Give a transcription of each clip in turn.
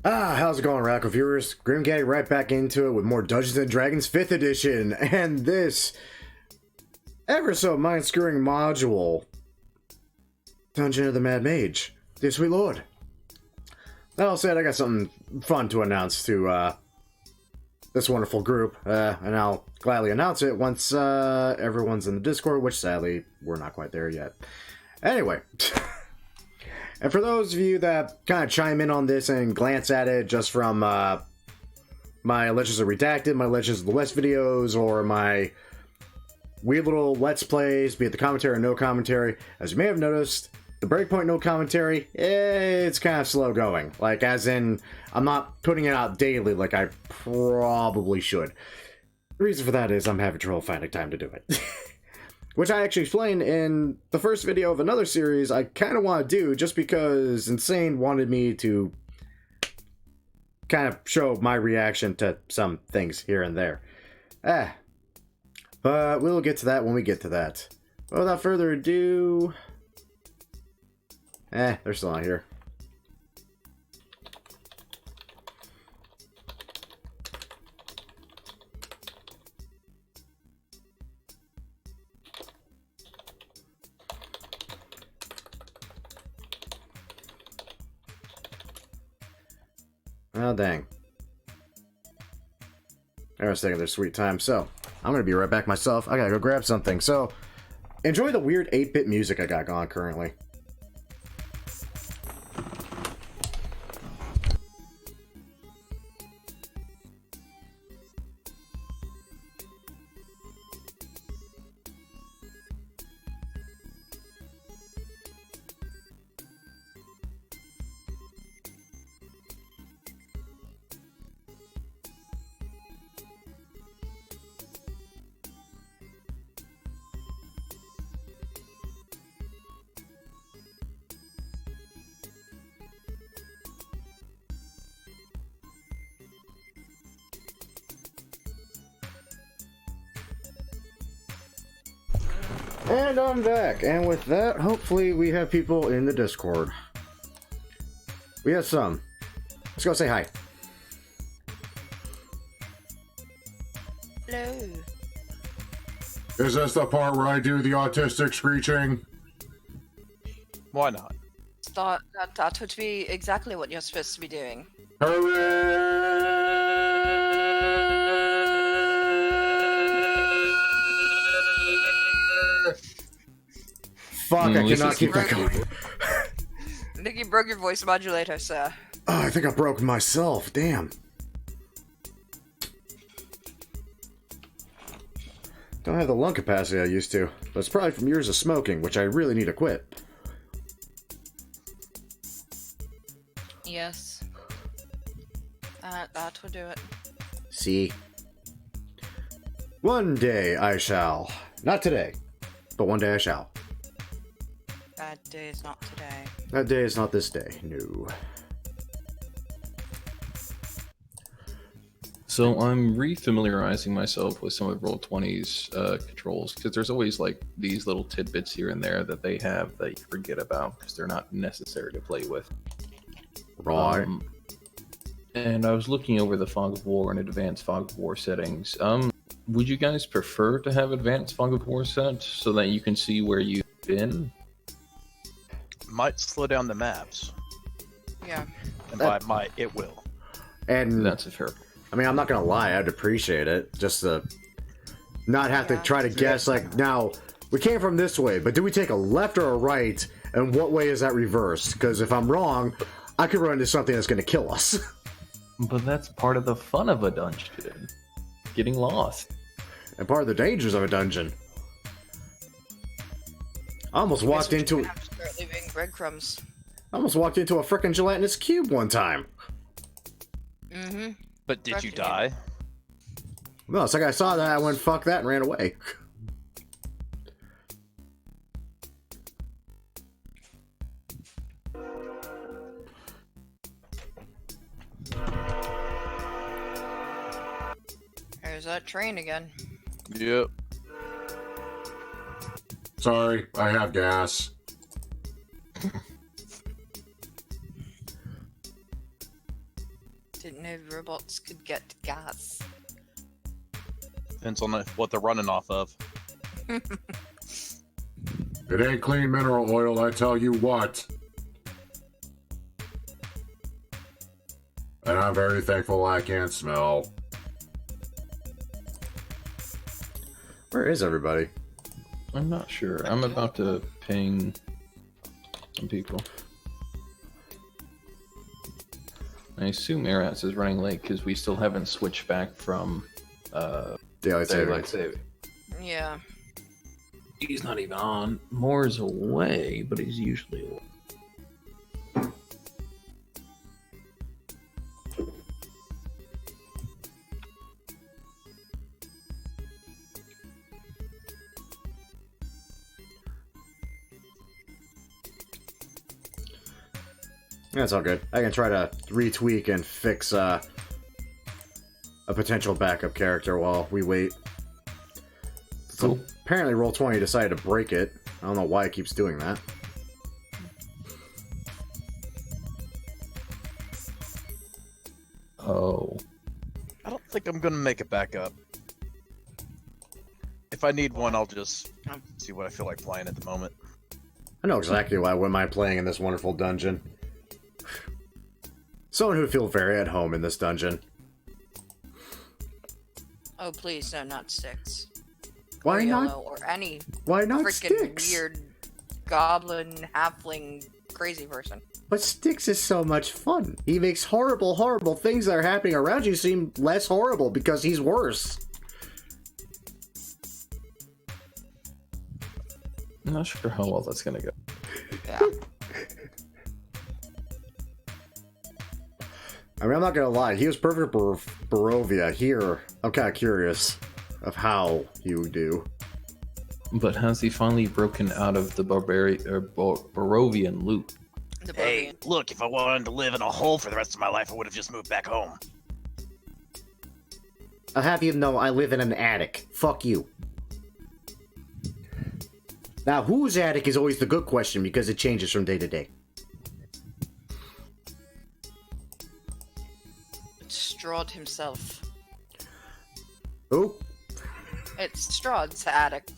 How's it going, Radical viewers? Grim getting right back into it with more Dungeons & Dragons 5th edition, and this ever so mind-screwing module, Dungeon of the Mad Mage, dear sweet lord. That all said, I got something fun to announce to this wonderful group, and I'll gladly announce it once everyone's in the Discord, which sadly, we're not quite there yet. Anyway, and for those of you that kind of chime in on this and glance at it just from my Legends of Redacted, my Legends of the West videos, or my weird little Let's Plays, be it the commentary or no commentary, as you may have noticed, the Breakpoint no commentary, it's kind of slow going. Like, as in, I'm not putting it out daily like I probably should. The reason for that is I'm having trouble finding time to do it. Which I actually explained in the first video of another series I kind of want to do, just because Insane wanted me to kind of show my reaction to some things here and there. But we'll get to that when we get to that. But without further ado... they're still not here. Oh, dang. I was taking their sweet time, so I'm gonna be right back myself. I gotta go grab something, so enjoy the weird 8-bit music I got going currently. And I'm back, and with that, hopefully we have people in the Discord. We have some. Let's go say hi. Hello. Is this the part where I do the autistic screeching? Why not? That would be exactly what you're supposed to be doing. Hooray! Fuck, I cannot keep that going. I think you broke your voice modulator, sir. Oh, I think I broke myself, damn. Don't have the lung capacity I used to, but it's probably from years of smoking, which I really need to quit. Yes. That would do it. See? One day I shall. Not today, but one day I shall. That day is not today. That day is not this day, no. So I'm refamiliarizing myself with some of Roll20's controls, because there's always like these little tidbits here and there that they have that you forget about because they're not necessary to play with. Right. And I was looking over the Fog of War and Advanced Fog of War settings. Would you guys prefer to have Advanced Fog of War set so that you can see where you've been? Might slow down the maps. Yeah. And by might, it will. And That's a fair point. I mean, I'm not gonna lie, I'd appreciate it. Just to not have to try to guess, like, now, we came from this way, but do we take a left or a right, and what way is that reversed? Because if I'm wrong, I could run into something that's gonna kill us. But that's part of the fun of a dungeon. Getting lost. And part of the dangers of a dungeon. I almost walked into... Have to start leaving breadcrumbs. I almost walked into a frickin' gelatinous cube one time. Mm-hmm. But did you Freaking die? No, it's like I saw that, I went, fuck that, and ran away. There's that train again. Yep. Sorry, I have gas. Didn't know robots could get gas. Depends on what they're running off of. It ain't clean mineral oil, I tell you what. And I'm very thankful I can't smell. Where is everybody? I'm not sure. I'm about to ping some people. I assume Arats is running late because we still haven't switched back from Daylight daylight saving. saving. Yeah. He's not even on. Moore's away, but he's usually away. That's all good. I can try to retweak and fix a potential backup character while we wait. So Cool. apparently Roll20 decided to break it. I don't know why it keeps doing that. Oh. I don't think I'm gonna make it back up. If I need one, I'll just see what I feel like playing at the moment. I know exactly why I wouldn't mind playing in this wonderful dungeon. Someone who would feel very at home in this dungeon. Oh, please, no, not Styx. Why or not? Yellow, or any Why not freaking Styx? weird goblin, halfling, crazy person. But Styx is so much fun. He makes horrible, horrible things that are happening around you seem less horrible because he's worse. I'm not sure how well that's gonna go. Yeah. I mean, I'm not gonna lie, he was perfect for Barovia. Here, I'm kind of curious of how he would do. But has he finally broken out of the Barovian loop? The Hey, Bovian. look, if I wanted to live in a hole for the rest of my life, I would have just moved back home. I'll have you know I live in an attic. Fuck you. Now, whose attic is always the good question because it changes from day to day. Strahd himself. Who? It's Strahd's attic.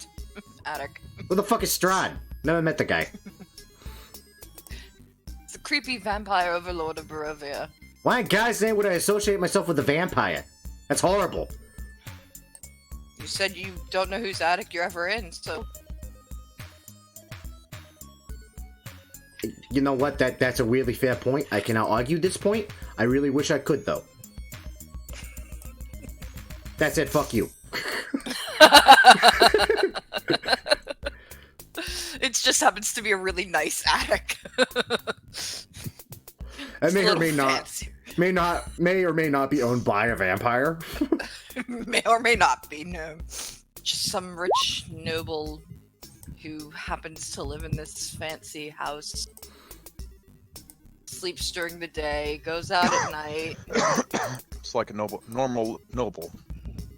Who the fuck is Strahd? Never met the guy. It's a creepy vampire overlord of Barovia. Why in God's name would I associate myself with a vampire? That's horrible. You said you don't know whose attic you're ever in, so... You know what? That's a really fair point. I cannot argue this point. I really wish I could, though. That's it. Fuck you. It just happens to be a really nice attic. It may It's a or may little not, fancy. may or may not be owned by a vampire. May or may not be, no. Just some rich noble who happens to live in this fancy house. Sleeps during the day, goes out at night. It's like a normal noble.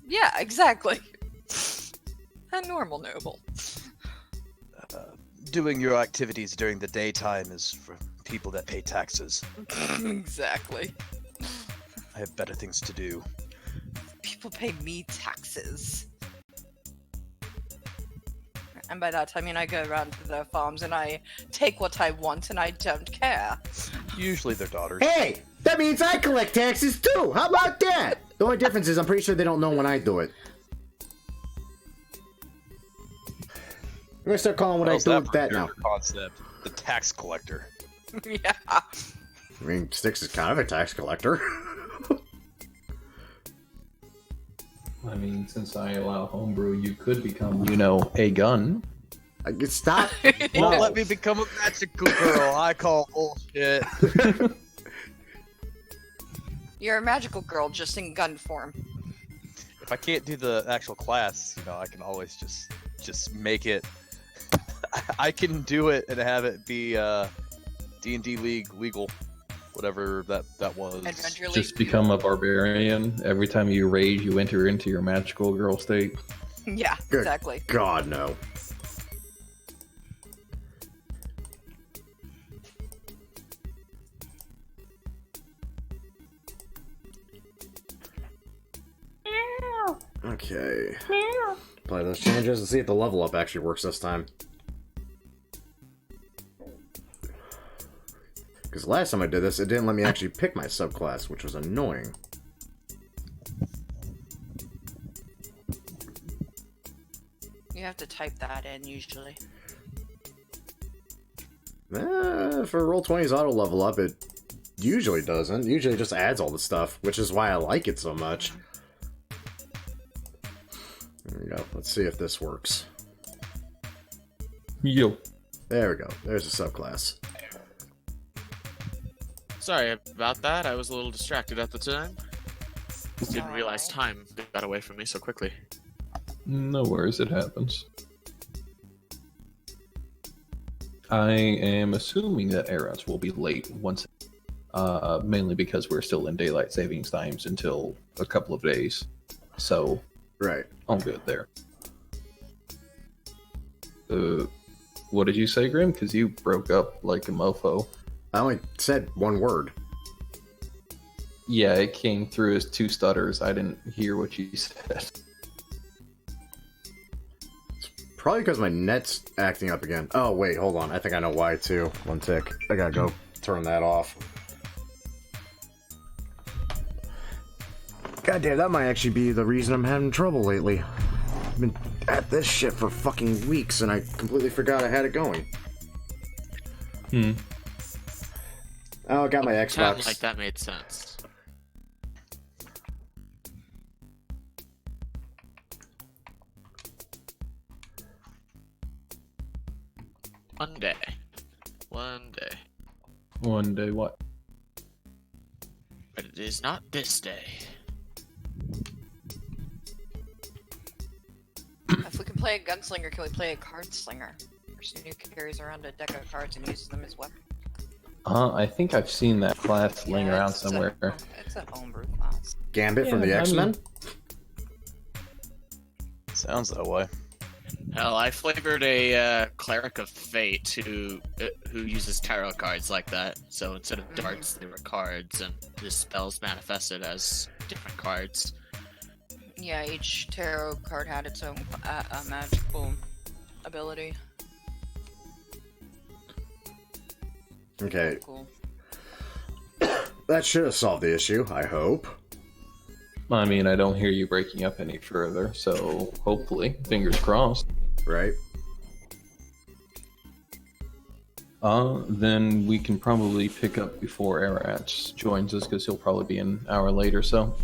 Yeah, exactly. A normal noble. Doing your activities during the daytime is for people that pay taxes. Exactly. I have better things to do. People pay me taxes. And by that I mean I go around to their farms and I take what I want and I don't care. Usually their daughters. Hey, that means I collect taxes too. How about that? The only difference is I'm pretty sure they don't know when I do it. I'm gonna start calling what I How's do that with for that now. character concept? The tax collector. Yeah. I mean, Styx is kind of a tax collector. I mean, since I allow homebrew, you could become, you know, a gun. I can stop. Won't No. let me become a magical girl. I call bullshit. You're a magical girl just in gun form. If I can't do the actual class, you know, I can always just make it. I can do it and have it be D&D League legal, whatever that was. Adventure League. Just become a barbarian. Every time you rage, you enter into your magical girl state. Yeah, Good. exactly. God, no. Okay. Play those changes and see if the level up actually works this time. Because last time I did this, it didn't let me actually pick my subclass, which was annoying. You have to type that in usually. For Roll20's auto level up, it usually doesn't. Usually it just adds all the stuff, which is why I like it so much. There we go. Let's see if this works. Yo. There we go. There's a subclass. Sorry about that. I was a little distracted at the time. Didn't realize Alright. time got away from me so quickly. No worries, it happens. I am assuming that errors will be late once, mainly because we're still in daylight savings times until a couple of days. So, Right. all good there. What did you say, Grim? Because you broke up like a mofo. I only said one word. Yeah, it came through as two stutters. I didn't hear what you said. Probably because my net's acting up again. Oh, wait, hold on. I think I know why, too. One tick. I gotta go turn that off. God damn, that might actually be the reason I'm having trouble lately. I've been at this shit for fucking weeks, and I completely forgot I had it going. Oh, I got my Sounded Xbox. like that made sense. One day. One day. One day, what? But it is not this day. If we can play a gunslinger, can we play a card slinger? Person who carries around a deck of cards and uses them as weapons. I think I've seen that class laying around it's somewhere. It's a homebrew class. Gambit from the Yeah, I X-Men? Sounds that way. Hell, I flavored a cleric of fate who uses tarot cards like that. So instead of darts, they were cards, and the spells manifested as different cards. Yeah, each tarot card had its own magical ability. Okay, Cool. that should have solved the issue, I hope. I mean, I don't hear you breaking up any further, so hopefully, fingers crossed. Right? Then we can probably pick up before Arats joins us, because he'll probably be an hour late or so.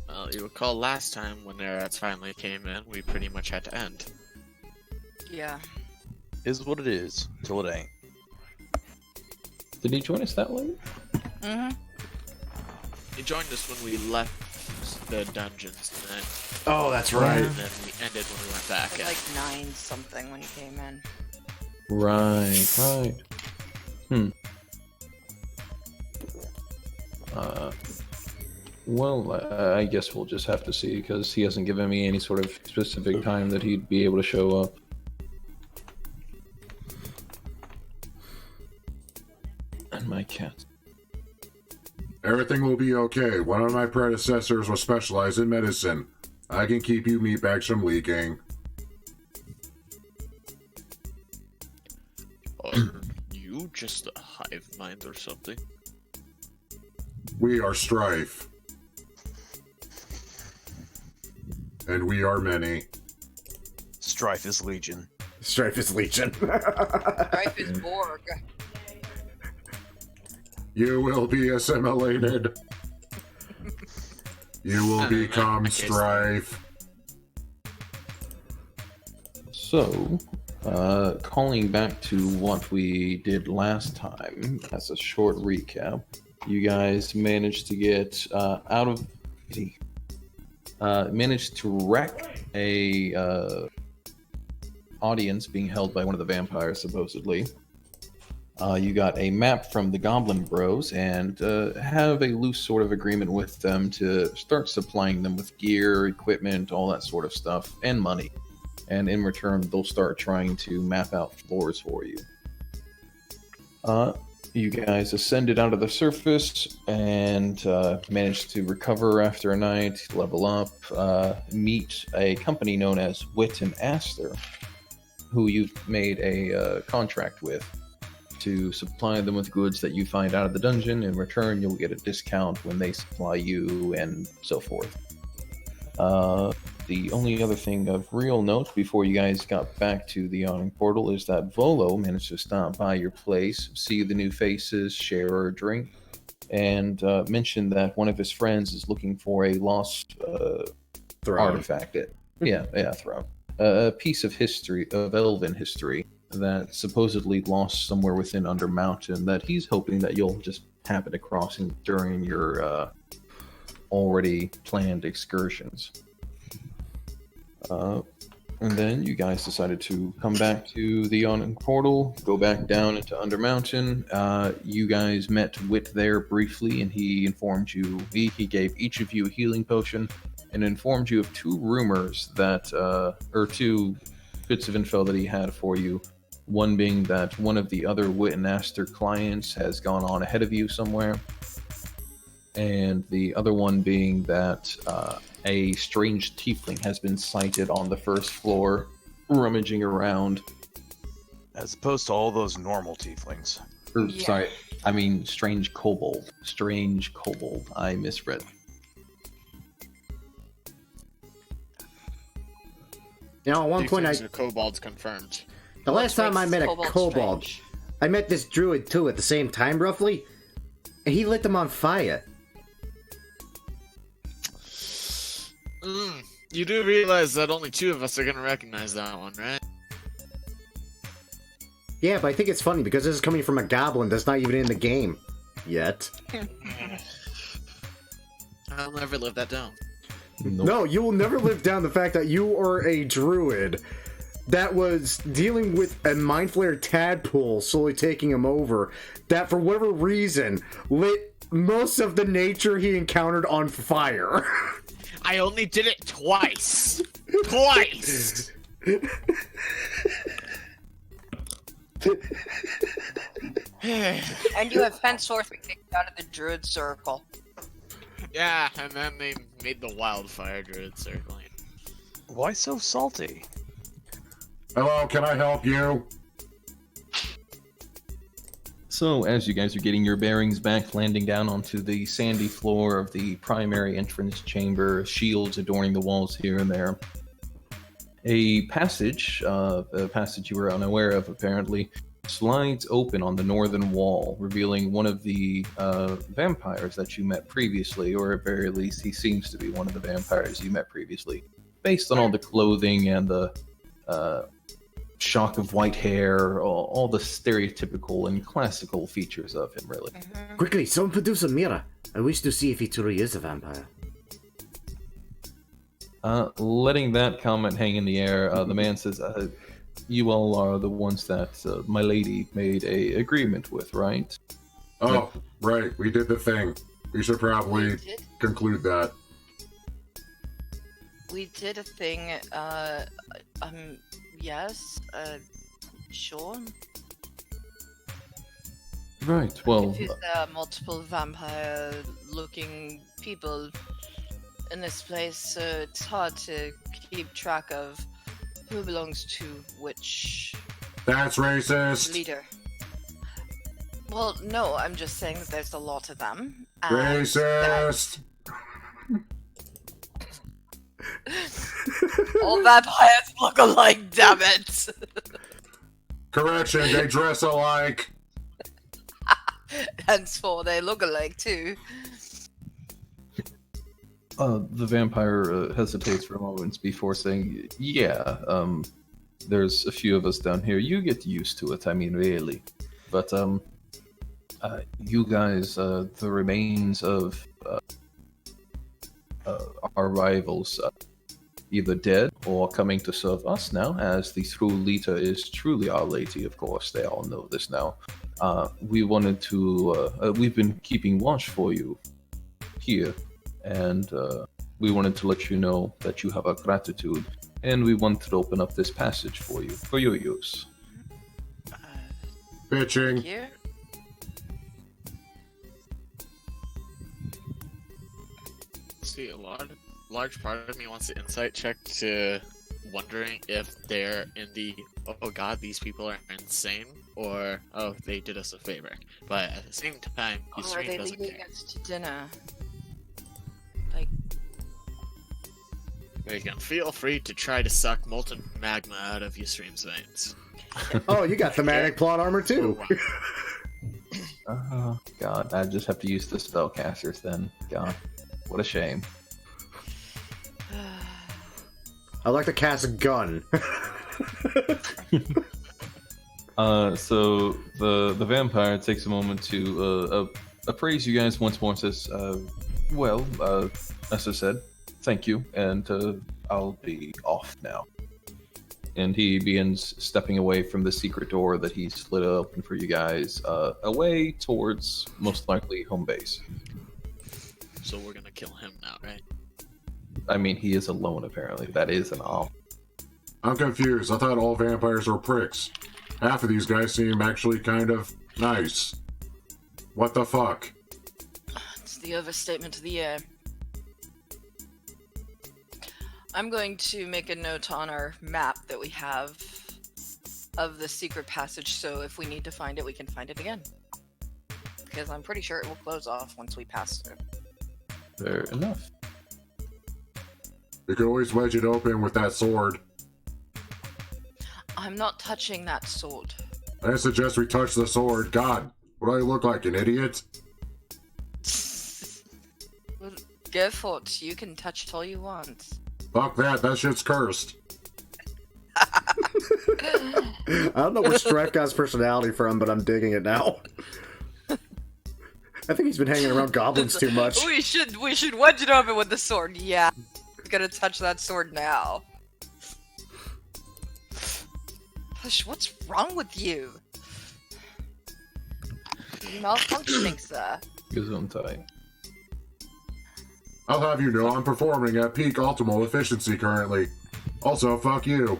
Well, you recall last time when Nerats finally came in, we pretty much had to end. Yeah. Is what it is, till it ain't. Did he join us that late? Mm-hmm. He joined us when we left the dungeons, and then, Oh, that's right. and then we ended when we went back in. Like 9 something when you came in. Right. Well, I guess we'll just have to see, because he hasn't given me any sort of specific time that he'd be able to show up. And my cat. Everything will be okay. One of my predecessors was specialized in medicine. I can keep you meatbags from leaking. Are you just a hive mind or something? We are strife. And we are many. Strife is legion. Strife is Legion. Strife is Borg. You will be assimilated. You will become strife. So, calling back to what we did last time, as a short recap, you guys managed to get managed to wreck a audience being held by one of the vampires, supposedly. You got a map from the Goblin Bros and have a loose sort of agreement with them to start supplying them with gear, equipment, all that sort of stuff, and money. And in return, they'll start trying to map out floors for you. You guys ascended onto the surface and managed to recover after a night, level up, meet a company known as Wit and Aster, who you've made a contract with to supply them with goods that you find out of the dungeon. In return, you'll get a discount when they supply you, and so forth. The only other thing of real note before you guys got back to the yawning portal is that Volo managed to stop by your place, see the new faces, share a drink, and mention that one of his friends is looking for a lost artifact. Throne. A piece of history, of elven history, that supposedly lost somewhere within Undermountain, that he's hoping that you'll just happen across during your already planned excursions. And then you guys decided to come back to the yawning portal, go back down into Undermountain. You guys met Wit there briefly, and he informed you, he gave each of you a healing potion, and informed you of two rumors that, or two bits of info that he had for you. One being that one of the other Wit and Aster clients has gone on ahead of you somewhere, and the other one being that a strange tiefling has been sighted on the first floor, rummaging around. As opposed to all those normal tieflings. Sorry, I mean strange kobold. Strange kobold. I misread. You know, at one point kobolds confirmed. the last time I met a Kobold kobold, strange? I met this druid too at the same time, roughly, and he lit them on fire. You do realize that only two of us are gonna recognize that one, right? Yeah, but I think it's funny because this is coming from a goblin that's not even in the game yet. I'll never live that down. Nope. No, you will never live down the fact that you are a druid that was dealing with a Mind Flayer tadpole slowly taking him over, that for whatever reason lit most of the nature he encountered on fire. I only did it twice. Twice. And you have henceforth been kicked out of the druid circle. Yeah, and then they made the wildfire druid circle. Why so salty? Hello, can I help you? So, as you guys are getting your bearings back, landing down onto the sandy floor of the primary entrance chamber, shields adorning the walls here and there, a passage you were unaware of apparently, slides open on the northern wall, revealing one of the vampires that you met previously, or at very least he seems to be one of the vampires you met previously, based on all the clothing and the shock of white hair, all the stereotypical and classical features of him, really. Quickly, someone produce a mirror. I wish to see if he truly is a vampire. Letting that comment hang in the air, the man says, you all are the ones that my lady made a agreement with, right? Oh, right. We did the thing. We should probably conclude that. We did a thing, yes, sure. Right, well... If there are multiple vampire-looking people in this place, so it's hard to keep track of who belongs to which That's racist. leader. Well, no, I'm just saying that there's a lot of them. and Racist. all vampires look alike, damn it! Correction, they dress alike. Henceforth, they look alike too. The vampire hesitates for a moment before saying, yeah, there's a few of us down here. You get used to it, I mean, really. But, you guys, the remains of our rivals, either dead or coming to serve us now, as the true leader is truly Our Lady, of course. They all know this now. We wanted to, we've been keeping watch for you here, and we wanted to let you know that you have our gratitude, and we wanted to open up this passage for you, for your use. Bitching. Here? See, large part of me wants to insight check to wondering if they're in the oh god, these people are insane, or oh, they did us a favor. But at the same time, Or are Yusreen they doesn't leaving care. us to dinner? Like, You can feel free to try to suck molten magma out of Yusreen's veins. Oh, you got thematic plot armor too. Oh, God. I just have to use the spellcasters then. God. What a shame. I like to cast a gun. So the vampire takes a moment to appraise you guys once more and says, well, as I said, thank you, and I'll be off now. And he begins stepping away from the secret door that he slid open for you guys, away towards, most likely, home base. So we're gonna kill him now, right? I mean, he is alone, apparently. That is an off. I'm confused. I thought all vampires were pricks. Half of these guys seem actually kind of nice. What the fuck? it's the overstatement of the year. I'm going to make a note on our map that we have of the secret passage, so if we need to find it, we can find it again. Because I'm pretty sure it will close off once we pass through. Fair enough. You could always wedge it open with that sword. I'm not touching that sword. I suggest we touch the sword. God, what do I look like, an idiot? Well, go for it. You can touch it all you want. Fuck that shit's cursed. I don't know where Strife got his personality from, but I'm digging it now. I think he's been hanging around goblins too much. We should wedge it open with the sword. Yeah, I'm gonna touch that sword now. Hush, what's wrong with you? You're malfunctioning, sir. Gesundheit. I'll have you know I'm performing at peak optimal efficiency currently. Also, fuck you.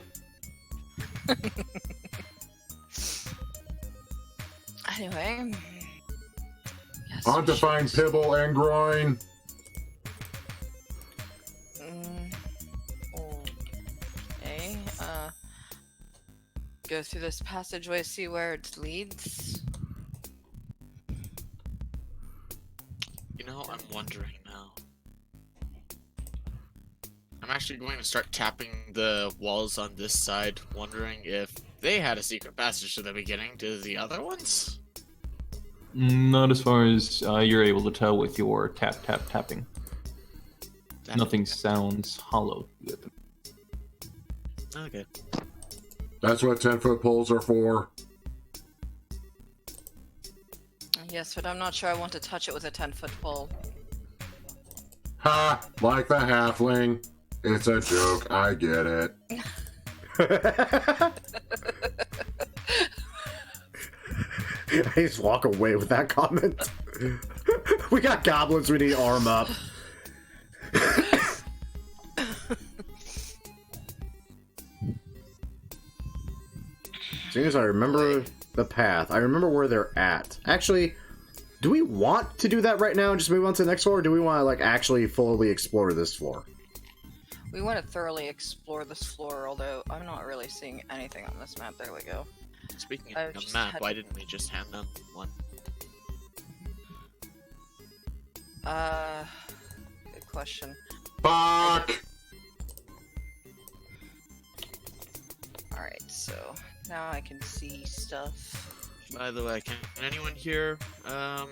Anyway. Yes, On to we find should- Pibble and Groin. Okay, go through this passageway, see where it leads. You know, I'm wondering now. I'm actually going to start tapping the walls on this side, wondering if they had a secret passage to the beginning. Do the other ones? Not as far as you're able to tell with your tapping. Nothing sounds hollow. Okay. That's what 10-foot poles are for. Yes, but I'm not sure I want to touch it with a 10-foot pole. Ha! Like the halfling. It's a joke, I get it. I just walk away with that comment. We got goblins, we need arm up. As soon as I remember the path, I remember where they're at. Actually, do we want to do that right now and just move on to the next floor, or do we want to, like, actually fully explore this floor? We want to thoroughly explore this floor, although I'm not really seeing anything on this map. There we go. Speaking I've of just map, had- why didn't we just hand them one? Good question. Fuck! Alright, so now I can see stuff. By the way, can anyone hear? Never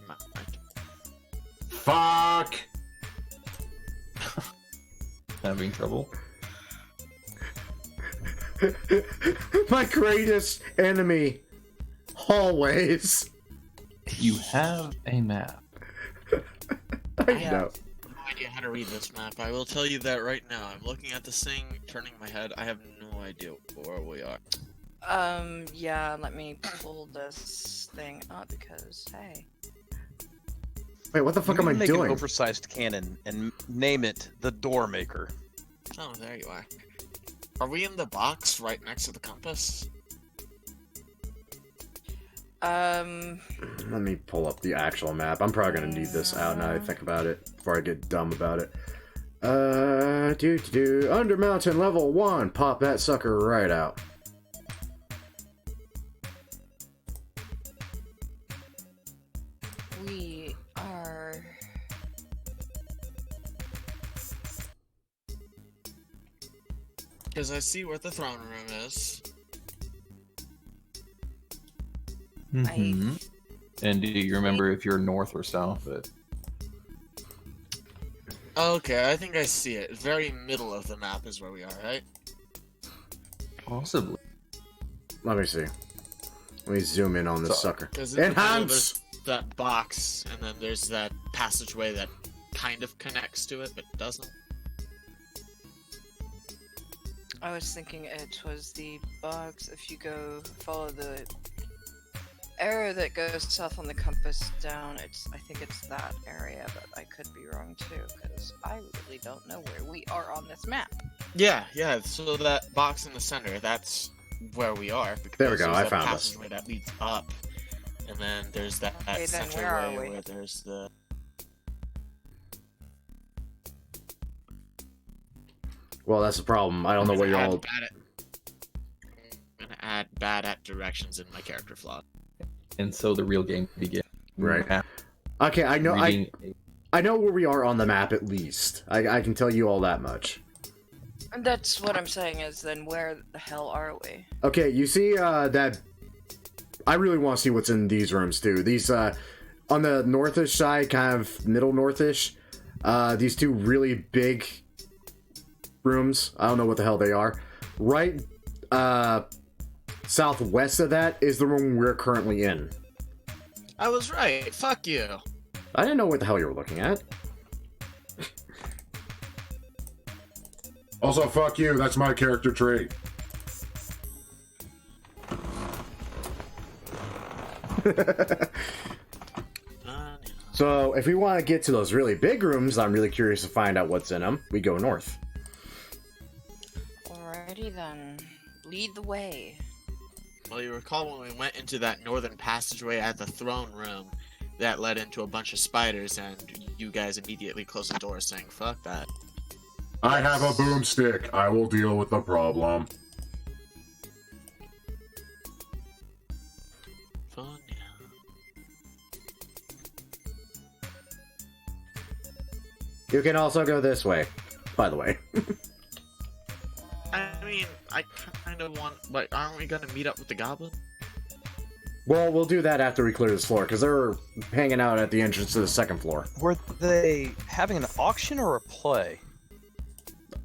mind. Fuck! Having trouble? My greatest enemy. Hallways. You have a map. I have know. no idea how to read this map. I will tell you that right now. I'm looking at this thing, turning my head. I have no idea where we are. Yeah, let me pull this thing up because, hey. Wait, what the fuck am I Make doing? an oversized cannon and name it the Door Maker. Oh, there you are. Are we in the box right next to the compass? Let me pull up the actual map. I'm probably gonna need this out now that I think about it before I get dumb about it. Under mountain level 1. Pop that sucker right out. We are. Because I see where the throne room is. Mm-hmm. And do you remember if you're north or south? Okay, I think I see it. Very middle of the map is where we are, right? Possibly. Let me see. Let me zoom in on this sucker. Because in the middle, Enhance! there's that box, and then there's that passageway that kind of connects to it, but doesn't. I was thinking it was the box. If you follow the arrow that goes south on the compass down, I think it's that area, but I could be wrong too, because I really don't know where we are on this map. Yeah, so that box in the center, that's where we are. Because There we go, there's I that found us. passageway that leads up, and then there's that Okay, then center where are way we? where there's the... Well, that's the problem. I don't know where you're all... I'm gonna add bad at directions in my character flaw. And so the real game begins. Right. Map Okay, I know. reading I know where we are on the map at least. I can tell you all that much. And that's what I'm saying is then where the hell are we? Okay, you see that... I really want to see what's in these rooms too. These on the northish side, kind of middle northish. These two really big rooms. I don't know what the hell they are. Right southwest of that is the room we're currently in. I was right. Fuck you. I didn't know what the hell you were looking at. Also, fuck you. That's my character trait. So, if we want to get to those really big rooms, I'm really curious to find out what's in them. We go north. Alrighty then. Lead the way. Well, you recall when we went into that northern passageway at the throne room, that led into a bunch of spiders, and you guys immediately closed the door saying, fuck that. I have a boomstick. I will deal with the problem. Fun, yeah. You can also go this way, by the way. I mean, I kind of want, like, aren't we gonna meet up with the goblin? Well, we'll do that after we clear this floor, because they're hanging out at the entrance to the second floor. Were they having an auction or a play?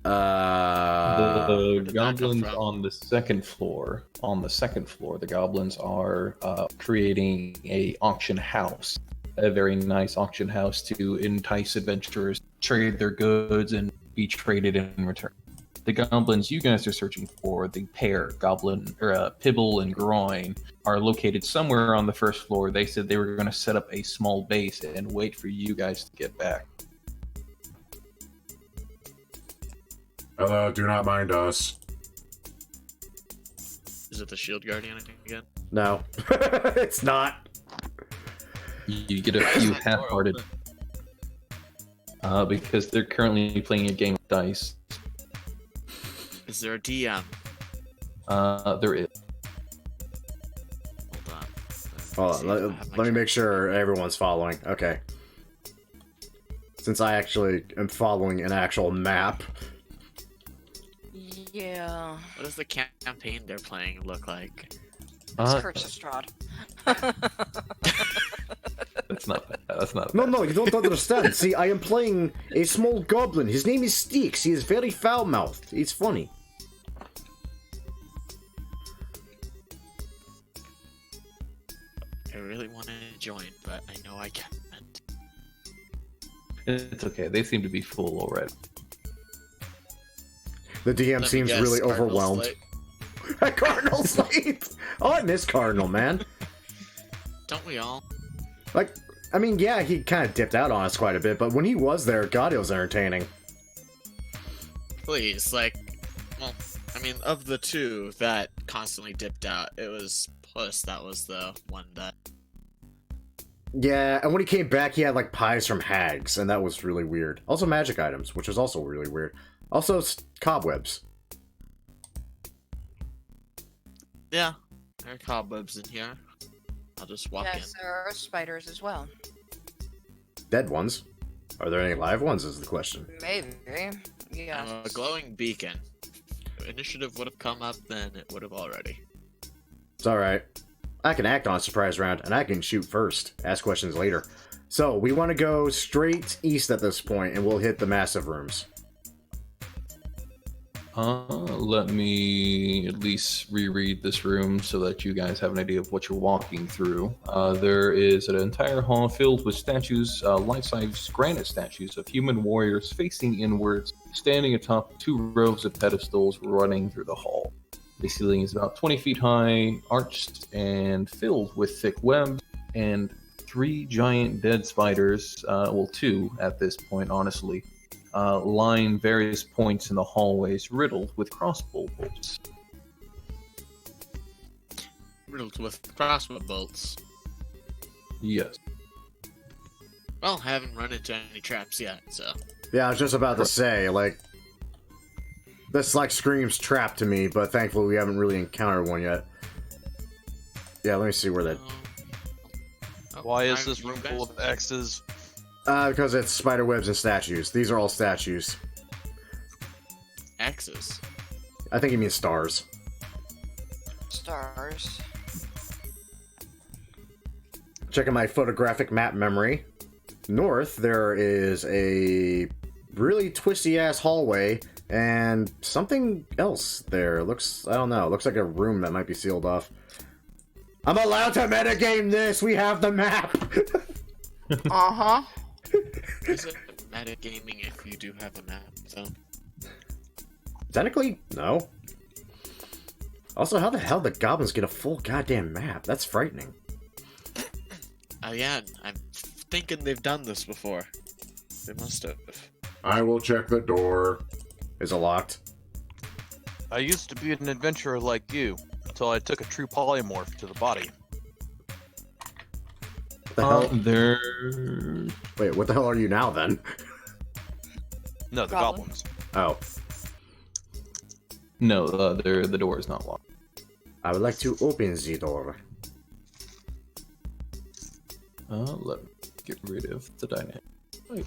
the did that come goblins from? on the second floor. On the second floor, the goblins are creating a auction house, a very nice auction house to entice adventurers, trade their goods, and be traded in return. The goblins you guys are searching for, the pair, Goblin or Pibble and Groin, are located somewhere on the first floor. They said they were going to set up a small base and wait for you guys to get back. Hello, do not mind us. Is it the shield guardian again? No, it's not. You get a few half-hearted because they're currently playing a game of dice. Is there a DM? There is. Hold on. Hold on, let me make sure everyone's following. Okay. Since I actually am following an actual map. Yeah. What does the campaign they're playing look like? It's Curse of Strahd. That's not bad. That's not No, bad. no, you don't understand. See, I am playing a small goblin. His name is Styx. He is very foul-mouthed. It's funny. I really want to join, but I know I can't. It's okay. They seem to be full already. The DM Let me seems guess, really Cardinal overwhelmed. Slate. Cardinal Slate! Oh, I miss Cardinal, man. Don't we all? Like, I mean, yeah, he kind of dipped out on us quite a bit, but when he was there, God, it was entertaining. Please, like, well, I mean, of the two that constantly dipped out, it was Plus, that was the one that. Yeah, and when he came back, he had like pies from hags, and that was really weird. Also magic items, which was also really weird. Also cobwebs. Yeah, there are cobwebs in here. I'll just walk Yes, in. there are spiders as well. Dead ones. Are there any live ones is the question. Maybe. Yeah. A glowing beacon. If initiative would have come up, then it would have already. It's alright. I can act on a surprise round, and I can shoot first. Ask questions later. So, we want to go straight east at this point, and we'll hit the massive rooms. Let me at least reread this room so that you guys have an idea of what you're walking through. There is an entire hall filled with statues, life-size granite statues of human warriors facing inwards, standing atop 2 rows of pedestals running through the hall. The ceiling is about 20 feet high, arched, and filled with thick webs, and 3 giant dead spiders, well, 2 at this point, honestly, line various points in the hallways riddled with crossbow bolts. Riddled with crossbow bolts. Yes. Well, I haven't run into any traps yet, so. Yeah, I was just about to say, like... This, like, screams trap to me, but thankfully we haven't really encountered one yet. Yeah, let me see where that... Why is this room full of X's? Because it's spider webs and statues. These are all statues. X's? I think he means stars. Stars. Checking my photographic map memory. North, there is a really twisty-ass hallway, and something else there. Looks, I don't know, looks like a room that might be sealed off. I'm allowed to metagame this! We have the map! Uh-huh. Is it metagaming if you do have a map, though? Technically, no. Also, how the hell did goblins get a full goddamn map? That's frightening. Oh yeah, I'm thinking they've done this before. They must have. I will check the door. Is it locked? I used to be an adventurer like you, until I took a true polymorph to the body. What the hell? There... Wait, what the hell are you now, then? No, the Goblin. goblins. Oh. No, the door is not locked. I would like to open the door. Let me get rid of the dynamic. Wait.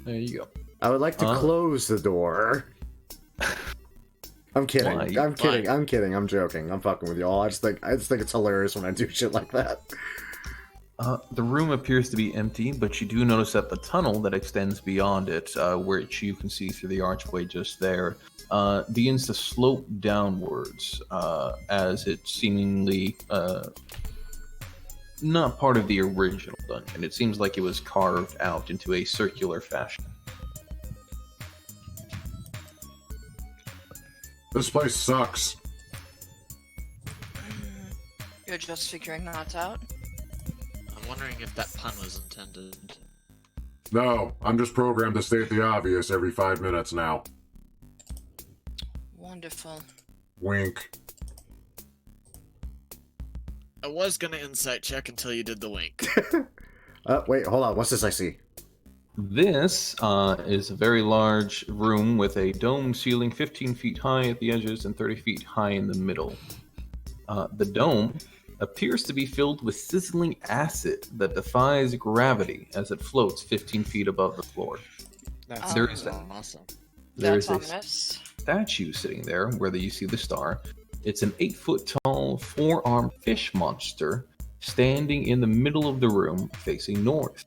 There you go. I would like to close the door. I'm kidding. Why? I'm kidding. I'm kidding. I'm joking. I'm fucking with y'all. I just think it's hilarious when I do shit like that. The room appears to be empty, but you do notice that the tunnel that extends beyond it, which you can see through the archway just there, begins to slope downwards as it seemingly not part of the original dungeon. It seems like it was carved out into a circular fashion. This place sucks. You're just figuring that out? I'm wondering if that pun was intended. No, I'm just programmed to state the obvious every 5 minutes now. Wonderful. Wink. I was gonna insight check until you did the wink. Wait, hold on. What's this I see? This is a very large room with a domed ceiling 15 feet high at the edges and 30 feet high in the middle. The dome appears to be filled with sizzling acid that defies gravity as it floats 15 feet above the floor. That's There is awesome. There That's is a ominous. statue sitting there where you see the star. It's an 8-foot-tall, 4-armed fish monster standing in the middle of the room facing north.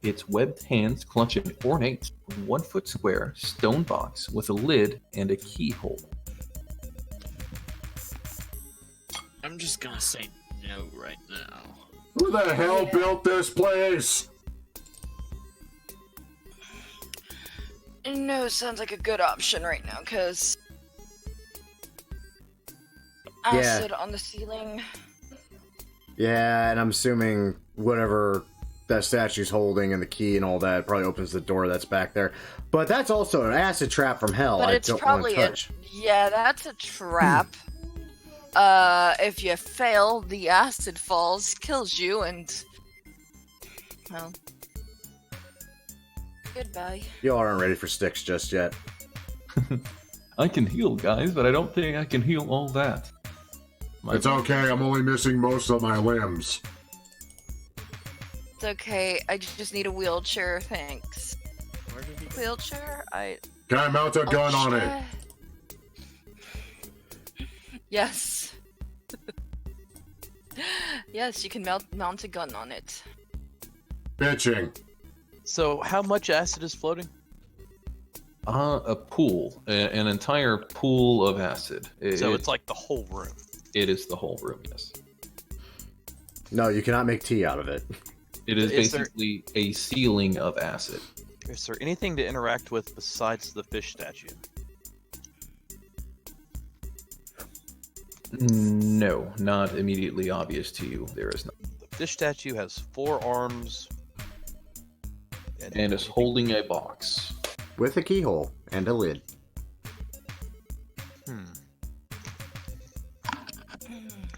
Its webbed hands clutch an ornate 1-foot square stone box with a lid and a keyhole. I'm just gonna say no right now. Who the hell built this place? No, sounds like a good option right now, because acid on the ceiling. Yeah, and I'm assuming whatever that statue's holding and the key and all that probably opens the door that's back there. But that's also an acid trap from hell. But I it's don't want probably to touch. yeah, that's a trap. If you fail, the acid falls, kills you, and well, goodbye. Y'all aren't ready for sticks just yet. I can heal, guys, but I don't think I can heal all that. It's okay, I'm only missing most of my limbs. It's okay. I just need a wheelchair. Thanks. Wheelchair? Can I mount a gun on it? Yes. Yes, you can mount a gun on it. Bitching. So, how much acid is floating? A pool. An entire pool of acid. So it's like the whole room. It is the whole room, yes. No, you cannot make tea out of it. It is Is there- basically a ceiling of acid. Is there anything to interact with besides the fish statue? No, not immediately obvious to you. There is not. The fish statue has 4 arms. And is holding a box. With a keyhole and a lid.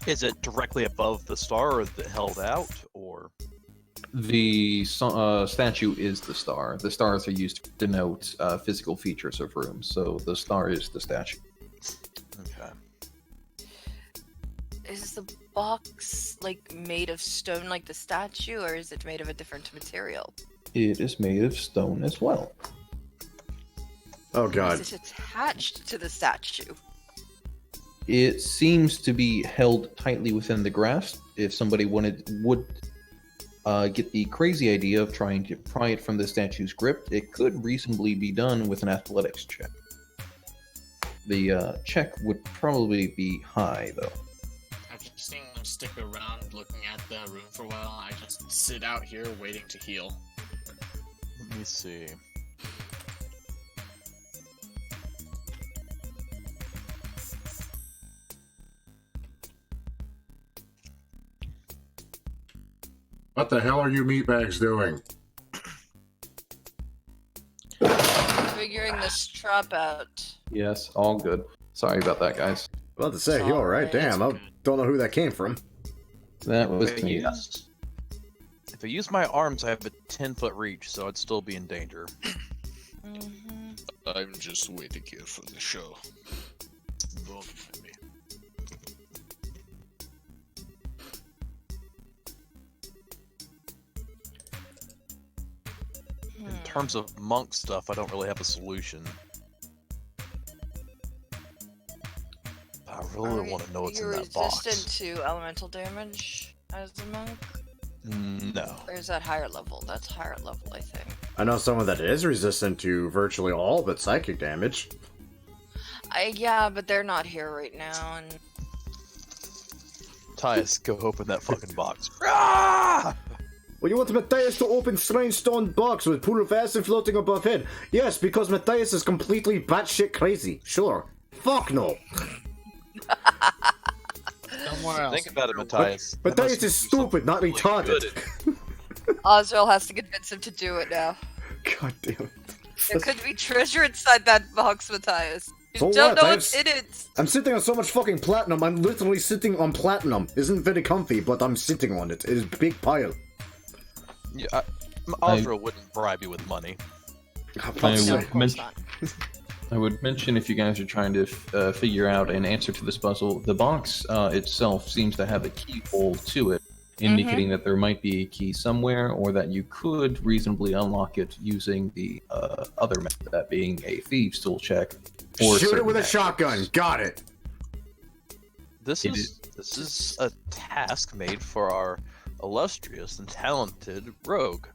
Is it directly above the star, or is it held out, or? The statue is the star. The stars are used to denote physical features of rooms, so the star is the statue. Okay. Is the box like made of stone like the statue, or is it made of a different material? It is made of stone as well. Oh god. Is it attached to the statue? It seems to be held tightly within the grasp. If somebody would get the crazy idea of trying to pry it from the statue's grip, it could reasonably be done with an athletics check. The check would probably be high, though. I just think I'm stick around looking at the room for a while. I just sit out here waiting to heal. Let me see. What the hell are you meatbags doing? Figuring this trap out. Yes, all good. Sorry about that, guys. About to say, you alright? Damn, I don't know who that came from. That was If I me. use my arms, I have a 10-foot reach, so I'd still be in danger. I'm just waiting here for the show. Don't mind me. In terms of monk stuff, I don't really have a solution. I really want to know what's in You're that box. resistant to elemental damage as a monk? No. Or is that higher level? That's higher level, I think. I know someone that is resistant to virtually all but psychic damage. Yeah, but they're not here right now, and Tyus, go open that fucking box. Ah! Well, you want Matthias to open strange stone box with pool of acid floating above head? Yes, because Matthias is completely batshit crazy. Sure. Fuck no. Somewhere else. Think about it, Matthias. But That Matthias must is be something stupid, not really retarded. good. Oswald has to convince him to do it now. God damn it. There could be treasure inside that box, Matthias. You So don't what? know I what's in it. I'm sitting on so much fucking platinum, I'm literally sitting on platinum. Isn't very comfy, but I'm sitting on it. It is a big pile. Yeah, Osro wouldn't bribe you with money. I'm I not No, saying- of course mention- not. I would mention, if you guys are trying to figure out an answer to this puzzle, the box itself seems to have a keyhole to it, indicating that there might be a key somewhere, or that you could reasonably unlock it using the other method, that being a thieves' tool check. Or Shoot it certain with a magic. shotgun. Got it. This It is a task made for our illustrious and talented rogue.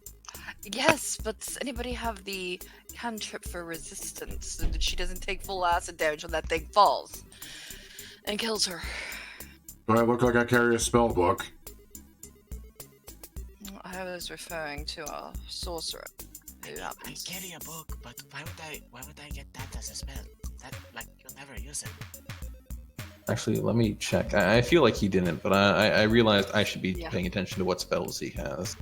Yes, but does anybody have the cantrip for resistance so that she doesn't take full acid damage when that thing falls and kills her? Do I look like I carry a spell book? I was referring to a sorcerer who I happens. carry a book, but why would I get that as a spell? That, like, you'll never use it. Actually, let me check. I feel like he didn't, but I realized I should be Yeah. paying attention to what spells he has.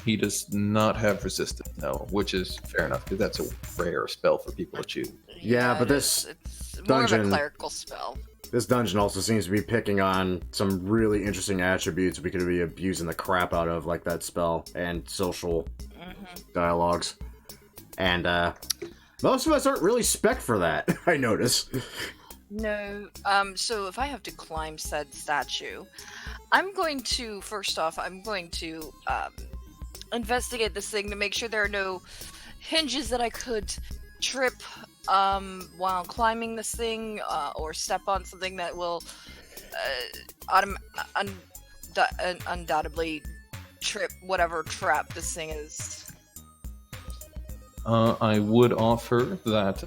He does not have resistance, no, which is fair enough, because that's a rare spell for people to choose. Yeah, but it this- is. more of a dungeon, clerical spell. this dungeon also seems to be picking on some really interesting attributes we could be abusing the crap out of, like that spell and social dialogues. And most of us aren't really spec for that, I notice. No. So if I have to climb said statue, I'm going to investigate this thing to make sure there are no hinges that I could trip while climbing this thing, or step on something that will undoubtedly trip whatever trap this thing is. I would offer that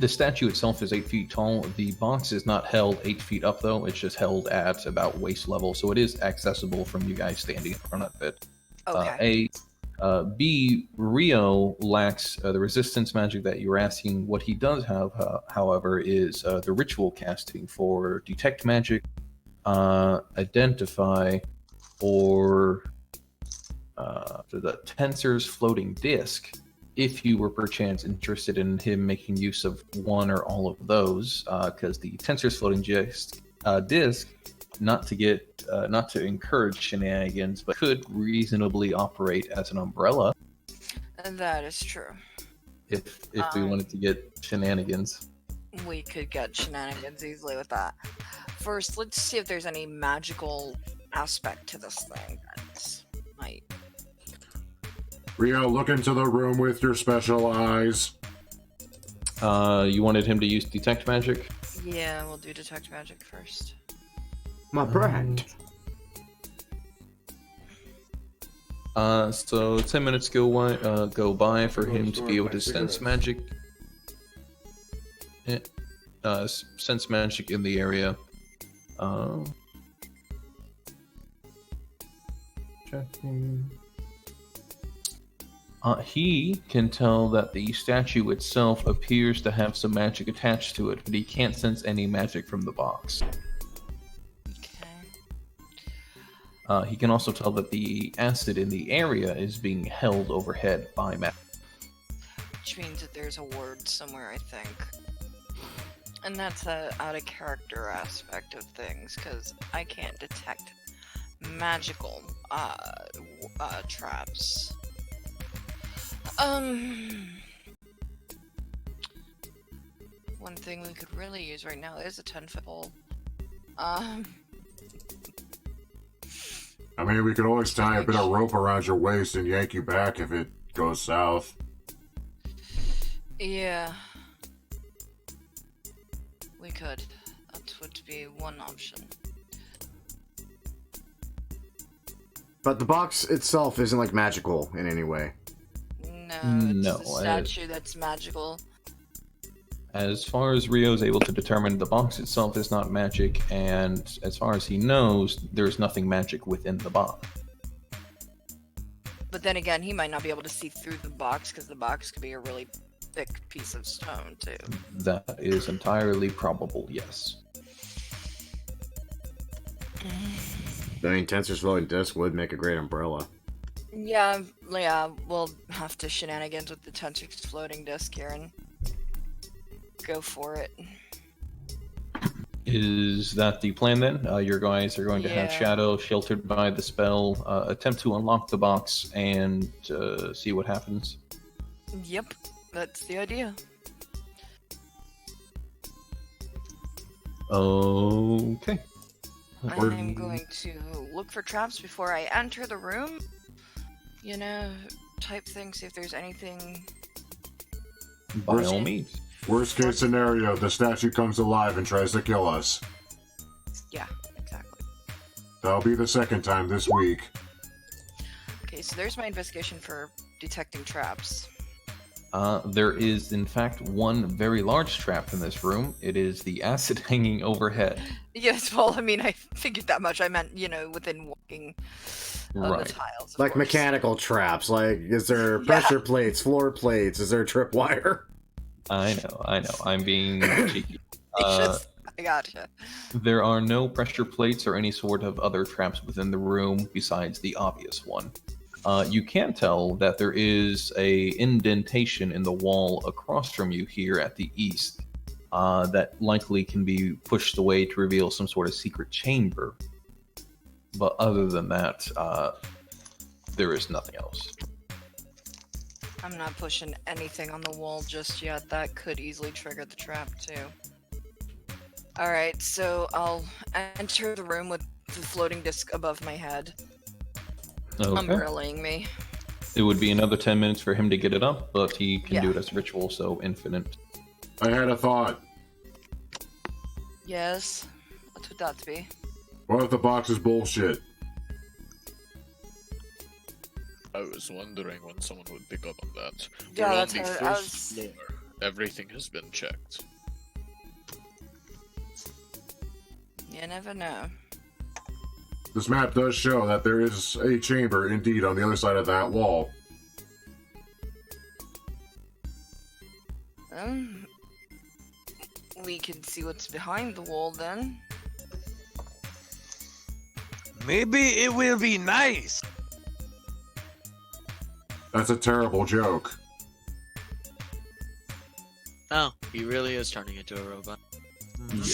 the statue itself is 8 feet tall. The box is not held 8 feet up, though. It's just held at about waist level, so it is accessible from you guys standing in front of it. Okay. B, Rio lacks the resistance magic that you're asking. What he does have, however, is the ritual casting for detect magic, identify, or the tensor's floating disc. If you were perchance interested in him making use of one or all of those, because the tensor's floating disc, not to encourage shenanigans, but could reasonably operate as an umbrella. And that is true. If we wanted to get shenanigans. We could get shenanigans easily with that. First, let's see if there's any magical aspect to this thing that might. Rio, look into the room with your special eyes. You wanted him to use detect magic? Yeah, we'll do detect magic first. My brand. So 10 minutes go by for him to be able to sense magic. Sense magic in the area. Checking. He can tell that the statue itself appears to have some magic attached to it, but he can't sense any magic from the box. Okay. He can also tell that the acid in the area is being held overhead by magic. Which means that there's a ward somewhere, I think. And that's a out of character aspect of things, because I can't detect magical traps. One thing we could really use right now is a 10-foot pole. I mean, we could always tie a bit of rope around your waist and yank you back if it goes south. Yeah. We could. That would be one option. But the box itself isn't like magical in any way. No, it's a statue that's magical. As far as Rio's able to determine, the box itself is not magic, and as far as he knows, there's nothing magic within the box. But then again, he might not be able to see through the box, because the box could be a really thick piece of stone, too. That is entirely probable, yes. I mean, Tensor's floating disc would make a great umbrella. Yeah, we'll have to shenanigans with the Tensor's floating disc here and go for it. Is that the plan then? Your guys are going to have Shadow, sheltered by the spell, attempt to unlock the box and see what happens? Yep, that's the idea. Okay. I'm going to look for traps before I enter the room. You know, type thing, see if there's anything. By all means. Worst case scenario, the statue comes alive and tries to kill us. Yeah, exactly. That'll be the second time this week. Okay, so there's my investigation for detecting traps. There is, in fact, one very large trap in this room. It is the acid hanging overhead. Yes, well, I mean, I figured that much. I meant, you know, within walking of Right. the tiles. Of Like course. mechanical traps. Like, is there pressure plates, floor plates? Is there tripwire? I know. I'm being cheeky. I gotcha. There are no pressure plates or any sort of other traps within the room besides the obvious one. You can tell that there is a indentation in the wall across from you here at the east. that likely can be pushed away to reveal some sort of secret chamber. But other than that, there is nothing else. I'm not pushing anything on the wall just yet. That could easily trigger the trap too. Alright, so I'll enter the room with the floating disc above my head, Okay. umbrellaing me. It would be another 10 minutes for him to get it up, but he can do Yeah. it as ritual, so infinite. I had a thought. Yes? What would that be? What if the box is bullshit? I was wondering when someone would pick up on that. Yeah, We're on that's the what first floor. Everything has been checked. You never know. This map does show that there is a chamber indeed on the other side of that wall. We can see what's behind the wall then. Maybe it will be nice. That's a terrible joke. Oh, he really is turning into a robot. Yeah.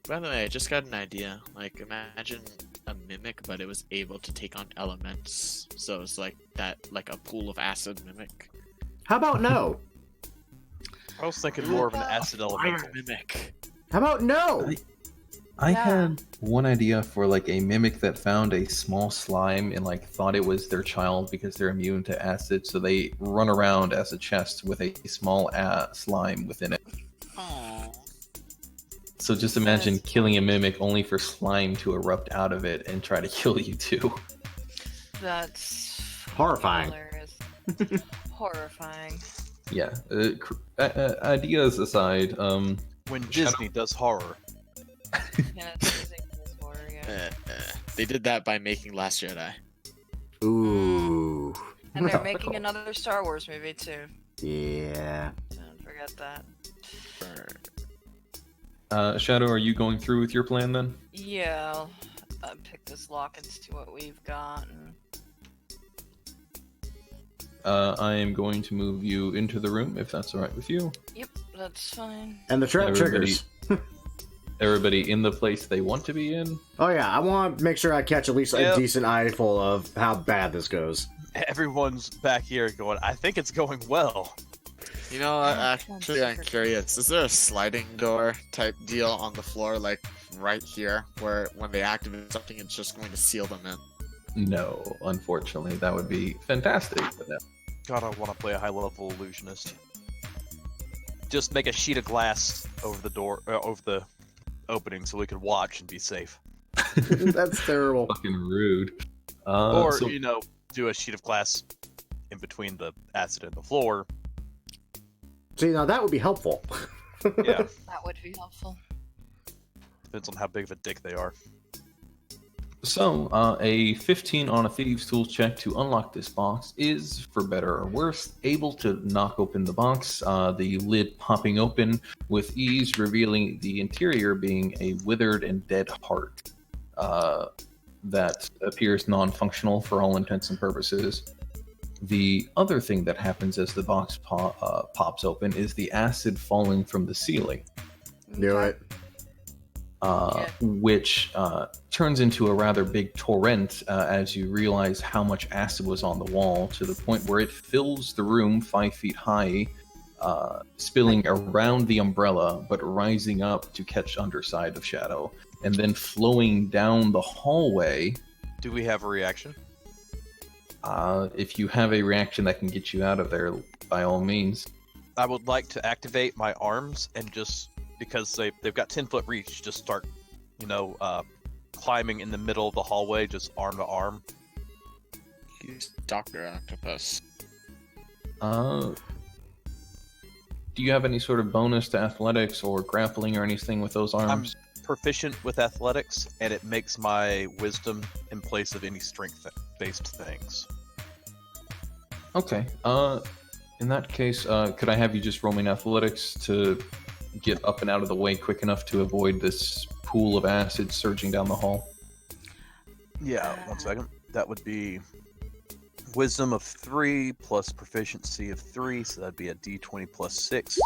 By the way, I just got an idea. Like, imagine a mimic, but it was able to take on elements. So it's like that, like a pool of acid mimic. How about no? I was thinking more of an acid elemental. Fire mimic. How about no? I Yeah. had one idea for like a mimic that found a small slime and like thought it was their child because they're immune to acid, so they run around as a chest with a small slime within it. Aww. So just imagine That's killing a mimic only for slime to erupt out of it and try to kill you too. That's Horrifying. hilarious. Horrifying. Yeah. Ideas aside, When Disney does horror. Yeah, it's amazing this horror, yeah. They did that by making Last Jedi. Ooh. And they're making another Star Wars movie too. Yeah. Don't forget that. Shadow, are you going through with your plan then? Yeah, I'll pick this lock and see what we've got. And... I am going to move you into the room if that's alright with you. Yep, that's fine. And the trap Everybody- triggers. Everybody in the place they want to be in? Oh yeah, I want to make sure I catch at least a Yep. decent eyeful of how bad this goes. Everyone's back here going, I think it's going well. You know, actually, I'm curious. Is there a sliding door type deal on the floor, like right here, where when they activate something, it's just going to seal them in? No, unfortunately. That would be fantastic, but no. God, I want to play a high-level illusionist. Just make a sheet of glass over the door, over the opening, so we can watch and be safe. That's terrible. Fucking rude. Or So- you know, do a sheet of glass in between the acid and the floor. See, now that would be helpful. Yeah, That would be helpful. depends on how big of a dick they are. So, a 15 on a Thieves' Tools check to unlock this box is, for better or worse, able to knock open the box, the lid popping open with ease, revealing the interior being a withered and dead heart that appears non-functional for all intents and purposes. The other thing that happens as the box pops open is the acid falling from the ceiling. Knew it. Which turns into a rather big torrent as you realize how much acid was on the wall, to the point where it fills the room 5 feet high, spilling around the umbrella, but rising up to catch underside of Shadow, and then flowing down the hallway. Do we have a reaction? If you have a reaction that can get you out of there, by all means. I would like to activate my arms and just, because they've got 10-foot reach, just start, you know, climbing in the middle of the hallway, just arm to arm. He's Dr. Octopus. Do you have any sort of bonus to athletics or grappling or anything with those arms? Proficient with athletics, and it makes my wisdom in place of any strength-based things. Okay. In that case, could I have you just roll me an athletics to get up and out of the way quick enough to avoid this pool of acid surging down the hall? Yeah, 1 second. that would be wisdom of 3 plus proficiency of 3, so that'd be a d20 plus 6.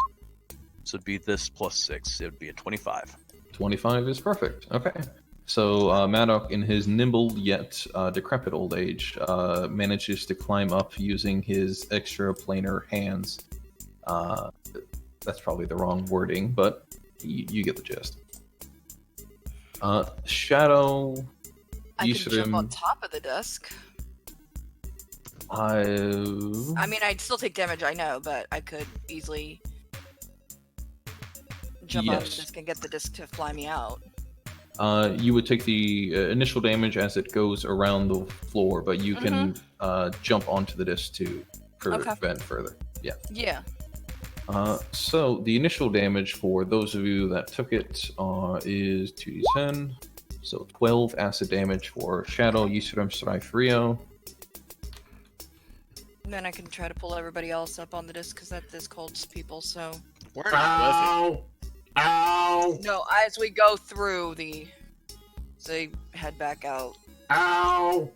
So it'd be this plus 6. It would be a 25. 25 is perfect. Okay. So Maddox, in his nimble yet decrepit old age, manages to climb up using his extraplanar hands. That's probably the wrong wording, but you get the gist. Shadow, I can jump on top of the desk. I mean, I'd still take damage, I know, but I could easily jump off the disc and get the disc to fly me out. You would take the initial damage as it goes around the floor, but you can jump onto the disc to prevent further. Yeah. Yeah. So the initial damage for those of you that took it is 2d10. So 12 acid damage for Shadow, Yisuram, Strife, Rio. And then I can try to pull everybody else up on the disc because that disc holds people, so... We're not with it. Ow! No, as we go through they head back out. Ow!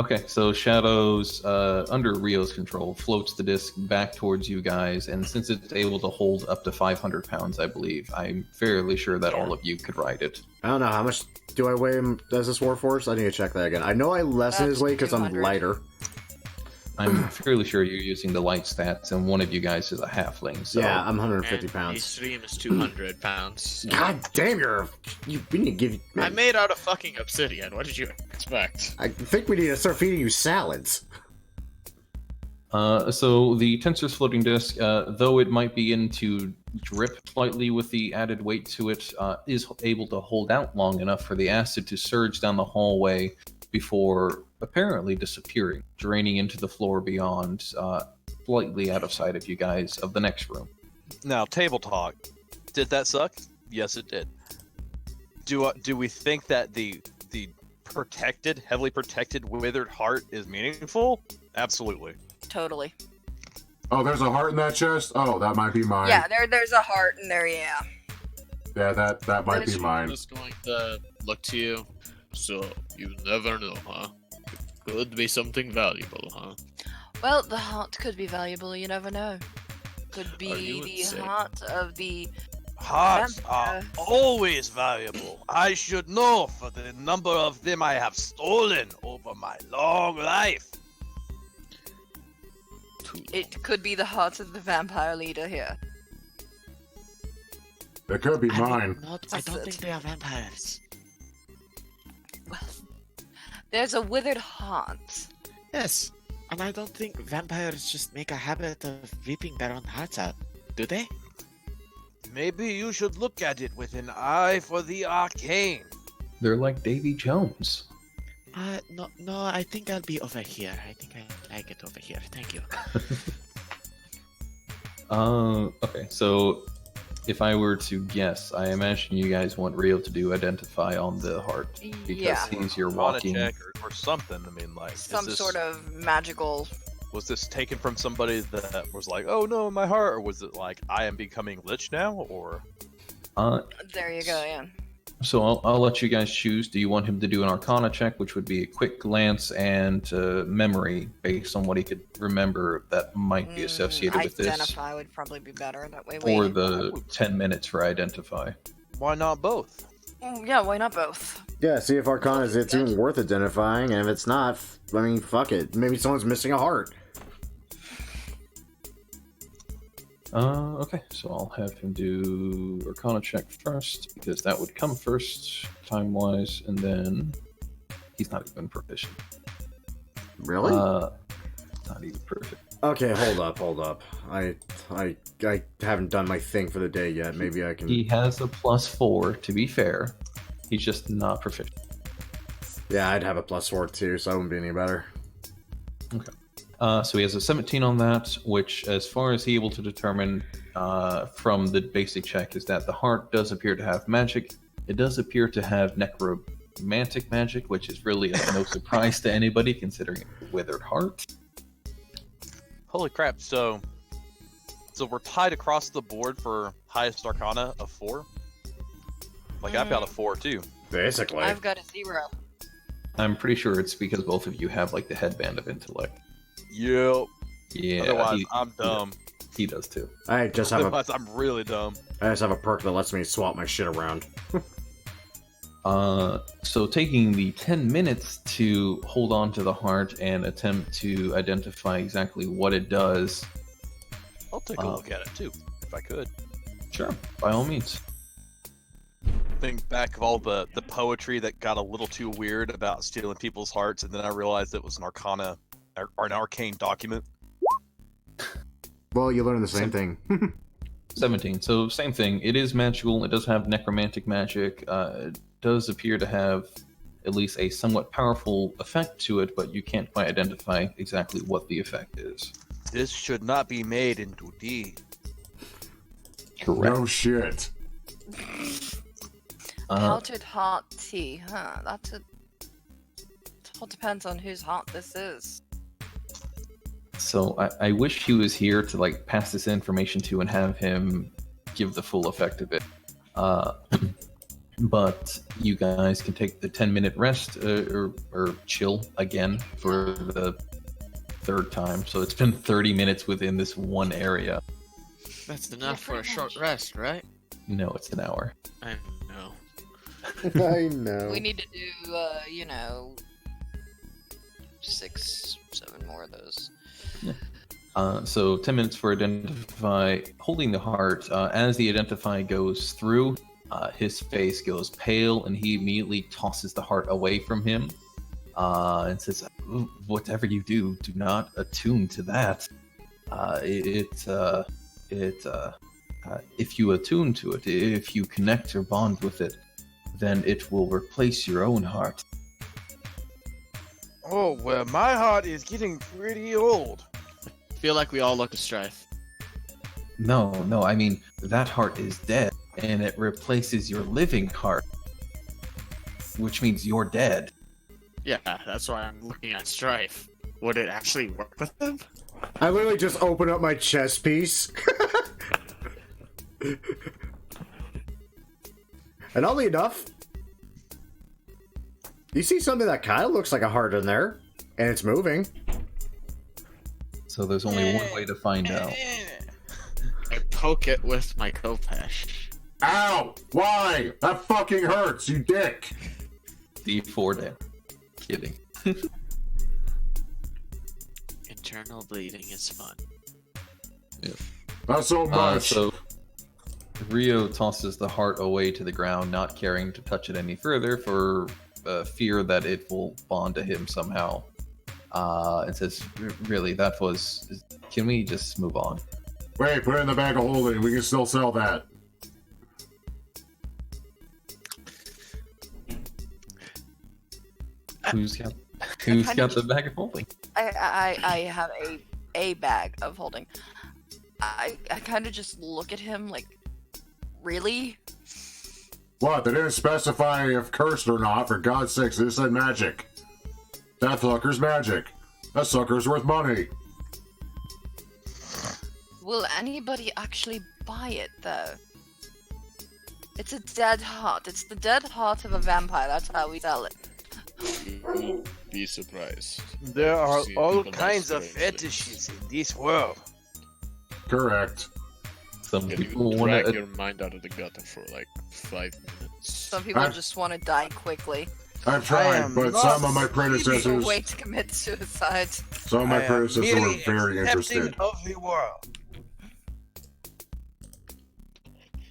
Okay, so Shadow's, under Rio's control, floats the disc back towards you guys, and since it's able to hold up to 500 pounds, I believe, I'm fairly sure that all of you could ride it. I don't know, how much do I weigh as this Warforce? I need to check that again. I know I lessen his weight because I'm 200. lighter. I'm fairly sure you're using the light stats, and one of you guys is a halfling, so... Yeah, I'm 150 And pounds. his stream is 200 pounds. God damn, we need to give you... I'm made out of fucking obsidian. What did you expect? I think we need to start feeding you salads. So the Tensor's floating disc, though it might begin to drip slightly with the added weight to it, is able to hold out long enough for the acid to surge down the hallway before apparently disappearing, draining into the floor beyond, slightly out of sight of you guys of the next room. Now, table talk. Did that suck? Yes, it did. Do we think that the heavily protected, withered heart is meaningful? Absolutely. Totally. Oh, there's a heart in that chest? Oh, that might be mine. Yeah, there's a heart in there, yeah. Yeah, that might be mine. I'm just going to look to you. So, you never know, huh? Could be something valuable, huh? Well, the heart could be valuable, you never know. Could Are be you the insane? heart of the... Hearts Vampire. are always valuable. I should know for the number of them I have stolen over my long life. It could be the heart of the vampire leader here. It could be mine. I don't think they are vampires. Well, there's a withered heart. Yes, and I don't think vampires just make a habit of ripping their own hearts out, do they? Maybe you should look at it with an eye for the arcane. They're like Davy Jones. No, I think I'll be over here. I think I get over here. Thank you. Okay, so if I were to guess, I imagine you guys want Rio to do identify on the heart because Yeah. he's your On a walking. check or something. I mean, like, Some is this, sort of magical... was this taken from somebody that was like, oh no, my heart, or was it like, I am becoming lich now, or? There you go, yeah. So I'll let you guys choose. Do you want him to do an Arcana check, which would be a quick glance and memory based on what he could remember that might be associated with this, Identify would probably be better. That way or the 10 minutes for identify? Why not both? Yeah, why not both? Yeah, see if Arcana is it's even worth identifying, and if it's not, I mean, fuck it. Maybe someone's missing a heart. Okay, so I'll have him do Arcana check first, because that would come first, time-wise, and then he's not even proficient. Really? Not even perfect. Okay, hold up. I haven't done my thing for the day yet. Maybe I can... He has a +4, to be fair. He's just not proficient. Yeah, I'd have a +4 too, so I wouldn't be any better. Okay. So he has a 17 on that, which, as far as he's able to determine from the basic check, is that the heart does appear to have magic. It does appear to have necromantic magic, which is really no surprise to anybody, considering a withered heart. Holy crap! So we're tied across the board for highest Arcana of 4. Like I've got a 4 too. Basically. I've got a 0. I'm pretty sure it's because both of you have like the headband of intellect. Yep. Yeah. Otherwise, I'm dumb. He does too. I just have a Otherwise, I'm really dumb. perk that lets me swap my shit around. So taking the 10 minutes to hold on to the heart and attempt to identify exactly what it does. I'll take a look at it too, if I could. Sure, by all means. Think back of all the poetry that got a little too weird about stealing people's hearts, and then I realized it was an arcana or an arcane document. Well, you learn the same thing. 17. So same thing. It is magical. It does have necromantic magic. It does appear to have at least a somewhat powerful effect to it, but you can't quite identify exactly what the effect is. This should not be made into D. Correct. No shit. Powdered heart tea, huh? It all depends on whose heart this is. So I wish he was here to like pass this information to and have him give the full effect of it. But you guys can take the 10-minute rest or chill again for the third time. So it's been 30 minutes within this one area. That's enough for a pretty short much. rest, right? No, it's an hour. I know. I know. We need to do, 6, 7 more of those. So 10 minutes for identify, holding the heart. As the identify goes through, his face goes pale and he immediately tosses the heart away from him and says, whatever you do, do not attune to that. If you attune to it, if you connect or bond with it, then it will replace your own heart. Oh, well, my heart is getting pretty old. I feel like we all look at Strife. No, I mean, that heart is dead, and it replaces your living heart, which means you're dead. Yeah, that's why I'm looking at Strife. Would it actually work with them? I literally just open up my chest piece. And oddly enough, you see something that kind of looks like a heart in there, and it's moving. So there's only one way to find out. I poke it with my Kopesh. Ow! Why? That fucking hurts, you dick! D4 damage. Kidding. Internal bleeding is fun. Not so much. So Rio tosses the heart away to the ground, not caring to touch it any further for fear that it will bond to him somehow. And says, really, that was... Can we just move on? Wait, put it in the bag of holding. We can still sell that. Who's got the bag of holding? I have a bag of holding. I kind of just look at him like, really? What? They didn't specify if cursed or not, for God's sakes. They said magic. That fucker's magic. That sucker's worth money. Will anybody actually buy it, though? It's a dead heart. It's the dead heart of a vampire. That's how we sell it. You will be surprised. There are See all people kinds of strange fetishes in this world. Correct. Some Can people you want drag to... your mind out of the gutter for like 5 minutes? Some people I- just want to die quickly. I've tried, am but not some of my People predecessors, wait to commit suicide. some of my I am predecessors were merely very accepting interested. of the world.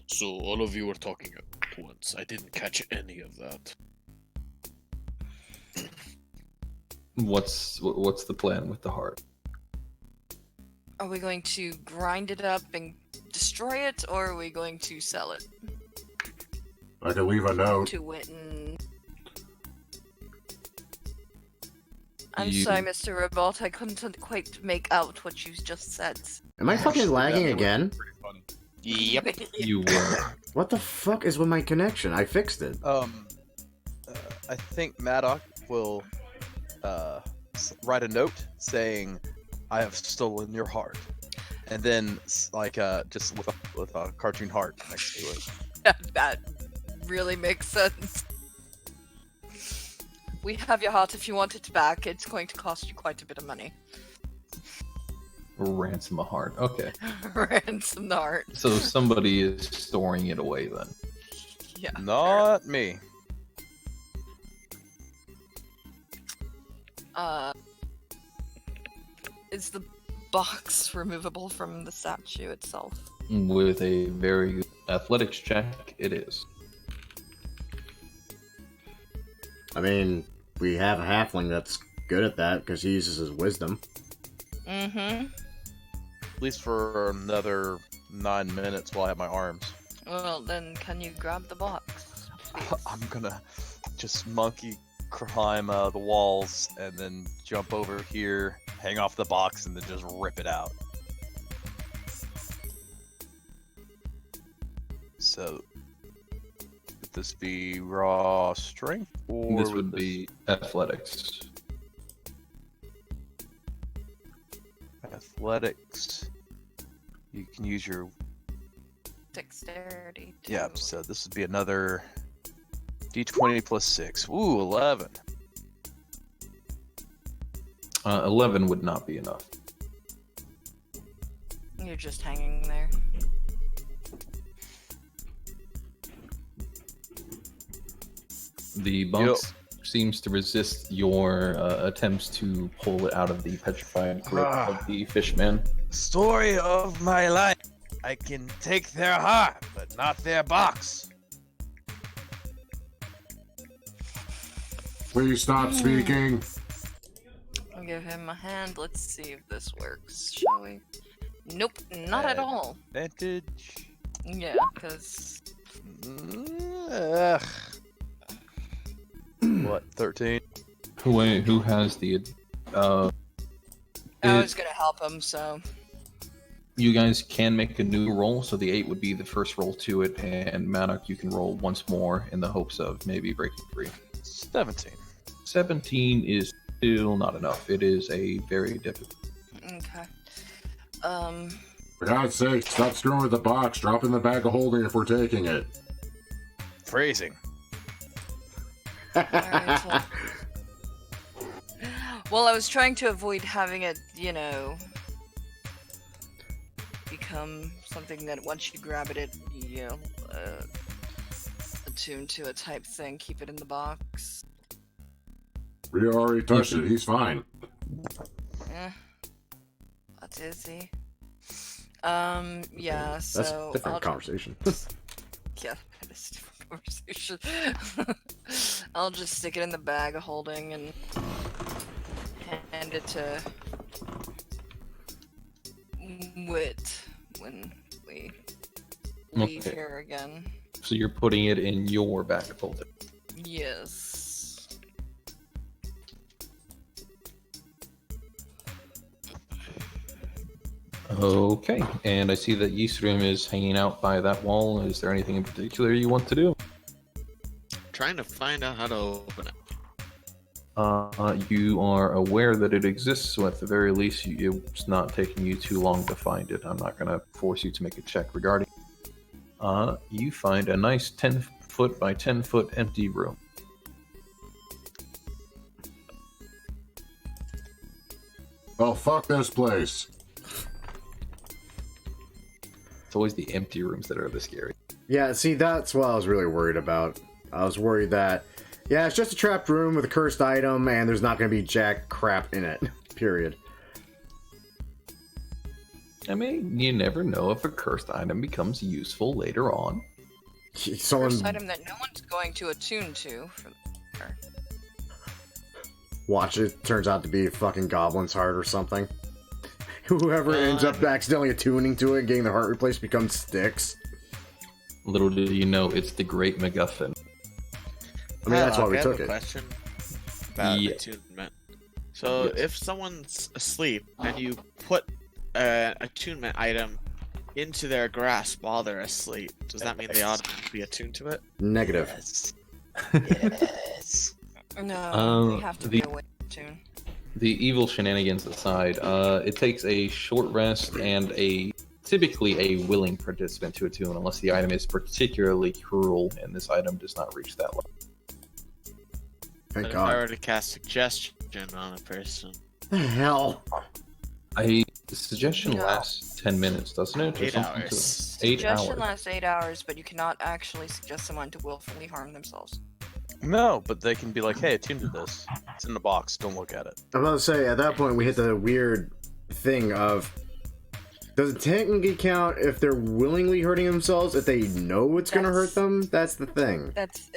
So all of you were talking at once. I didn't catch any of that. What's the plan with the heart? Are we going to grind it up and destroy it, or are we going to sell it I could leave a note. to Witten? I'm You- sorry, Mr. Robot. I couldn't quite make out what you just said. Am I fucking lagging again? Pretty funny. Yep. You were. What the fuck is with my connection? I fixed it. I think Maddox will write a note saying, "I have stolen your heart," and then just with a cartoon heart next to it. That really makes sense. We have your heart if you want it back. It's going to cost you quite a bit of money. Ransom a heart. Okay. Ransom the heart. So somebody is storing it away then. Yeah. Not me. Is the box removable from the statue itself? With a very good athletics check, it is. I mean, we have a halfling that's good at that because he uses his wisdom. Mm-hmm. At least for another 9 minutes while I have my arms. Well, then can you grab the box? I'm gonna just monkey climb the walls and then jump over here, hang off the box, and then just rip it out. So, would this be raw strength, or This would be athletics. athletics? You can use your Dexterity. Too. yeah. So this would be another D20 plus 6. Ooh, 11. 11 would not be enough. You're just hanging there. The box seems to resist your attempts to pull it out of the petrified grip of the fishman. Story of my life. I can take their heart, but not their box. Please stop speaking. I'll give him a hand. Let's see if this works, shall we? Nope, not at all. Advantage. Yeah, because... Ugh. What, 13? Who has the I was gonna help him, so... You guys can make a new roll, so the 8 would be the first roll to it, and Madoc, you can roll once more in the hopes of maybe breaking free. 17. 17 is still not enough. It is a very difficult. Okay. For God's sake, stop screwing with the box. Drop in the bag of holding if we're taking it. Phrasing. Alright, well, I was trying to avoid having it, become something that once you grab it, attuned to a type thing. Keep it in the box. We already touched it. He's fine. What is he? Yeah, so... That's a different conversation. Yeah, that is a different conversation. I'll just stick it in the bag of holding and hand it to Wit when we leave Okay. here again. So you're putting it in your bag of holding. Yes. Okay, and I see that Yeastroom is hanging out by that wall. Is there anything in particular you want to do? Trying to find out how to open it. You are aware that it exists, so at the very least, it's not taking you too long to find it. I'm not going to force you to make a check regarding it. You find a nice 10-foot by 10-foot empty room. Well, fuck this place. It's always the empty rooms that are the scary. Yeah, see, that's what I was really worried about. I was worried that, yeah, it's just a trapped room with a cursed item, and there's not going to be jack crap in it. Period. I mean, you never know if a cursed item becomes useful later on. Someone First item that no one's going to attune to. watch it, turns out to be a fucking goblin's heart or something. Whoever ends up accidentally attuning to it and getting their heart replaced becomes Styx. Little do you know, it's the Great MacGuffin. I mean, that's why we I took have a it. question about Yeah. attunement. So, Yes. if someone's asleep and you put an attunement item into their grasp while they're asleep, does that mean they ought to be attuned to it? Negative. Yes. No, we have to be the- awake tune. The evil shenanigans aside, it takes a short rest and typically a willing participant to attune, unless the item is particularly cruel and this item does not reach that level. Thank But if I were God. to cast suggestion on a person, The hell? The suggestion No. lasts 10 minutes, doesn't it? Or 8 something to hours. it? 8 Suggestion hours. lasts 8 hours, but you cannot actually suggest someone to willfully harm themselves. No, but they can be like, hey, attune to this. It's in the box. Don't look at it. I'm about to say, at that point, we hit the weird thing of, does it technically count if they're willingly hurting themselves, if they know it's gonna hurt them? That's the thing. That's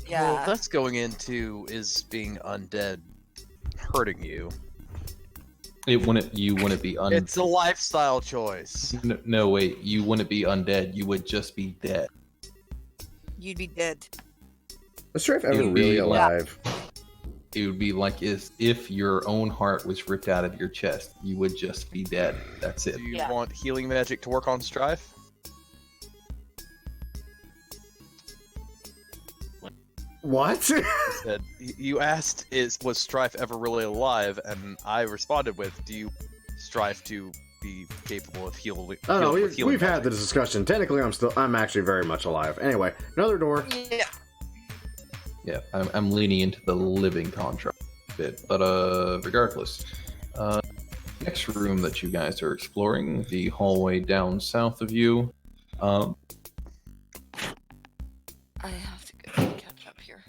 yeah. Well, that's going into is being undead hurting you. You wouldn't be undead. It's a lifestyle choice. No, wait. You wouldn't be undead. You would just be dead. You'd be dead. Was Strife ever It'd be really like- alive? It would be like if your own heart was ripped out of your chest. You would just be dead. That's it. Do you Yeah. want healing magic to work on Strife? What? Said you asked, was Strife ever really alive? And I responded with, do you strive to be capable of healing? Oh no, with healing we've had the magic? discussion. Technically, I'm actually very much alive. Anyway, another door. Yeah. Yeah, I'm leaning into the living contract a bit, but regardless, next room that you guys are exploring, the hallway down south of you, I have to go catch up here.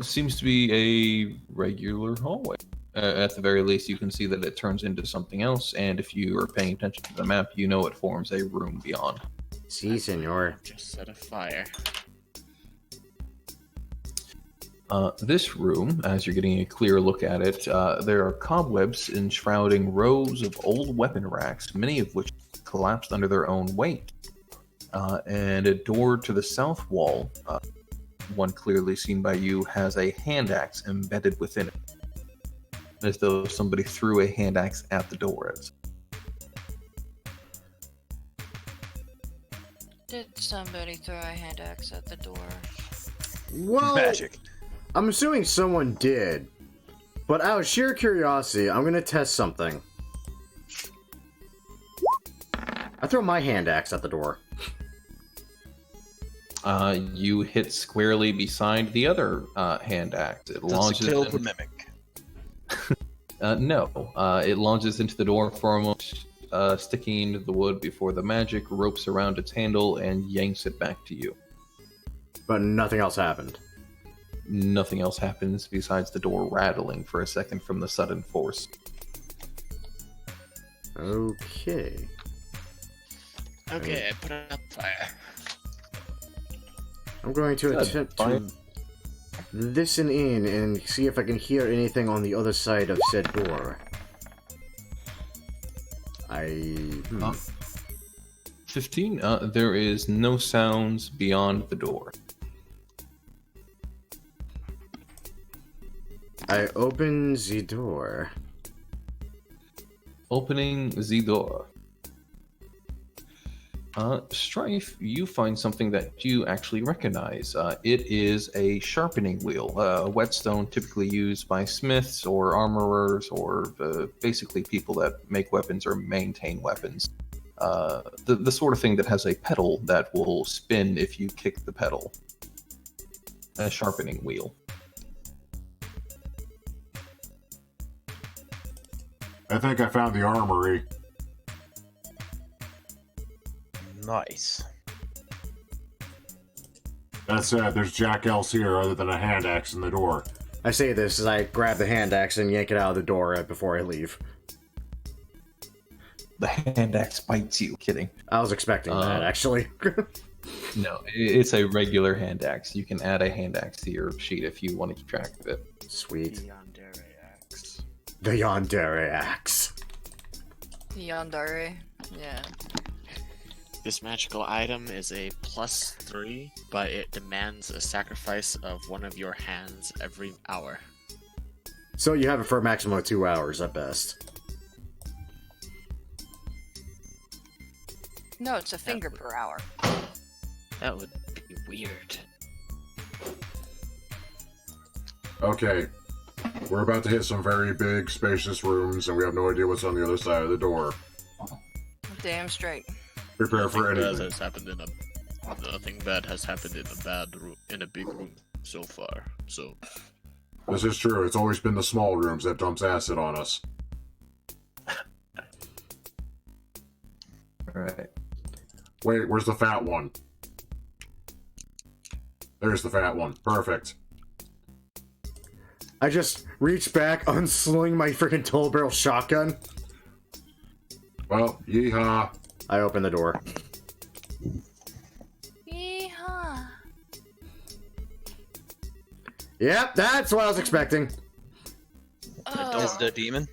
seems to be a regular hallway. At the very least, you can see that it turns into something else, and if you are paying attention to the map, you know it forms a room beyond. Si, senor. Just set a fire. This room, as you're getting a clear look at it, there are cobwebs enshrouding rows of old weapon racks, many of which collapsed under their own weight. And a door to the south wall, one clearly seen by you, has a hand axe embedded within it, as though somebody threw a hand axe at the door. Did somebody throw a hand axe at the door? Well, Magic. I'm assuming someone did, but out of sheer curiosity, I'm gonna test something. I throw my hand axe at the door. You hit squarely beside the other hand axe. It Does it launches. kill the mimic? No, it launches into the door, foremost sticking into the wood before the magic ropes around its handle and yanks it back to you. But nothing else happened. Nothing else happens besides the door rattling for a second from the sudden force. Okay. Okay, I put out fire. I'm going to Good. attempt to Fine. listen in and see if I can hear anything on the other side of said door. 15. There is no sounds beyond the door. I open the door. Opening the door. Strife, you find something that you actually recognize. It is a sharpening wheel, a whetstone typically used by smiths or armorers or basically people that make weapons or maintain weapons. The sort of thing that has a pedal that will spin if you kick the pedal. A sharpening wheel. I think I found the armory. Nice. That said, there's jack else here other than a hand axe in the door. I say this as I grab the hand axe and yank it out of the door right before I leave. The hand axe bites you. Kidding. I was expecting that, actually. No, it's a regular hand axe. You can add a hand axe to your sheet if you want to keep track of it. Sweet. Yandere axe. The Yandere axe. Yandere. Yeah. This magical item is a +3, but it demands a sacrifice of one of your hands every hour. So you have it for a maximum of 2 hours at best. No, it's a finger per hour. That would be weird. Okay. We're about to hit some very big, spacious rooms, and we have no idea what's on the other side of the door. Damn straight. Prepare for Nothing bad anything. has happened in a nothing bad has happened in a bad room in a big room. so far. So This is true. It's always been the small rooms that dumps acid on us. Alright. Wait, where's the fat one? There's the fat one. Perfect. I just reach back, unsling my freaking double barrel shotgun. Well, yeehaw. I open the door. Yeehaw. Yep, that's what I was expecting. Is it a demon?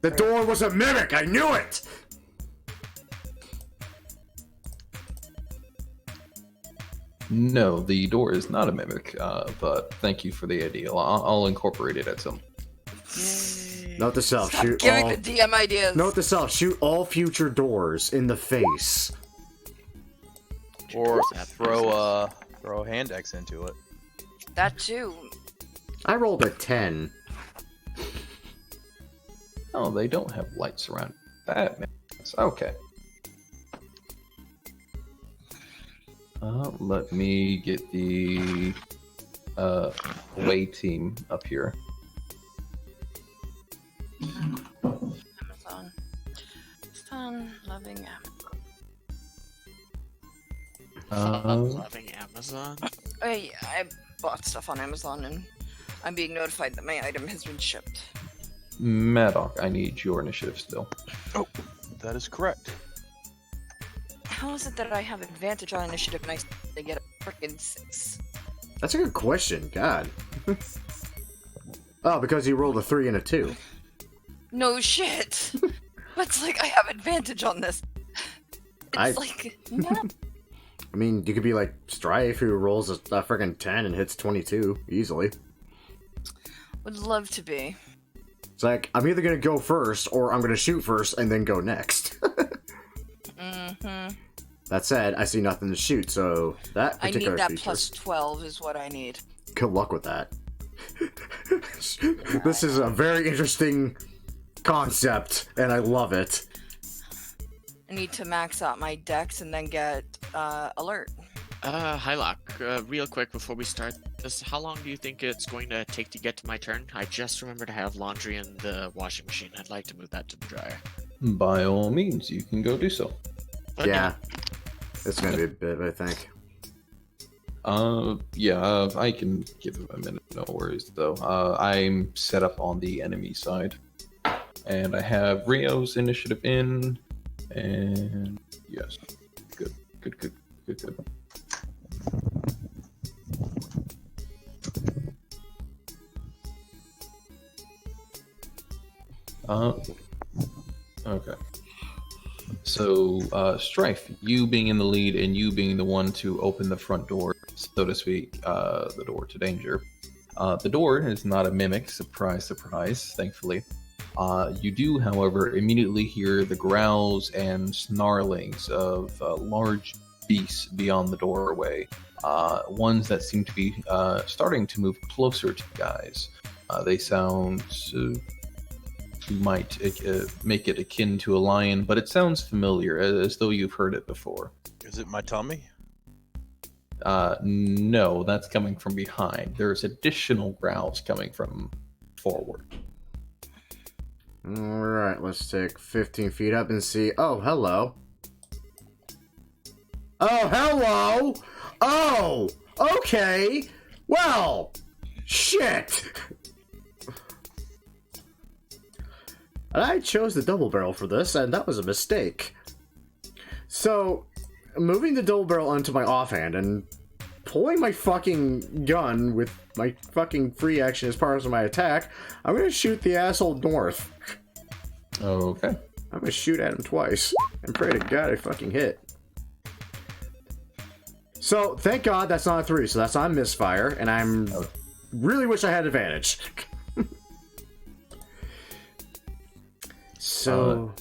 The door was a mimic. I knew it. No, the door is not a mimic, but thank you for the idea. I'll incorporate it at some. Note to self, Stop shoot giving all... the DM ideas. Note to self, shoot all future doors in the face. Or throw a hand axe into it. That too. I rolled a 10. Oh, they don't have lights around. That makes sense. Okay. Let me get the away team up here. Amazon. Fun loving Amazon. Loving Amazon. I bought stuff on Amazon and I'm being notified that my item has been shipped. Maddock, I need your initiative still. Oh, that is correct. How is it that I have advantage on initiative and I still get a frickin' 6? That's a good question. God. Oh, because you rolled a 3 and a 2. No shit! But it's like I have advantage on this. It's like, no. I mean, you could be like Strife, who rolls a freaking 10 and hits 22 easily. Would love to be. It's like, I'm either going to go first, or I'm going to shoot first and then go next. Mm-hmm. That said, I see nothing to shoot, so that I particular need that feature... plus 12 is what I need. Good luck with that. This is a very interesting concept, and I love it. I need to max out my dex and then get alert. Hi Locke. Real quick before we start this, how long do you think it's going to take to get to my turn? I just remembered to have laundry in the washing machine. I'd like to move that to the dryer. By all means, you can go do so. Okay. Yeah. It's going to be a bit, I think. Yeah, I can give him a minute, no worries, though. I'm set up on the enemy side. And I have Rio's initiative in, and yes. Good. Okay. So, Strife, you being in the lead and you being the one to open the front door, so to speak, the door to danger. The door is not a mimic, surprise, thankfully. You do, however, immediately hear the growls and snarlings of large beasts beyond the doorway. Ones that seem to be starting to move closer to you guys. They sound... you might make it akin to a lion, but it sounds familiar, as though you've heard it before. Is it my tummy? No, that's coming from behind. There's additional growls coming from forward. Alright, let's take 15 feet up and see... Oh, hello. Oh, hello! Oh! Okay! Well! Shit! I chose the double barrel for this, and that was a mistake. So, moving the double barrel onto my offhand and pulling my fucking gun with my fucking free action as part of my attack, I'm gonna shoot the asshole north. Okay. I'm gonna shoot at him twice and pray to God I fucking hit. So, thank God that's not a 3, so that's not a misfire, and I'm really wish I had advantage. So...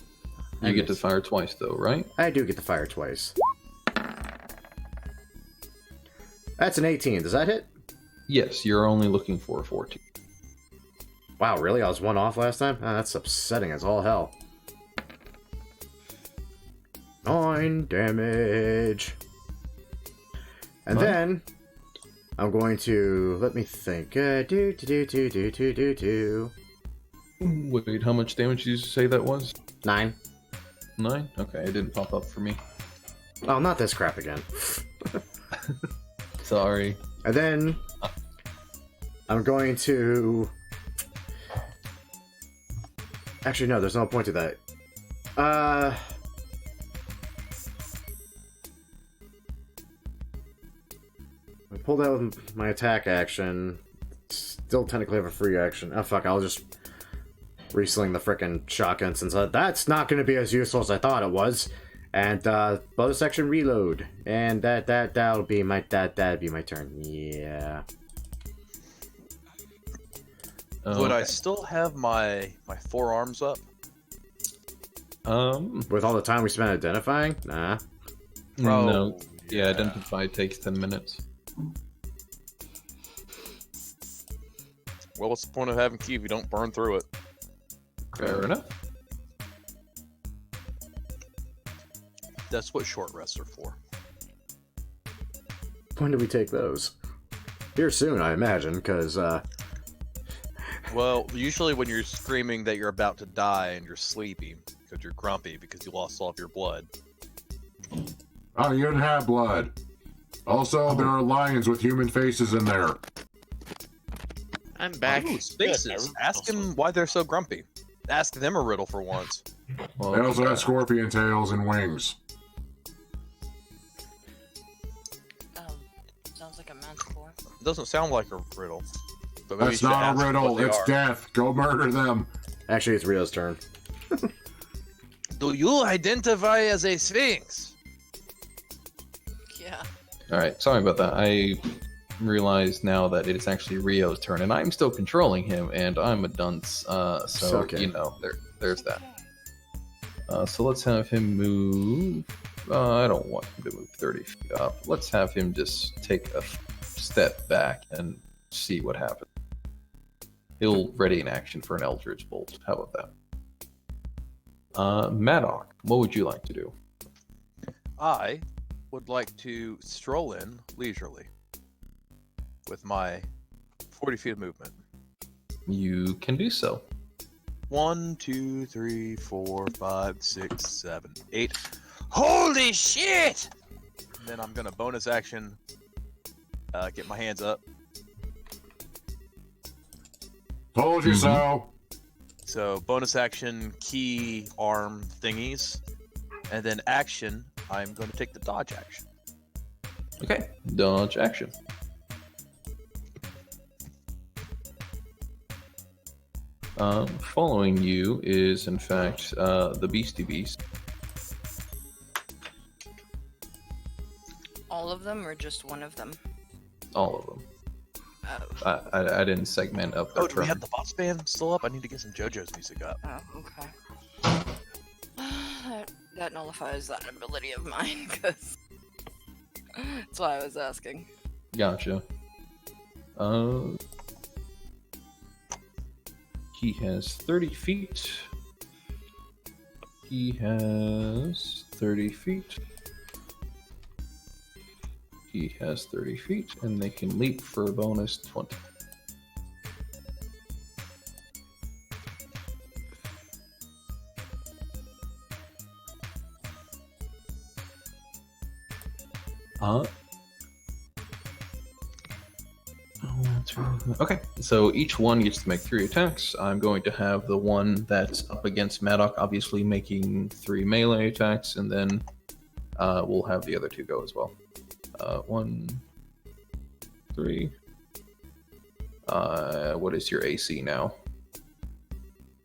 you get to fire twice, though, right? I do get to fire twice. That's an 18. Does that hit? Yes, you're only looking for a 14. Wow, really? I was one off last time? Ah, that's upsetting as all hell. 9 damage. And then, I'm going to let me think. Do. Wait, how much damage did you say that was? 9. 9? Okay, it didn't pop up for me. Oh, not this crap again. Sorry. And then I'm going to. Actually, no. There's no point to that. I pulled out with my attack action. Still technically have a free action. Oh fuck! I'll just resling the frickin' shotgun since that's not going to be as useful as I thought it was. And bonus action reload, and that'll be my that'd be my turn. Yeah. Would I still have my forearms up? With all the time we spent identifying? Nah. No. Yeah, identify takes 10 minutes. Well, what's the point of having key if you don't burn through it? Fair enough. That's what short rests are for. When do we take those? Here soon, I imagine, because, Well, usually when you're screaming that you're about to die and you're sleepy, because you're grumpy because you lost all of your blood. Oh, you didn't have blood. Also, there are lions with human faces in there. I'm back. Ooh, sphinxes. Ask them why they're so grumpy. Ask them a riddle for once. Well, They also have scorpion tails and wings. Sounds like a metaphor. It doesn't sound like a riddle. But maybe you That's should not ask a riddle, what they it's are. death. Go murder them. actually, it's Rio's turn. Do you identify as a sphinx? Yeah. Alright, sorry about that. I realize now that it is actually Rio's turn, and I'm still controlling him, and I'm a dunce. So, Okay. you know, there's that. So let's have him move. I don't want him to move 30 feet up. Let's have him just take a step back and see what happens. He'll ready an action for an Eldritch Bolt. How about that? Maddock, what would you like to do? I would like to stroll in leisurely with my 40 feet of movement. You can do so. 1, 2, 3, 4, 5, 6, 7, 8. Holy shit! And then I'm gonna bonus action, get my hands up. Told you so. So bonus action, key, arm thingies, and then action. I'm going to take the dodge action. Okay, dodge action. Following you is, in fact, the Beastie Beast. All of them or just one of them? All of them. Oh, I didn't segment up. Oh, do we have the boss band still up? I need to get some JoJo's music up. okay. That nullifies that ability of mine, because that's why I was asking. Gotcha. He has 30 feet. He has 30 feet. He has 30 feet, and they can leap for a bonus 20. Okay, so each one gets to make 3 attacks. I'm going to have the one that's up against Maddock obviously making 3 melee attacks, and then we'll have the other 2 go as well. 1, 3. What is your AC now?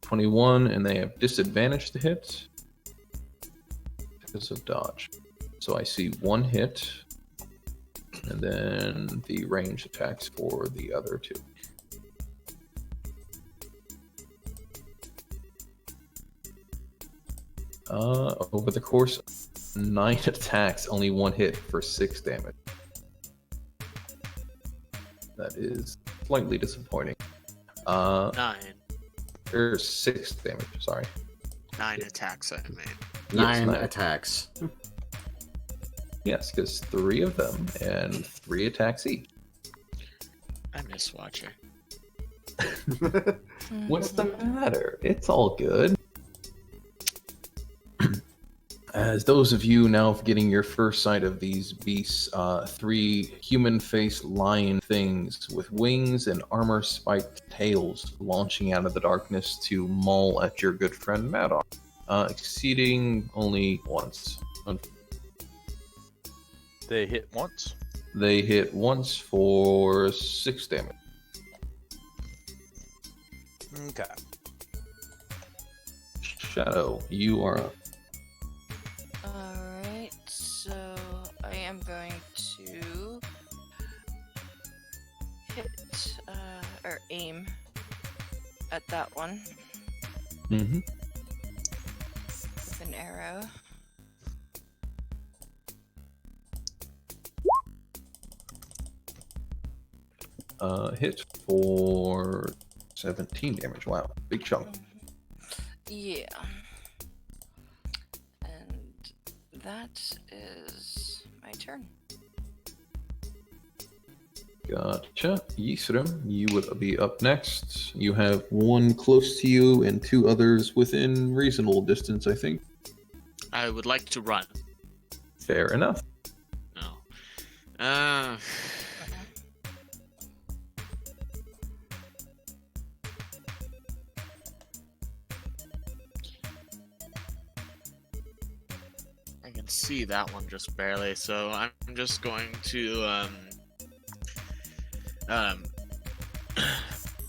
21, and they have disadvantage to hit because of dodge. So I see 1 hit, and then the range attacks for the other 2. Over the course of 9 attacks, only 1 hit for 6 damage. That is slightly disappointing. 9 There's 6 damage, sorry. attacks I made. 9 9. attacks. Yes, because 3 of them and 3 attacks each. I miss Watcher. What's the matter? It's all good. As those of you now getting your first sight of these beasts, 3 human-faced lion things with wings and armor-spiked tails launching out of the darkness to maul at your good friend Maddox, exceeding only once. They hit once. They hit once for 6 damage. Okay. Shadow, you are up. Alright, so I am going to hit, or aim at that one Mm-hmm. with an arrow. Hit for 17 damage. Wow, big chunk. Yeah. And that is my turn. Gotcha. Yisrim, you would be up next. You have 1 close to you and 2 others within reasonable distance, I think. I would like to run. Fair enough. No. I can see that one just barely, so I'm just going to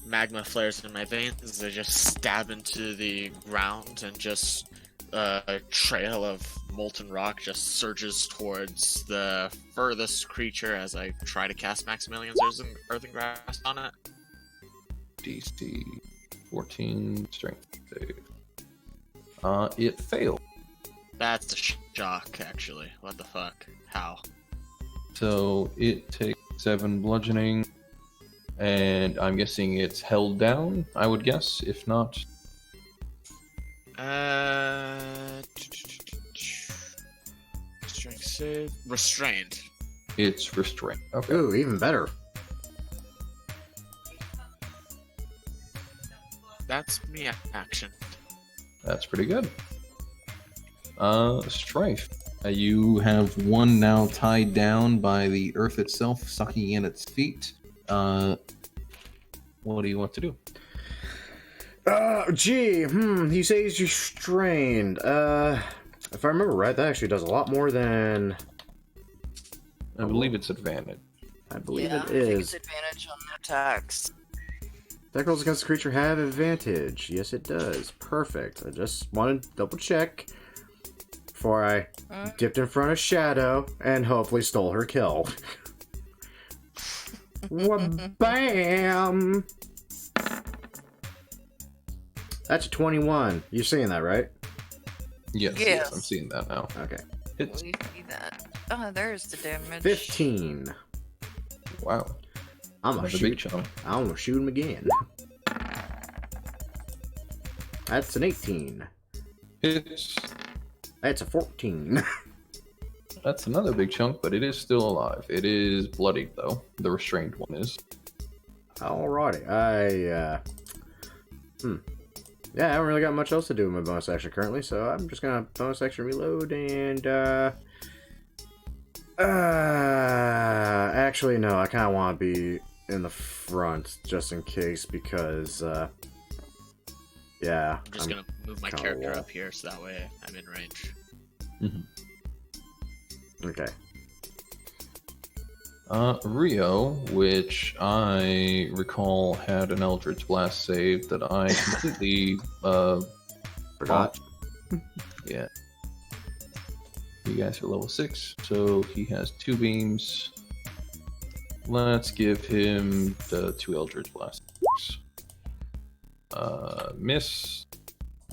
magma flares in my veins as I just stab into the ground, and just a trail of molten rock just surges towards the furthest creature as I try to cast Maximilian's Earthen Grasp on it. DC 14 strength save. It failed. That's a shock, actually. What the fuck? How? So it takes 7 bludgeoning, and I'm guessing it's held down, I would guess, if not. Strength save. Restrained. It's restrained. Okay. Ooh, even better. That's me action. That's pretty good. Strife. You have 1 now tied down by the earth itself, sucking in its feet. What do you want to do? You say he's restrained. If I remember right, that actually does a lot more than... I believe it's advantage. I believe Yeah, it I think is. it's advantage on attacks. Attack rolls against the creature have advantage. Yes, it does. Perfect. I just wanted to double check before I dipped in front of Shadow and hopefully stole her kill. Bam! That's a 21. You're seeing that, right? Yes, Yes. I'm seeing that now. Okay. It's We see that. Oh, there's the damage. 15. wow. I'm gonna Another big shoot. chunk. I'm gonna shoot him again. That's an 18. It's That's a 14. that's another big chunk, but it is still alive. It is bloodied though. The restrained one is. Alrighty. Yeah, I haven't really got much else to do with my bonus action currently, so I'm just gonna bonus action reload and actually no, I kinda wanna be in the front just in case because yeah. I'm just gonna move my kinda character wall. up here so that way I'm in range. Okay. Rio, which I recall had an Eldritch Blast save that I completely Forgot. Yeah. You guys are level 6, so he has 2 beams. Let's give him the 2 Eldritch Blasts. Miss.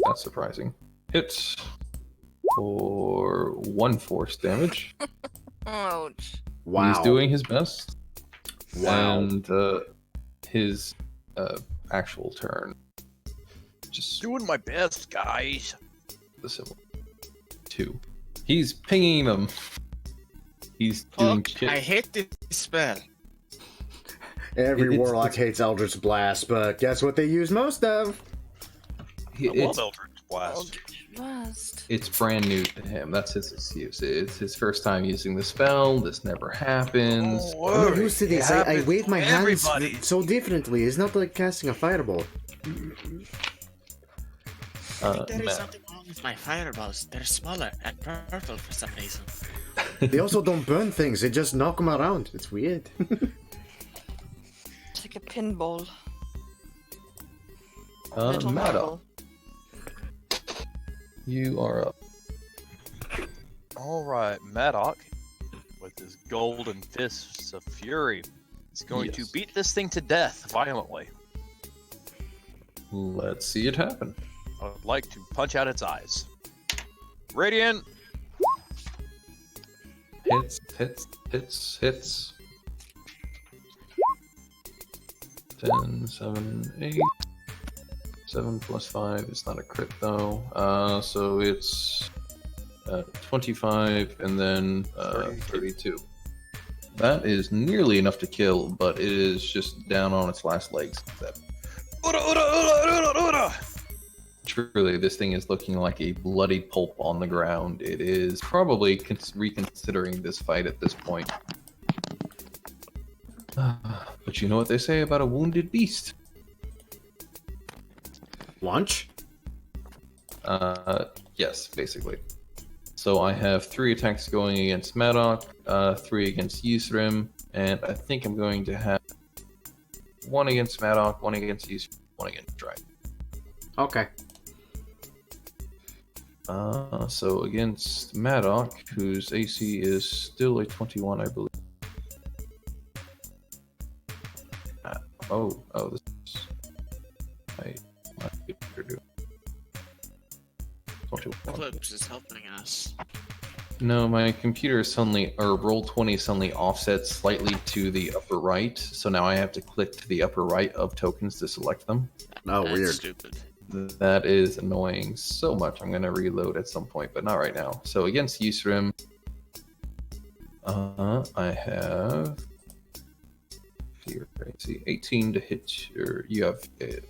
That's surprising. Hits for 1 force damage. Ouch. Wow. He's doing his best. Wow. And his actual turn. Just Doing my best, guys. the symbol. 2. He's pinging them. He's doing Fuck, shit. I hate this spell. Every It's- warlock it's- hates Eldritch Blast, but guess what they use most of? I love It's, Eldritch Blast. Blast. it's brand new to him. That's his excuse. It's his first time using the spell. This never happens. I'm not used to this. I wave my hands so differently. It's not like casting a fireball. There is Matt, something wrong with my fireballs. They're smaller and purple for some reason. They also don't burn things. They just knock them around. It's weird. It's like a pinball. Little Mata, marble. you are up. Alright, Maddock, with his golden fists of fury, is going to Yes. beat this thing to death violently. Let's see it happen. I would like to punch out its eyes. Radiant! Hits. 10, 7, 8. 7 plus 5 is not a crit though. So it's 25 and then 32. That is nearly enough to kill, but it is just down on its last legs. Truly, this thing is looking like a bloody pulp on the ground. It is probably reconsidering this fight at this point. But you know what they say about a wounded beast? Lunch? Yes, basically. So I have 3 attacks going against Maddock, 3 against Yusrim, and I think I'm going to have 1 against Maddock, 1 against Yusrim, 1 against Dragon. Okay. So against Maddock, whose AC is still a 21, I believe. This is... my computer do. 21. Eclipse is helping us. No, my computer suddenly, or Roll20 suddenly offset slightly to the upper right, so now I have to click to the upper right of tokens to select them. Oh, That's weird. stupid. That is annoying so much. I'm gonna reload at some point, but not right now. So against Yusrim, I have your AC 18 to hit. Or you have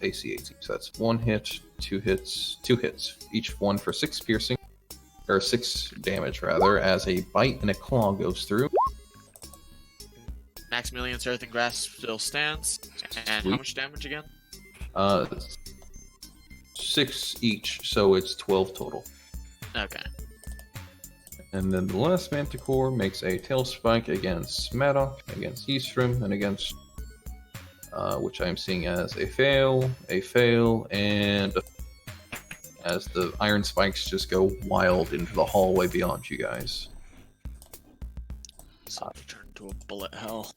AC 18, so that's 1 hit, 2 hits, 2 hits, each one for 6 piercing, or 6 damage rather, as a bite and a claw goes through. Maximilian's Earth and Grass still stands. And Sweet. how much damage again? 6 each, so it's 12 total. Okay. And then the last Manticore makes a tail spike against Maddock, against Eastrim, and against which I'm seeing as a fail, and as the iron spikes just go wild into the hallway beyond you guys. So we turn into a bullet hell.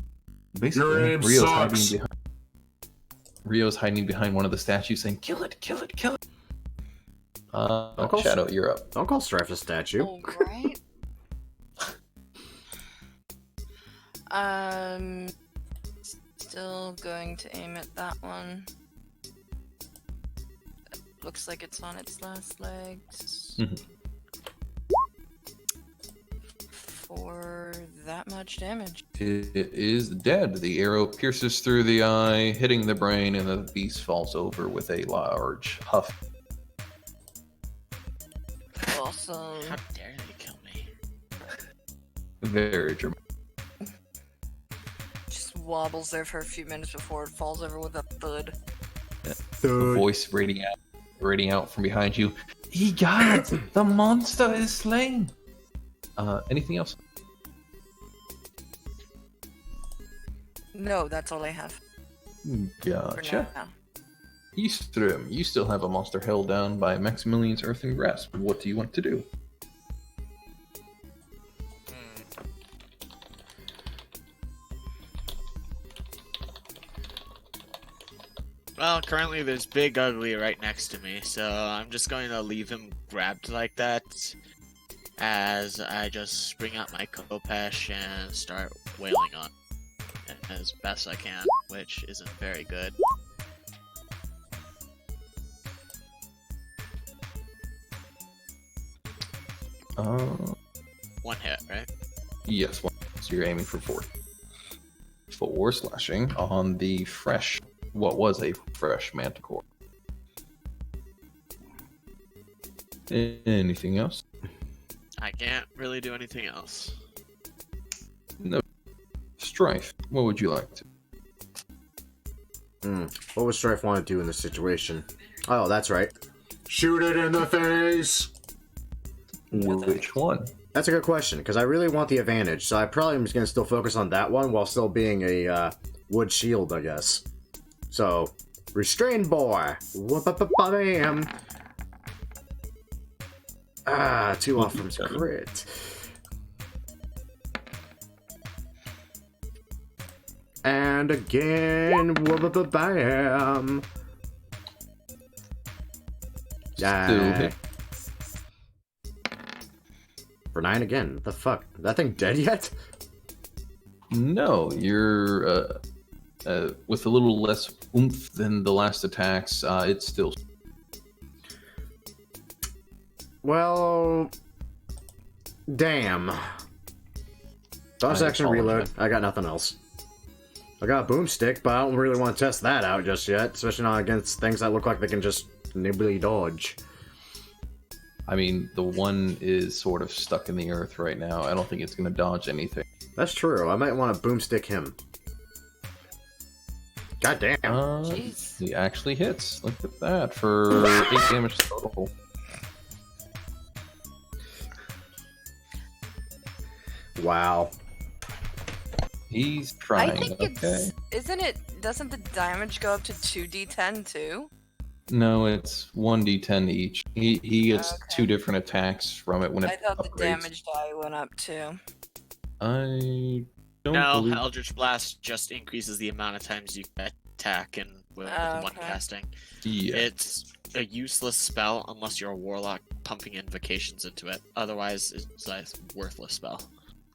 Basically, aim sucks. Rio's hiding behind one of the statues saying, "Kill it, kill it, kill it." Knuckles? Shadow, you're up. Don't call Strife a statue. All right. Still going to aim at that one. Looks like it's on its last legs. Mhm. For that much damage. It is dead. The arrow pierces through the eye, hitting the brain, and the beast falls over with a large huff. Awesome. How dare they kill me? Very dramatic. Just wobbles there for a few minutes before it falls over with a thud. A voice radiating out from behind you. Egad, the monster is slain. Anything else? No, that's all I have for Gotcha. now. Eastrim, you still have a monster held down by Maximilian's Earth and Grasp. What do you want to do? Well, currently there's Big Ugly right next to me, so I'm just going to leave him grabbed like that as I just bring out my Kopesh and start wailing on it as best I can, which isn't very good. Uh, 1 hit, right? yes, one. So you're aiming for 4. 24 slashing on the fresh, what was a fresh manticore. Anything else? I can't really do anything else. No. Strife, what would you like to? What would Strife want to do in this situation? Oh, that's right. Shoot it in the face! Which one? That's a good question, because I really want the advantage, so I probably am just going to still focus on that one while still being a wood shield, I guess. So, Restrain Boy! Whoop-a-ba-bam! Ah, 2 off from crit. And again, whoop-a-ba-bam! Still hit. For 9 again. What the fuck? That thing dead yet? No, you're with a little less oomph than the last attacks. It's still. Well, damn. Dodge action reload. I got nothing else. I got a boomstick, but I don't really want to test that out just yet, especially not against things that look like they can just nibbly dodge. I mean, the one is sort of stuck in the earth right now. I don't think it's going to dodge anything. That's true. I might want to boomstick him. God damn. Jeez. He actually hits. Look at that for 8 damage total. Wow. He's trying. I think okay. Doesn't the damage go up to 2d10 too? No, it's 1d10 each. He gets Okay. 2 different attacks from it when it I thought upgrades. the damage die went up too. I don't No, believe... Eldritch Blast just increases the amount of times you attack and with one Okay. casting. Yeah. It's a useless spell unless you're a warlock pumping invocations into it. Otherwise, it's a worthless spell.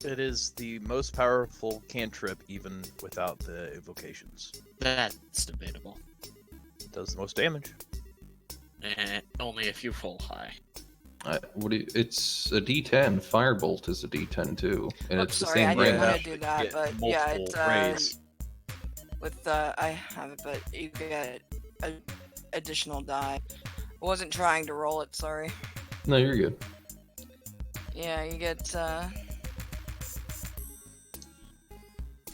It is the most powerful cantrip, even without the evocations. That's debatable. It does the most damage. Only if you roll high. It's a D10. Firebolt is a D10 too, and Oops, it's the sorry, same I didn't range. want range. to do that, Get but yeah, it's multiple rays. with I have it, but you get an additional die. I wasn't trying to roll it, sorry. No, you're good. Yeah, you get I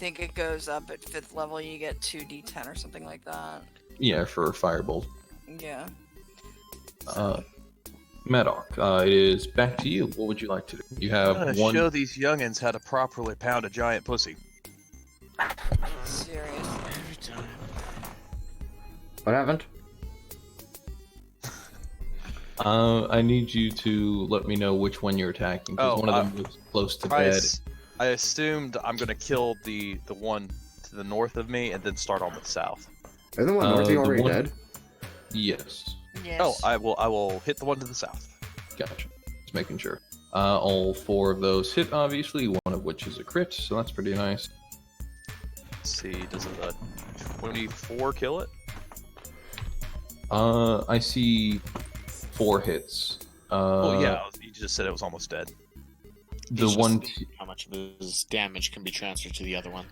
think it goes up at 5th level, you get 2d10 or something like that. Yeah, for Firebolt. Yeah. Madoc, it is back to you. What would you like to do? You I'm have gonna one. show these youngins how to properly pound a giant pussy. Serious. Every time. What happened? I need you to let me know which one you're attacking, because Oh, one of them was close to dead. I assumed I'm gonna kill the one to the north of me and then start on the south. Isn't the one north the already one- dead? Yes. Yes. Oh, I will hit the one to the south. Gotcha. Just making sure. All 4 of those hit, obviously, one of which is a crit, so that's pretty nice. Let's see, does a 24 kill it? I see 4 hits. Oh yeah, you just said it was almost dead. The He's one, just how much of his damage can be transferred to the other one.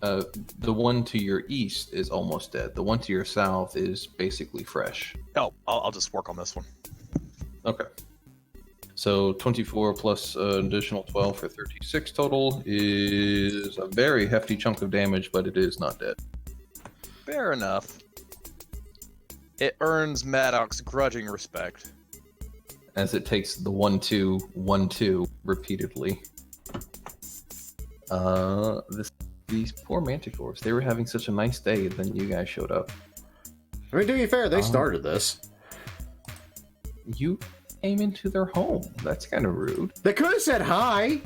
the one to your east is almost dead. The one to your south is basically fresh. Oh, I'll just work on this one. Okay. So 24 plus an additional 12 for 36 total is a very hefty chunk of damage, but it is not dead. Fair enough. It earns Maddox grudging respect. As it takes the 1-2, 1-2 repeatedly. These poor manticores, they were having such a nice day, then you guys showed up. I mean, to be fair, they started this. You came into their home. That's kind of rude. They could have said hi.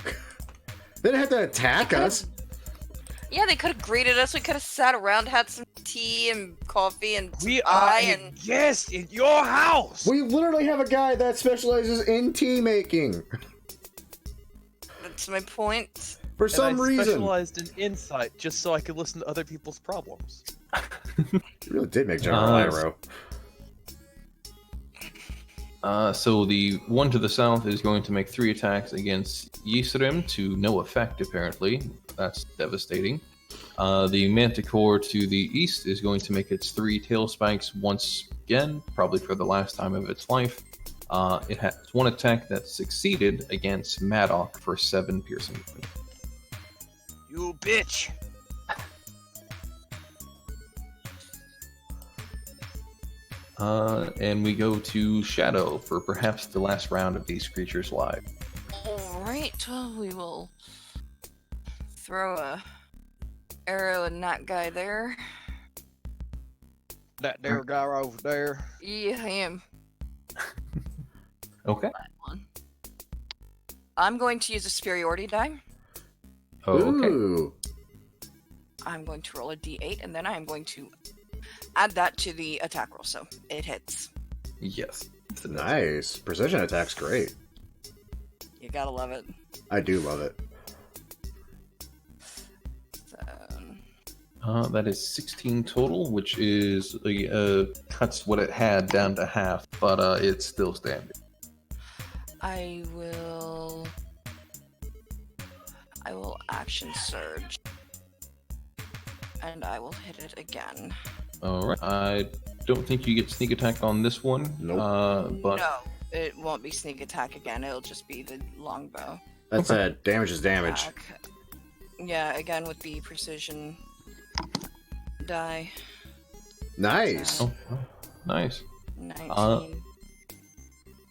They didn't have to attack us. Yeah, they could have greeted us. We could have sat around, had some tea and coffee and some We are pie a and guest in your house. We literally have a guy that specializes in tea making. that's my point. For some I reason. specialized in insight just so I could listen to other people's problems. You really did make General Iroh. So the one to the south is going to make 3 attacks against Yisrim to no effect, apparently. That's devastating. The Manticore to the east is going to make its 3 tail spikes once again, probably for the last time of its life. It has one attack that succeeded against Maddock for 7 piercing damage. You bitch! And we go to Shadow for perhaps the last round of these creatures live. Alright, well, we will throw a arrow in that guy there. That there guy over there. Yeah, I am. Okay. I'm going to use a superiority die. Oh, okay. Ooh. I'm going to roll a d8, and then I'm going to add that to the attack roll, so it hits. Yes. Nice. Precision attack's great. You gotta love it. I do love it. That is 16 total, which is cuts what it had down to half, but it's still standing. I will action surge, and I will hit it again. All right. I don't think you get sneak attack on this one. Nope. But No, it won't be sneak attack again. It'll just be the longbow. That's damage is damage. attack. Yeah, again with the precision die. Nice. oh, nice. 19.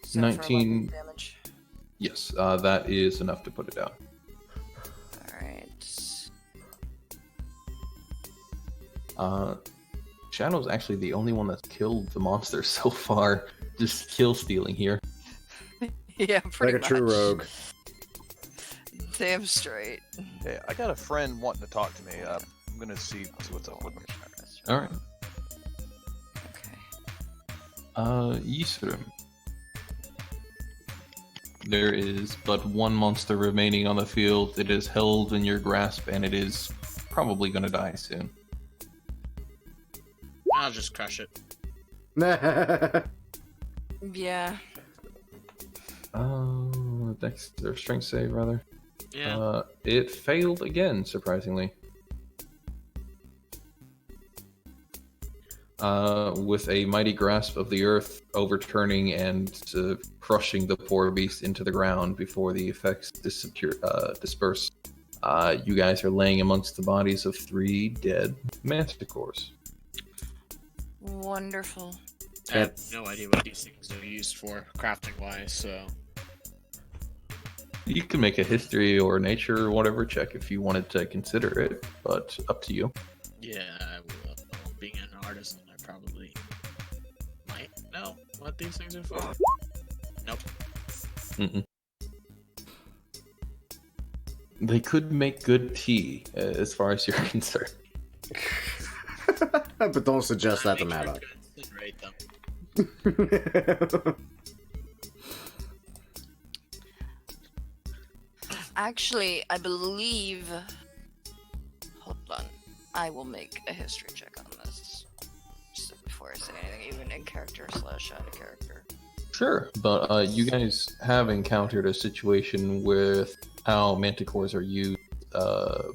So for 19. 11 damage. Yes, that is enough to put it down. Alright. Shadow's actually the only one that's killed the monster so far. Just kill stealing here. Yeah, pretty Like a much. true rogue. Damn straight. Hey, I got a friend wanting to talk to me. I'm gonna see what's up with him. All right. Okay. Yisrim. There is but one monster remaining on the field. It is held in your grasp, and it is probably going to die soon. I'll just crush it. Yeah. Dex or strength save rather. Yeah. It failed again, surprisingly. With a mighty grasp of the earth, overturning and crushing the poor beast into the ground before the effects disperse. You guys are laying amongst the bodies of 3 dead manticores. Wonderful. I have no idea what these things are used for, crafting wise, so. You can make a history or nature or whatever check if you wanted to consider it, but up to you. Yeah, I will. Being an artisan, I probably might know what these things are for. Nope. Mm-mm. They could make good tea, as far as you're concerned. But don't suggest that to Make sure Maddock. to incinerate them. Actually, I believe. Hold on. I will make a history check on this. Just before I say anything, even in character / out of character. Sure, but you guys have encountered a situation with how manticores are used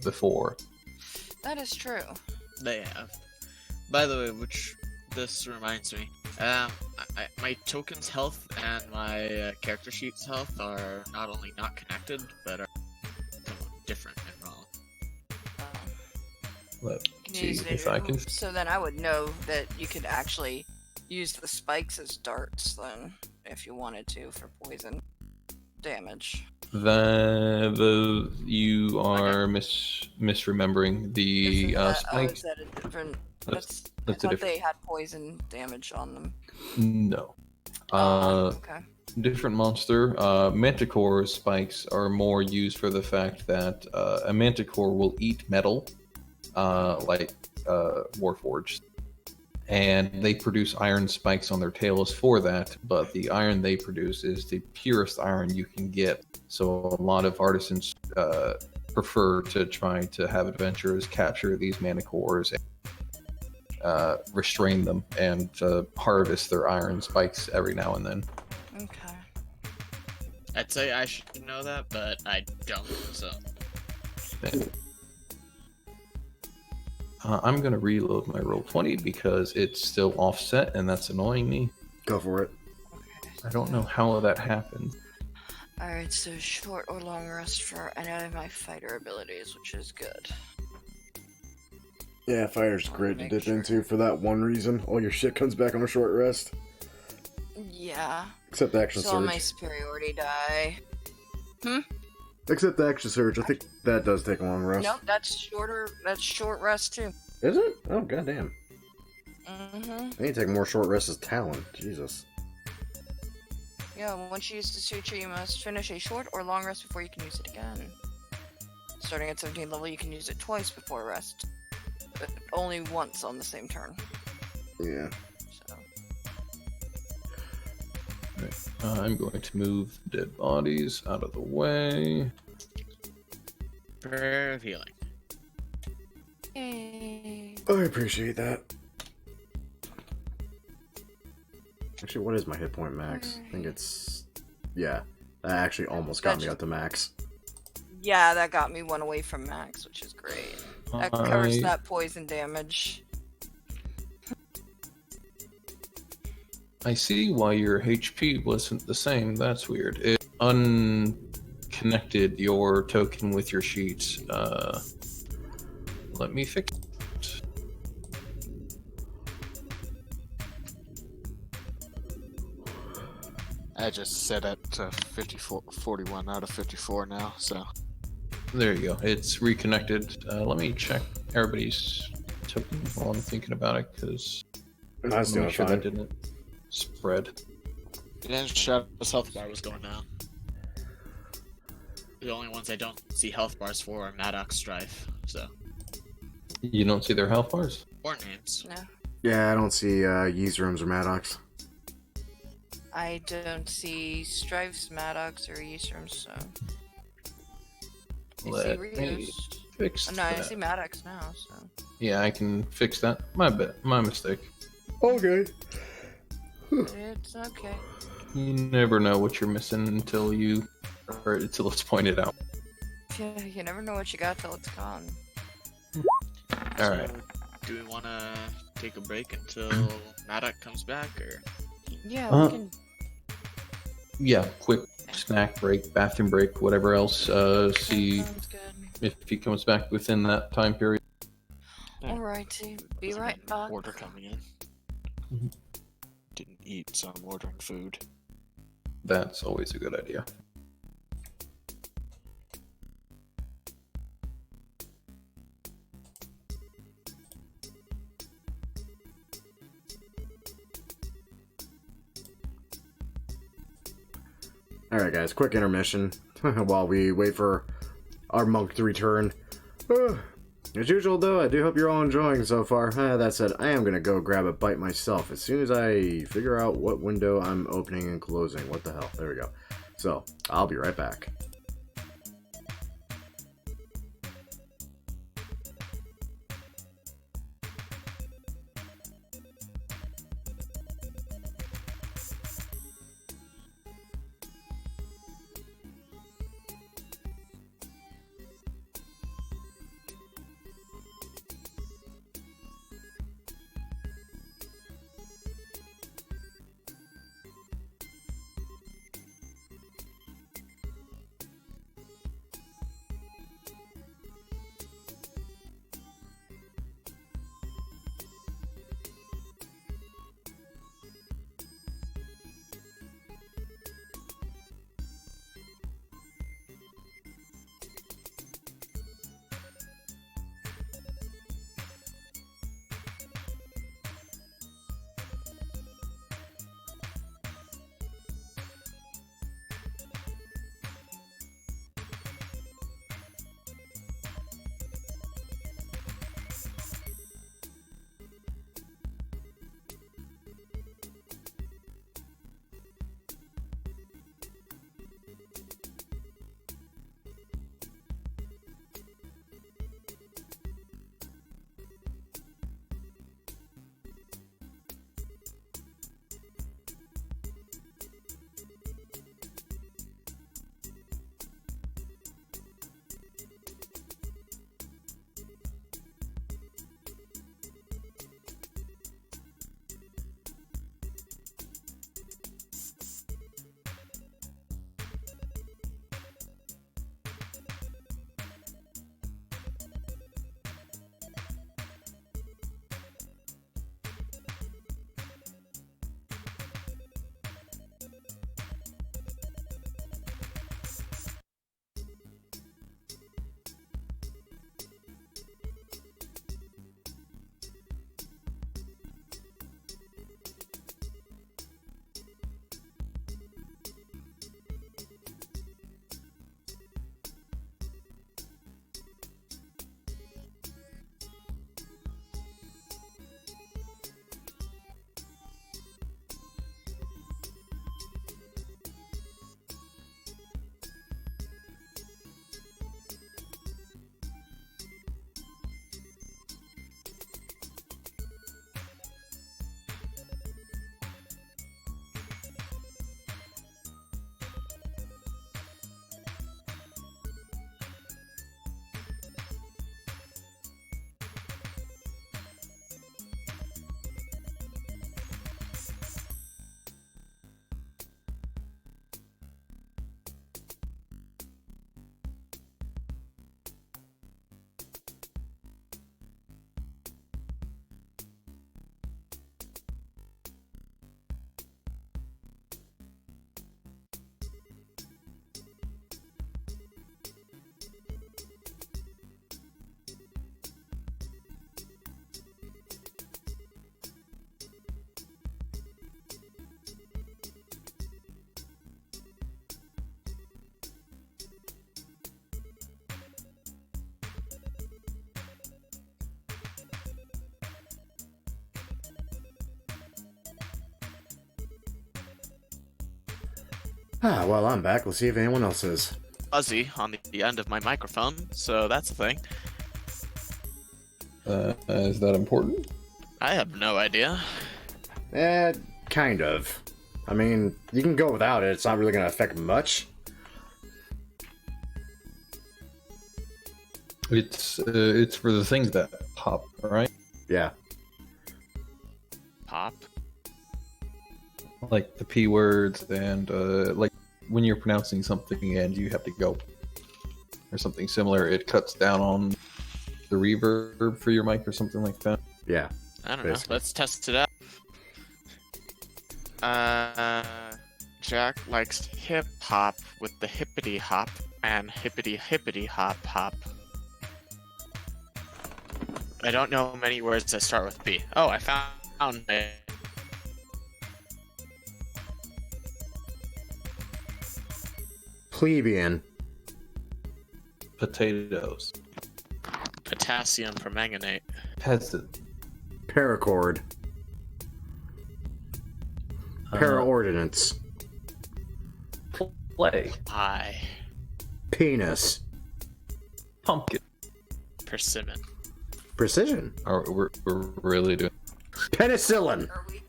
before. That is true. They have. By the way, which this reminds me, my token's health and my character sheet's health are not only not connected, but are different and wrong. Let's Can see you use if I can. So then I would know that you could actually use the spikes as darts then, if you wanted to, for poison damage. You are misremembering the Isn't that- spike. is that a different? That's I a thought different. they had poison damage on them. No. Okay. Different monster. Manticore spikes are more used for the fact that a manticore will eat metal, like Warforged, and they produce iron spikes on their tails for that. But the iron they produce is the purest iron you can get. So a lot of artisans prefer to try to have adventurers capture these manticores and restrain them and harvest their iron spikes every now and then. Okay. I'd say I should know that, but I don't, so. I'm going to reload my roll 20 because it's still offset, and that's annoying me. Go for it. Okay. I don't know how that happened. Alright, so short or long rest for any of my fighter abilities, which is good. Yeah, fire's great to Make dip sure. into for that one reason. All your shit comes back on a short rest. Yeah. Except the action So on my surge. superiority die. Except the action surge. I think that does take a long rest. Nope, that's shorter. That's short rest too. Is it? Oh, goddamn. Mm-hmm. I need to take more short rests as Talon. Jesus. Yeah, once you use the suture, you must finish a short or long rest before you can use it again. Starting at 17th level, you can use it twice before rest, but only once on the same turn. Yeah. So, I'm going to move dead bodies out of the way. Prayer of healing. yay. I appreciate that. Actually, what is my hit point max? I think it's... Yeah. That actually almost got me up to max. Yeah, that got me one away from max, which is great. That covers that poison damage. I see why your HP wasn't the same. That's weird. It unconnected your token with your sheet. Let me fix it. I just set it to 41 out of 54 now, so. There you go. It's reconnected. Let me check everybody's token while I'm thinking about it, because That's doing make sure fine. that didn't spread. Yeah, Shadow's health bar was going down. The only ones I don't see health bars for are Maddox Strife, so. You don't see their health bars? Or names. No, Yeah, I don't see Yeezrooms or Maddox. I don't see Strifes, Maddox, or Easterns, so. I see Let me Ryu's. fix Oh, no, I that. see Maddox now, so. Yeah, I can fix that. My mistake. Okay. It's okay. You never know what you're missing until it's pointed out. Yeah, you never know what you got till it's gone. All right. Do we want to take a break until Maddox comes back, or? Yeah, Uh, we can. Yeah, quick snack break, bathroom break, whatever else. See Sounds good. if he comes back within that time period. Yeah. Alrighty, be There's an right back. Order coming in. Mhm. Didn't eat, so I'm ordering food. That's always a good idea. Alright guys, quick intermission while we wait for our monk to return. As usual though, I do hope you're all enjoying so far. That said, I am gonna go grab a bite myself as soon as I figure out what window I'm opening and closing. What the hell? There we go. So, I'll be right back. Ah, well, I'm back. Let's see if anyone else is. Fuzzy on the end of my microphone, so that's a thing. Is that important? I have no idea. Kind of. I mean, you can go without it. It's not really going to affect much. It's for the things that pop, right? Yeah. Pop. Like the P words and like when you're pronouncing something and you have to go or something similar, it cuts down on the reverb for your mic or something like that. Yeah. I don't know. Basically. Let's test it out. Jack likes hip hop with the hippity hop and hippity hippity hop hop. I don't know many words that start with P. Oh, I found it. Plebeian. Potatoes. Potassium permanganate. Peasant. Paracord. Paraordinance. Play. I. Penis. Pumpkin. Persimmon. Precision. We're really doing. Penicillin. Are we?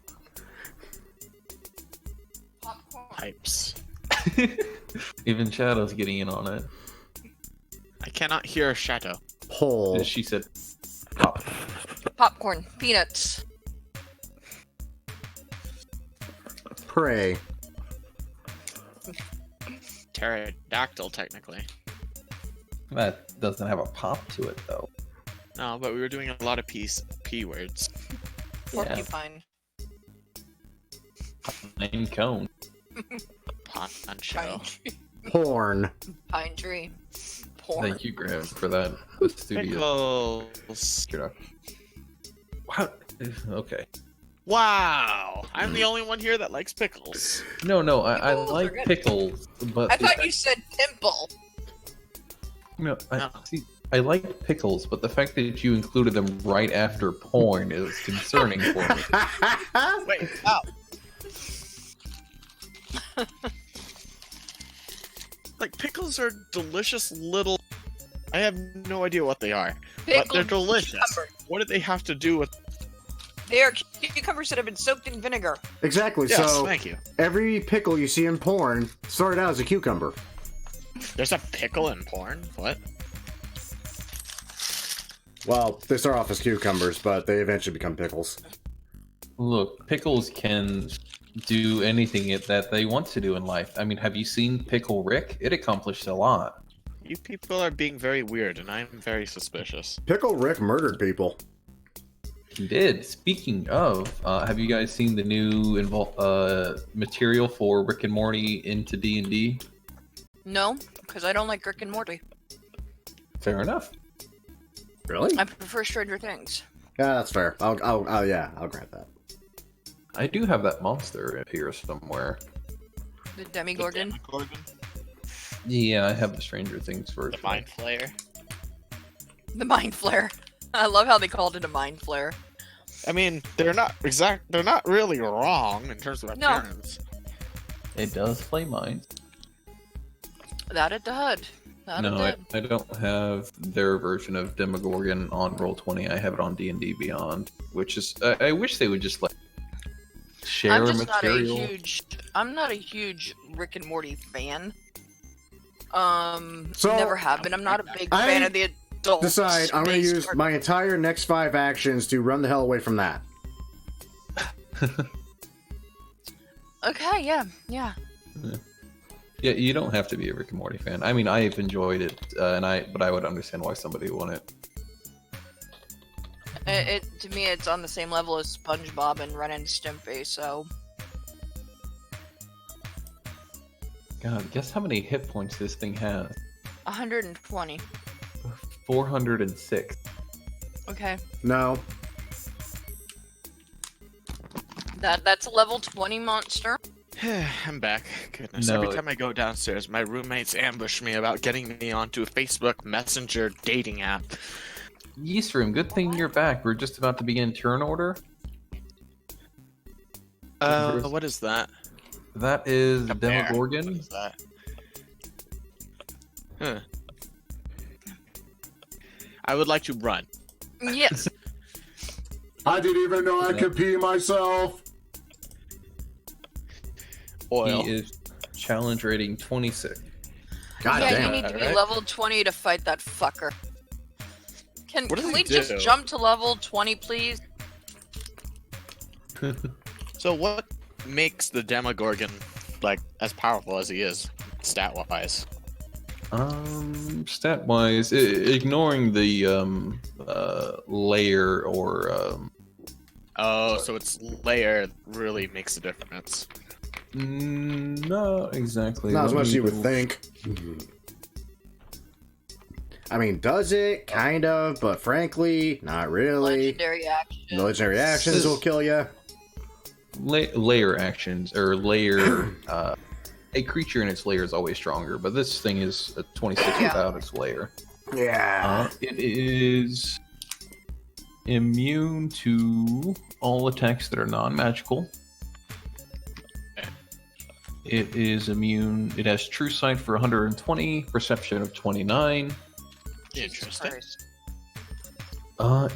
Popcorn. Pipes. Even Shadow's getting in on it. I cannot hear a shadow. Hole. She said, "Pop." Popcorn. Peanuts. Prey. Pterodactyl, technically. That doesn't have a pop to it though. No, but we were doing a lot of P words. Porcupine. Name cone. Poncho. Pine tree. Horn. Pine tree. Porn. Thank you, Graham, for that. The studio. Pickles. Wow. Okay. Wow! I'm the only one here that likes pickles. No, I Pickles are like good. pickles, but I thought you said pimple. No, No. see, I like pickles, but the fact that you included them right after porn is concerning for me. Wait, wow. Like, pickles are delicious little... I have no idea what they are, but they're Pickled delicious. cucumber. What do they have to do with... They are cucumbers that have been soaked in vinegar. Exactly. Yes, So thank you. every pickle you see in porn started out as a cucumber. There's a pickle in porn? What? Well, they start off as cucumbers, but they eventually become pickles. Look, pickles can do anything that they want to do in life. I mean, have you seen Pickle Rick? It accomplished a lot. You people are being very weird, and I'm very suspicious. Pickle Rick murdered people. He did. Speaking of, have you guys seen the new material for Rick and Morty into D&D? No, because I don't like Rick and Morty. Fair enough. Really? I prefer Stranger Things. Yeah, that's fair. I'll grant that. I do have that monster here somewhere. The Demigorgon. Yeah, I have the Stranger Things version. The Mind Flayer. The Mind Flare. I love how they called it a Mind Flare. I mean, they're not really wrong in terms of No. appearance. It does play mine. That it did. That No, it did. I don't have their version of Demogorgon on Roll20. I have it on D&D Beyond, which is I wish they would just like share I'm just material. I'm not a huge Rick and Morty fan. So, Never have been. I'm not a big I fan of the adult. Decide I'm going to space use cartoon. my entire next 5 actions to run the hell away from that. Okay, yeah. Yeah, you don't have to be a Rick and Morty fan. I mean, I've enjoyed it, but I would understand why somebody wouldn't. It to me, it's on the same level as SpongeBob and Ren and Stimpy. So God, guess how many hit points this thing has? 120. 406. Okay, No. that's a level 20 monster. I'm back. Goodness, No, every time I go downstairs, my roommates ambush me about getting me onto a Facebook Messenger dating app. Yeastroom, good thing you're back. We're just about to begin turn order. What is that? That is A bear. Demogorgon. What is that? Huh. I would like to run. Yes. I didn't even know I could pee myself. Oil. He is challenge rating 26. God yeah, damn. you need to be Alright. level 20 to fight that fucker. Can What does he we just do? jump to level 20, please? So what makes the Demogorgon like as powerful as he is, stat-wise? Stat wise, ignoring the layer or Oh, so its layer really makes a difference. not exactly. Not as Let much as me you would double- think. I mean, does it? Kind of, but frankly, not really. Legendary action. Legendary actions will kill you. Layer actions or layer. A creature in its layer is always stronger, but this thing is a 26 Yeah. without its layer. Yeah. It is immune to all attacks that are non-magical. It is immune. It has True Sight for 120, Perception of 29. Jesus Interesting. Christ.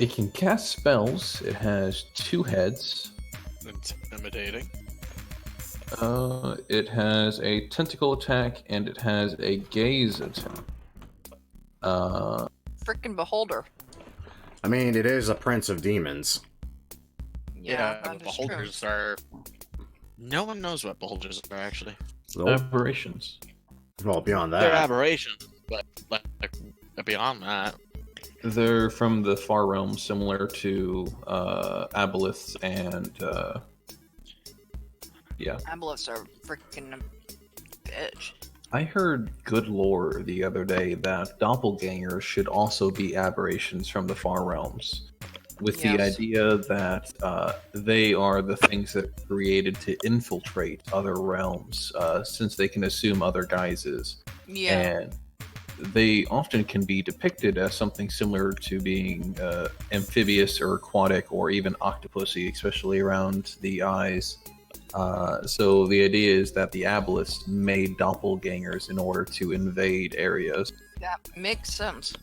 It can cast spells. It has 2 heads. Intimidating. It has a tentacle attack and it has a gaze attack. Frickin' beholder. I mean, it is a prince of demons. Yeah, but that is true. beholders are. No one knows what beholders are actually. Nope. Aberrations. Well, beyond They're that. aberrations, but like beyond that, They're from the far realm, similar to aboleths and yeah. Aboleths are frickin' a bitch. I heard good lore the other day that doppelgangers should also be aberrations from the far realms, with the Yes. idea that they are the things that are created to infiltrate other realms, since they can assume other guises. Yeah. And they often can be depicted as something similar to being amphibious or aquatic or even octopusy, especially around the eyes. So the idea is that the aboleths made doppelgangers in order to invade areas. That makes sense.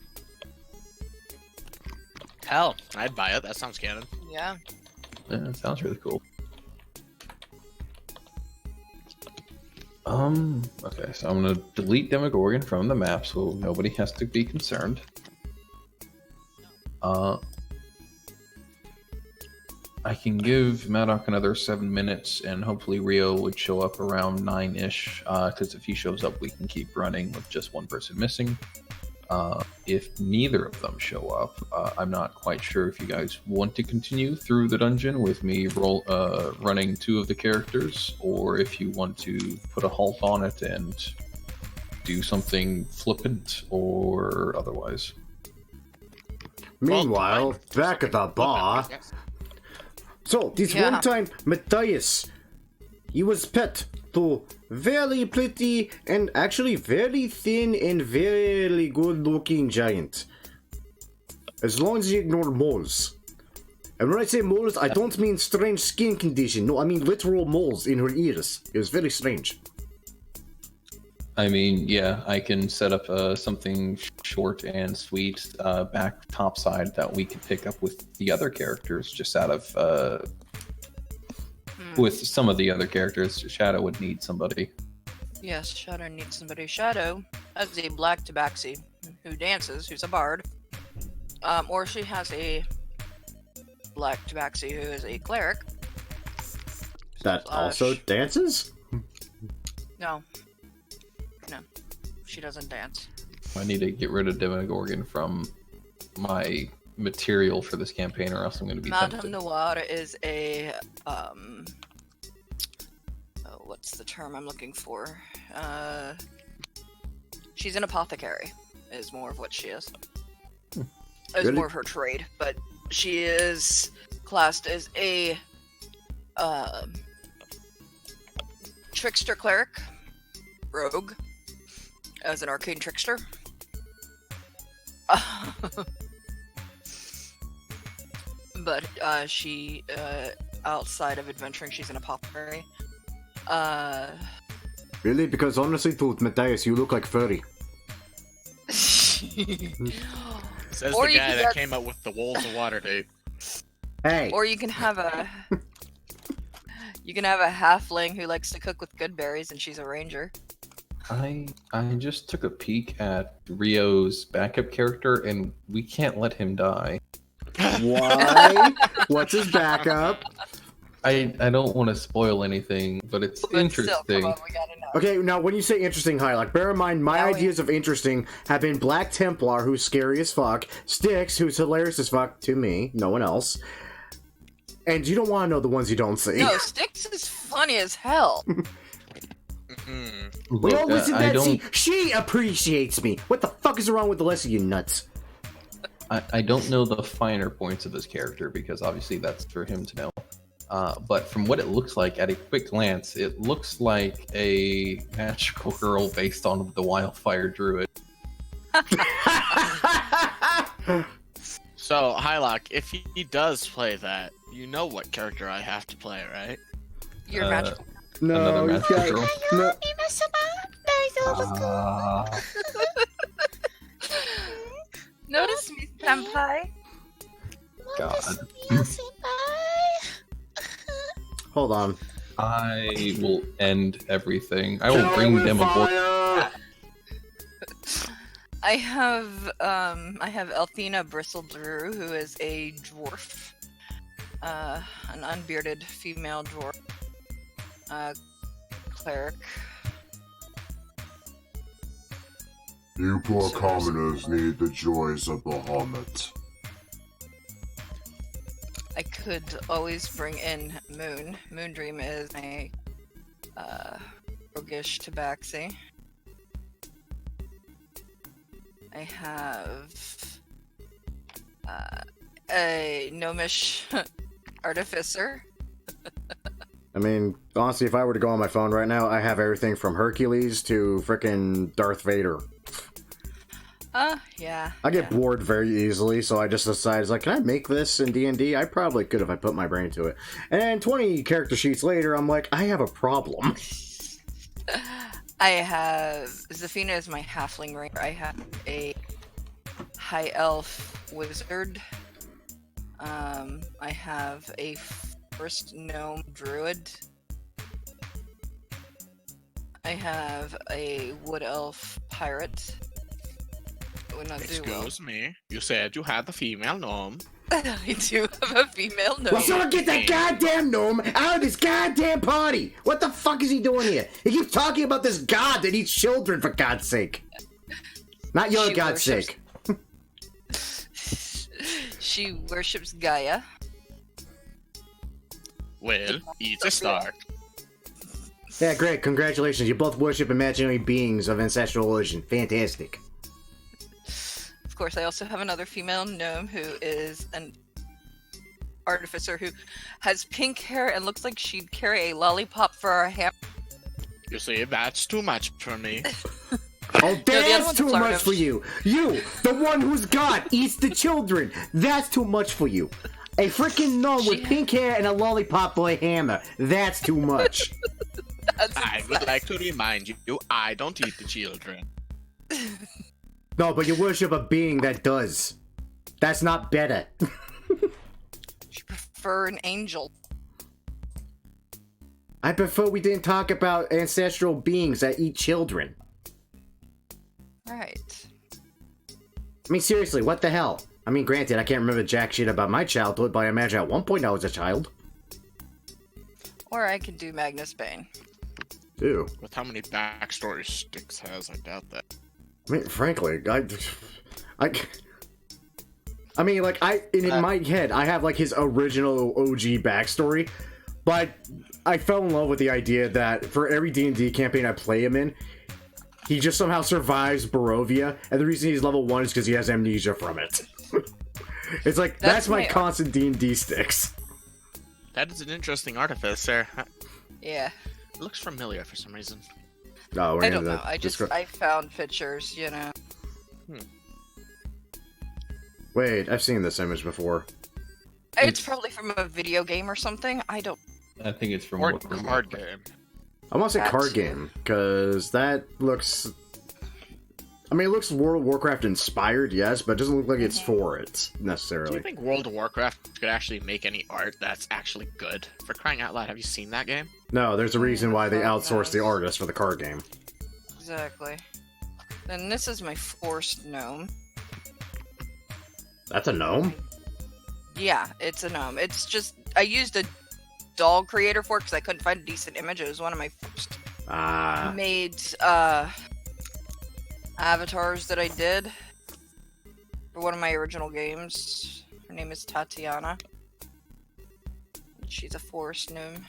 hell, I'd buy it. That sounds canon. Yeah. Yeah, that sounds really cool. Okay, so I'm gonna delete Demogorgon from the map so nobody has to be concerned. I can give Maddock another 7 minutes, and hopefully Rio would show up around 9-ish, because if he shows up, we can keep running with just one person missing. If neither of them show up, I'm not quite sure if you guys want to continue through the dungeon with me running 2 of the characters, or if you want to put a halt on it and do something flippant or otherwise. Meanwhile, back at the bar. Yes. So, this Yeah. one time, Matthias, he was pet to very pretty and actually very thin and very good looking giant. As long as you ignore moles. And when I say moles, I don't mean strange skin condition. No, I mean literal moles in her ears. It was very strange. I mean, yeah, I can set up something short and sweet back topside that we could pick up with the other characters, just out of with some of the other characters. Shadow would need somebody. Yes, Shadow needs somebody. Shadow has a black tabaxi who dances, who's a bard. Or she has a black tabaxi who is a cleric. That also dances? No. No. She doesn't dance. I need to get rid of Demogorgon from my material for this campaign, or else I'm going to be Madame tempted. Noir is a what's the term I'm looking for? She's an apothecary, is more of what she is. Is Really? more of her trade, but she is classed as a trickster cleric, rogue, as an arcane trickster. But she outside of adventuring, she's an apothecary. Really? Because honestly, to Matthias, you look like furry. Says Or the you guy could that get- came up with the Wolves of Waterdeep. Hey. Or you can have a halfling who likes to cook with good berries, and she's a ranger. I just took a peek at Rio's backup character, and we can't let him die. Why? What's his backup? I don't want to spoil anything, but it's But still, interesting. come on, we gotta know. Okay, now when you say interesting, like bear in mind, my Now we- ideas of interesting have been Black Templar, who's scary as fuck, Styx, who's hilarious as fuck to me, no one else. And you don't want to know the ones you don't see. No, Styx is funny as hell. Mm. We Look, all listen to I that. don't. She appreciates me. What the fuck is wrong with the rest of you nuts? I don't know the finer points of this character because obviously that's for him to know. But from what it looks like at a quick glance, it looks like a magical girl based on the Wildfire Druid. So, Hylock, if he does play that, you know what character I have to play, right? You're magical. Another No, magical girl. no. Notice me, senpai. God. Hold on. I will end everything. I will bring them aboard. I have Althena Bristledrew, who is a dwarf, an unbearded female dwarf, cleric. You poor commoners need the joys of Bahamut. I could always bring in Moon. Moondream is a roguish tabaxi. I have a gnomish artificer. I mean, honestly, if I were to go on my phone right now, I have everything from Hercules to frickin' Darth Vader. Yeah. I get yeah. bored very easily, so I just decided, like, can I make this in D&D? I probably could if I put my brain to it. And 20 character sheets later, I'm like, I have a problem. I have Zafina is my halfling ranger. I have a high elf wizard. I have a first gnome druid. I have a wood elf pirate. It would not do well. Excuse me. You said you had the female gnome. I do have a female gnome. Well, someone get that goddamn gnome out of this goddamn party! What the fuck is he doing here? He keeps talking about this god that eats children, for God's sake. Not your She God's worships- sake. She worships Gaia. Well, eat a star. Yeah, great. Congratulations. You both worship imaginary beings of ancestral origin. Fantastic. Of course, I also have another female gnome who is an artificer who has pink hair and looks like she'd carry a lollipop for a hammer. You see, that's too much for me. Oh, the other that's one's too much flirting. for you. You, the one whose god eats the children. That's too much for you. A freaking gnome with pink hair and a lollipop for a hammer. That's too much. I would like to remind you, I don't eat the children. No, but you worship a being that does. That's not better. She prefer an angel. I prefer we didn't talk about ancestral beings that eat children. Right. I mean, seriously, what the hell? I mean, granted, I can't remember jack shit about my childhood, but I imagine at one point I was a child. Or I could do Magnus Bane. Ew. With how many backstory Styx has, I doubt that. I mean, frankly, I mean, like, in my head, I have, like, his original OG backstory, but I fell in love with the idea that for every D&D campaign I play him in, he just somehow survives Barovia, and the reason he's level 1 is because he has amnesia from it. It's like, that's my my- constant D&D sticks. That is an interesting artificer. Yeah. It looks familiar for some reason. No, we're I gonna don't know. I just I found pictures, you know. Wait, I've seen this image before. It's probably from a video game or something. I don't. I think it's from Or Warhammer. card game. I want to say That card too. game, because that looks... I mean, it looks World of Warcraft inspired, yes, but it doesn't look like it's for it, Do necessarily. you think World of Warcraft could actually make any art that's actually good? For crying out loud, have you seen that game? No, there's a reason why they fuck outsourced the knows. artist for the card game. Exactly. Then this is my forced gnome. That's a gnome? Yeah, it's a gnome. It's just I used a doll creator for it because I couldn't find a decent image. It was one of my first made avatars that I did for one of my original games. Her name is Tatiana. She's a forest gnome.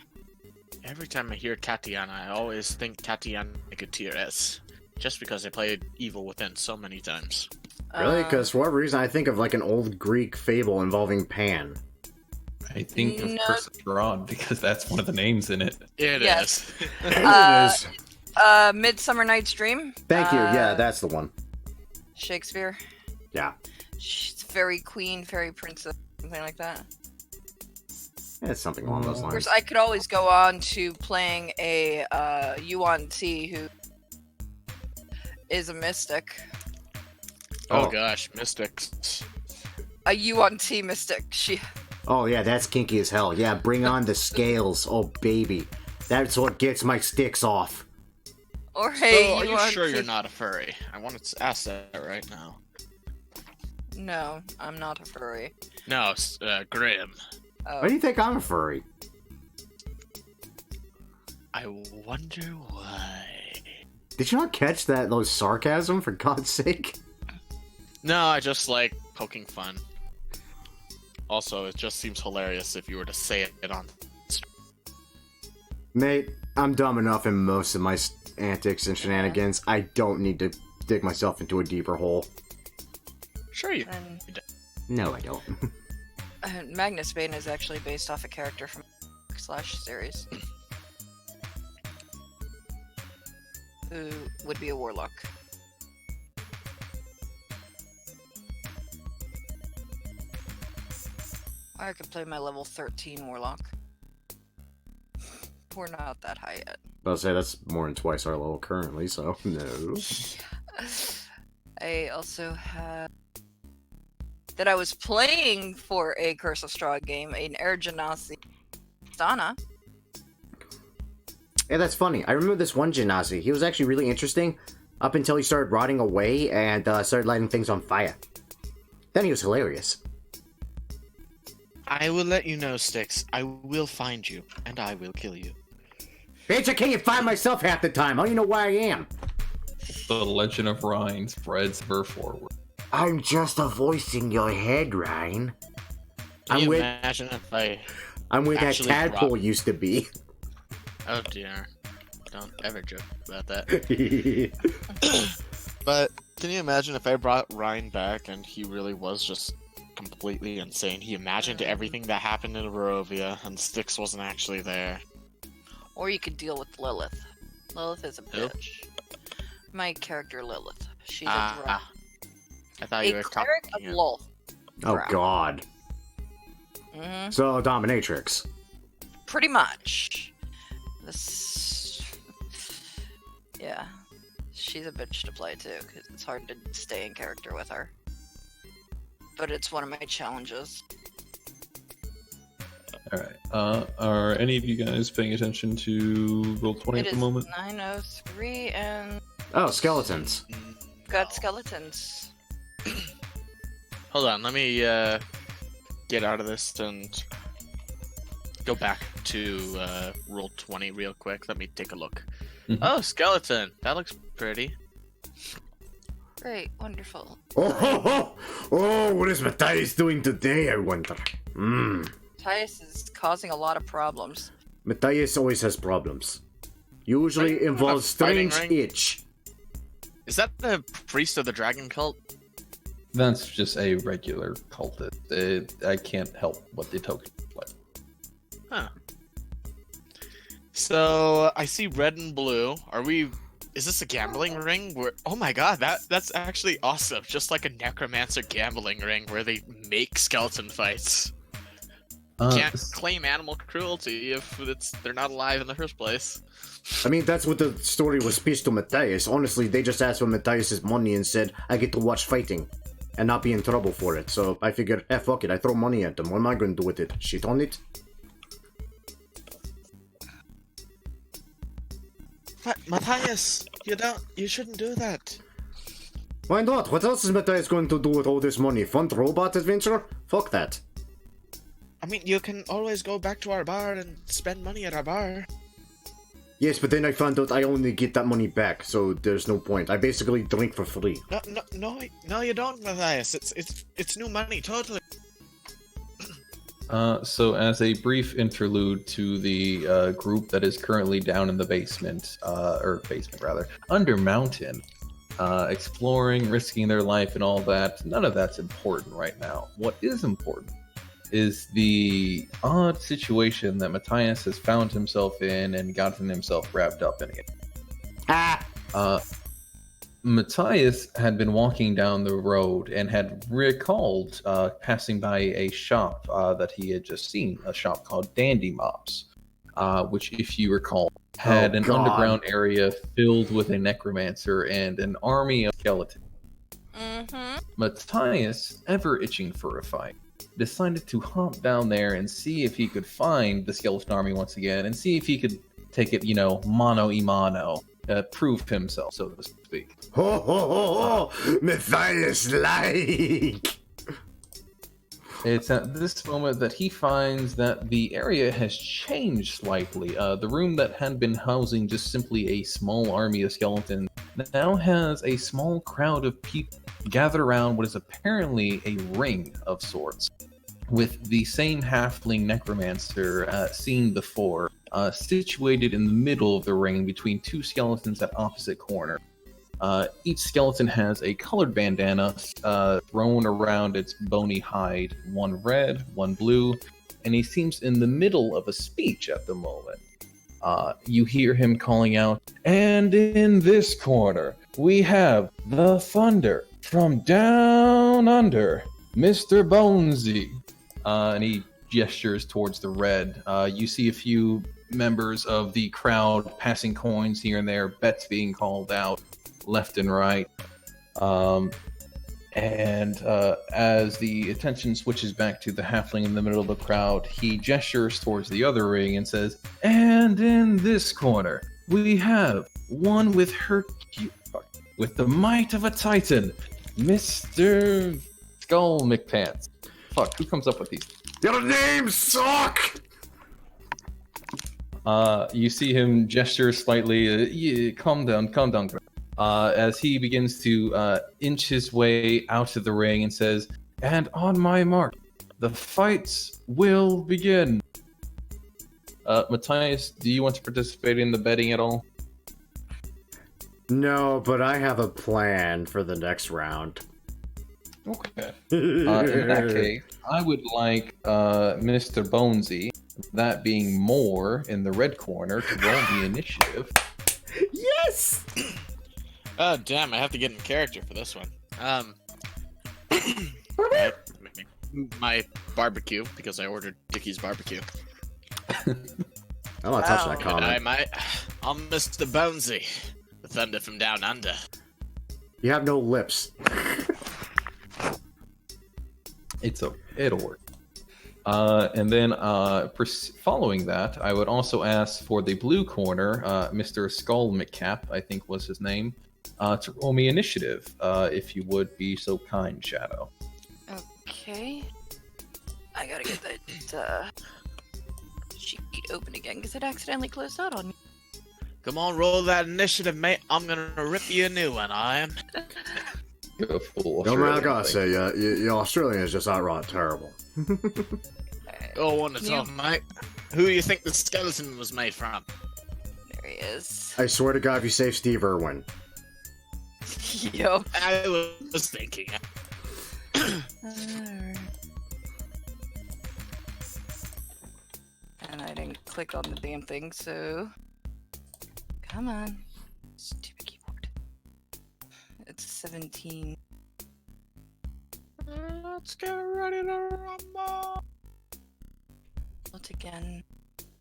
Every time I hear Tatiana, I always think Tatiana Gutierrez. Just because I played Evil Within so many times. Really? Because for whatever reason, I think of like an old Greek fable involving Pan. I think of No. Curse of Strahd because that's one of the names in it. It Yes. is. It is. Midsummer Night's Dream. Thank you. Yeah, that's the one. Shakespeare. Yeah. She's fairy queen, fairy princess, something like that. It's something along those Of lines. course, I could always go on to playing a Yuan Ti who is a mystic. Oh gosh, mystics. A Yuan Ti mystic. She. Oh yeah, that's kinky as hell. Yeah, bring on the scales. Oh baby. That's what gets my sticks off. Or hey, So, are you Yuan sure Ti- you're not a furry? I wanted to ask that right now. No, I'm not a furry. No, Grim. Oh. Why do you think I'm a furry? I wonder why. Did you not catch those sarcasm, for God's sake? No, I just like poking fun. Also, it just seems hilarious if you were to say it on. Mate, I'm dumb enough in most of my antics and shenanigans. I don't need to dig myself into a deeper hole. Sure you. And No, I don't. Magnus Bane is actually based off a character from / series. Who would be a warlock. Or I could play my level 13 warlock. We're not that high yet. I'll say that's more than twice our level currently, so no. I also have that I was playing for a Curse of Strahd game, an Air Genasi Stana. Yeah, that's funny. I remember this one Genasi. He was actually really interesting up until he started rotting away and started lighting things on fire. Then he was hilarious. I will let you know, Styx. I will find you, and I will kill you. Bitch, I can't find myself half the time. I don't even know where I am. The legend of Rhine spreads ever forward. I'm just a voice in your head, Ryan. Can I'm you with- imagine if I... I'm where that Actually, tadpole Rob- used to be. Oh dear. Don't ever joke about that. But can you imagine if I brought Ryan back and he really was just completely insane? He imagined everything that happened in Barovia and Styx wasn't actually there. Or you could deal with Lilith. Lilith is a Who? bitch. My character Lilith. She's a drow. I thought you A were cleric talking... of Lol. Oh, God. hmm So, dominatrix. Pretty much. This. Yeah. She's a bitch to play too, because it's hard to stay in character with her. But it's one of my challenges. Alright. Are any of you guys paying attention to Roll20 It at is the moment? 9:03 and Oh, skeletons. got skeletons. Hold on, let me get out of this and go back to Roll20 real quick. Let me take a look. Mhm. Oh, skeleton! That looks pretty. Great, wonderful. Oh, ho, ho. Oh, what is Matthias doing today, I wonder? Matthias is causing a lot of problems. Matthias always has problems. Usually Are you involves in a fighting strange ring? itch. Is that the priest of the dragon cult? That's just a regular cultist. I can't help what the token is like. Huh. So I see red and blue. Are we? Is this a gambling ring? Where? Oh my god, that's actually awesome. Just like a necromancer gambling ring where they make skeleton fights. Can't claim animal cruelty if they're not alive in the first place. I mean, that's what the story was pitched to Matthias. Honestly, they just asked for Matthias's money and said, I get to watch fighting and not be in trouble for it. So I figured, fuck it, I throw money at them. What am I going to do with it? Shit on it? Matthias, you shouldn't do that. Why not? What else is Matthias going to do with all this money? Fund robot adventure? Fuck that. I mean, you can always go back to our bar and spend money at our bar. Yes, but then I found out I only get that money back, so there's no point. I basically drink for free. No, you don't, Matthias. It's new money, totally. So as a brief interlude to the group that is currently down in the basement, under mountain, exploring, risking their life and all that, none of that's important right now. What is important is the odd situation that Matthias has found himself in and gotten himself wrapped up in it. Matthias had been walking down the road and had recalled passing by a shop that he had just seen, a shop called Dandy Mops, which, if you recall, had an underground area filled with a necromancer and an army of skeletons. Mm-hmm. Matthias, ever itching for a fight, decided to hop down there and see if he could find the skeleton army once again and see if he could take it, mano a mano, prove himself, so to speak. Ho ho ho ho! Matthias like! It's at this moment that he finds that the area has changed slightly. The room that had been housing just simply a small army of skeletons now has a small crowd of people gathered around what is apparently a ring of sorts, with the same halfling necromancer seen before, situated in the middle of the ring between two skeletons at opposite corners. Each skeleton has a colored bandana thrown around its bony hide, one red, one blue, and he seems in the middle of a speech at the moment. You hear him calling out, "And in this corner, we have the Thunder from down under, Mr. Bonesy." And he gestures towards the red. You see a few members of the crowd passing coins here and there, bets being called out left and right. And as the attention switches back to the halfling in the middle of the crowd, he gestures towards the other ring and says, "And in this corner, we have one with the might of a titan, Mr. Skull McPants." Fuck, who comes up with these? Your names suck! You see him gesture slightly, calm down. As he begins to inch his way out of the ring and says, "And on my mark, the fights will begin." Matthias, do you want to participate in the betting at all? No, but I have a plan for the next round. Okay. In that case, I would like Mr. Bonesy, that being more in the red corner, to roll the initiative. Yes! Oh, damn, I have to get in character for this one. My barbecue, because I ordered Dickie's barbecue. I want to touch that comment. I'll Mr. Bonesy, the thunder from down under. You have no lips. It'll work. And then following that, I would also ask for the blue corner, Mr. Skull McCap, I think was his name, to roll me initiative, if you would be so kind, Shadow. Okay. I gotta get that sheet open again because it accidentally closed out on me. Come on, roll that initiative, mate. I'm gonna rip you a new one, I am. Go full No matter I Australian gotta thing. say, you Australians just outright terrible. Oh, one to talk, mate. Who do you think the skeleton was made from? There he is. I swear to God, if you save Steve Irwin. Yo. I was thinking. And I didn't click on the damn thing, so... Come on. Stupid keyboard. It's 17. Let's get ready to rumble. What again?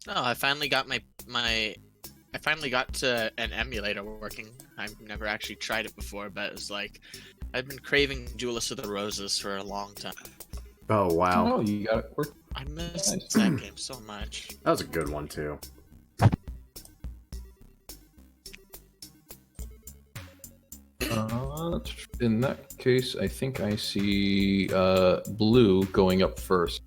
Oh, I finally got my I finally got to an emulator working. I've never actually tried it before, but it's like I've been craving Duelist of the Roses for a long time. Oh, wow. Oh, you got it work. I miss Nice. that game so much. That was a good one, too. In that case, I think I see blue going up first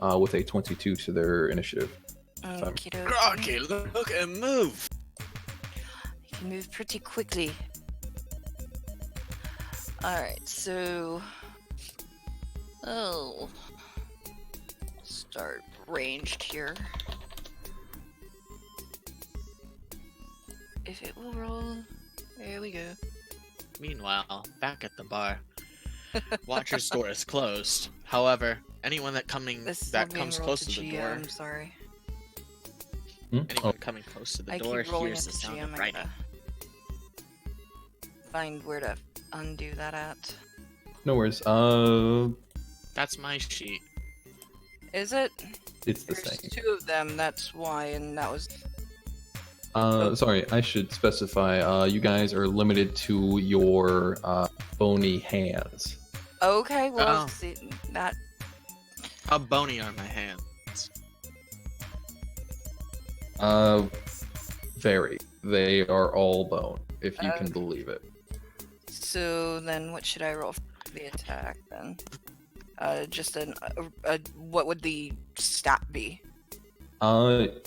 with a 22 to their initiative. Okey-doke. Rocky, look and move! You can move pretty quickly. Alright, so... Oh... Start ranged here. If it will roll... There we go. Meanwhile, back at the bar, Watcher's door is closed. However, anyone that comes close to the door, I'm sorry. anyone coming close to the I door keep rolling hears at the the sound GM. of I writing. gotta find where to undo that at. No worries. That's my sheet. Is it? It's the There's same. 2 of them, that's why, and that was... Sorry, I should specify. You guys are limited to your bony hands. Okay, well, Oh. see, that... How bony are my hands? Very. They are all bone, if you can believe it. So then what should I roll for the attack then? Just what would the stat be? The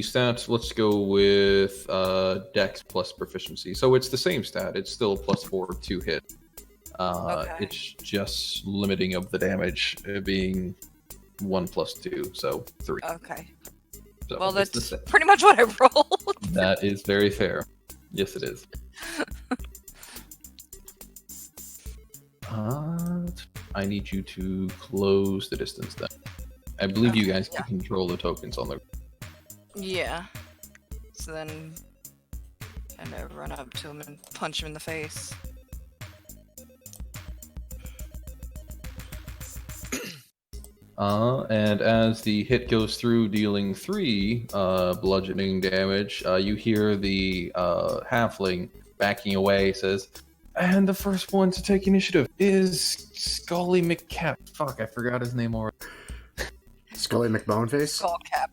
stats, let's go with Dex plus proficiency. So it's the same stat. It's still +4 to hit. Okay. It's just limiting of the damage being 1 + 2, so 3. Okay. So Well, it's the that's same. pretty much what I rolled. That is very fair. Yes, it is. I need you to close the distance then. I believe you guys can control the tokens on the... Yeah. So then, kind of run up to him and punch him in the face. And as the hit goes through, dealing 3 bludgeoning damage, you hear the halfling backing away, says, and the first one to take initiative is Scully McCap. Fuck, I forgot his name already. Scully McBoneface? Skullcap.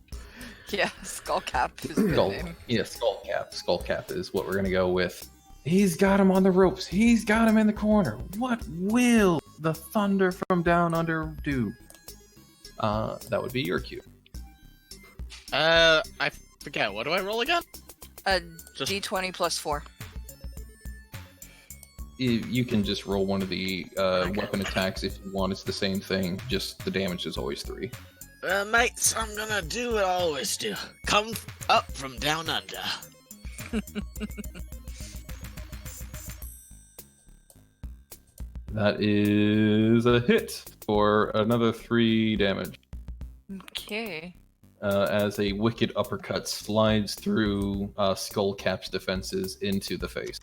Yeah, Skullcap is a good name. Yeah, Skullcap. Skullcap is what we're gonna go with. He's got him on the ropes. He's got him in the corner. What will the thunder from down under do? That would be your cue. I forget. What do I roll again? Just- D20 plus 4. You can just roll one of the weapon attacks if you want. It's the same thing. Just the damage is always 3. Mates, I'm gonna do what I always do. Come up from down under. That is a hit for another 3 damage. Okay. As a wicked uppercut slides through Skullcap's defenses into the face.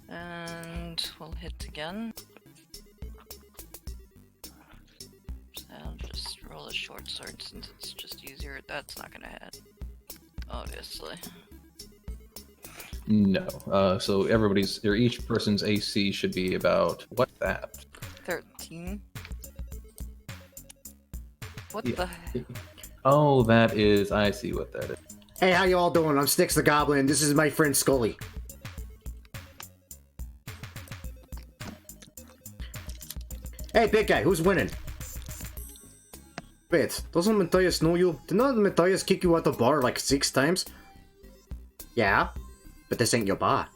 And we'll hit again. So I'll just roll a short sword since it's just easier. That's not gonna hit. Obviously. No. So each person's AC should be about what's that? 13. What Yeah. the heck? Oh, that is. I see what that is. Hey, how you all doing? I'm Styx the Goblin. This is my friend Scully. Hey, big guy, who's winning? Wait, doesn't Matthias know you? Did not Matthias kick you out the bar like 6 times? Yeah, but this ain't your bar.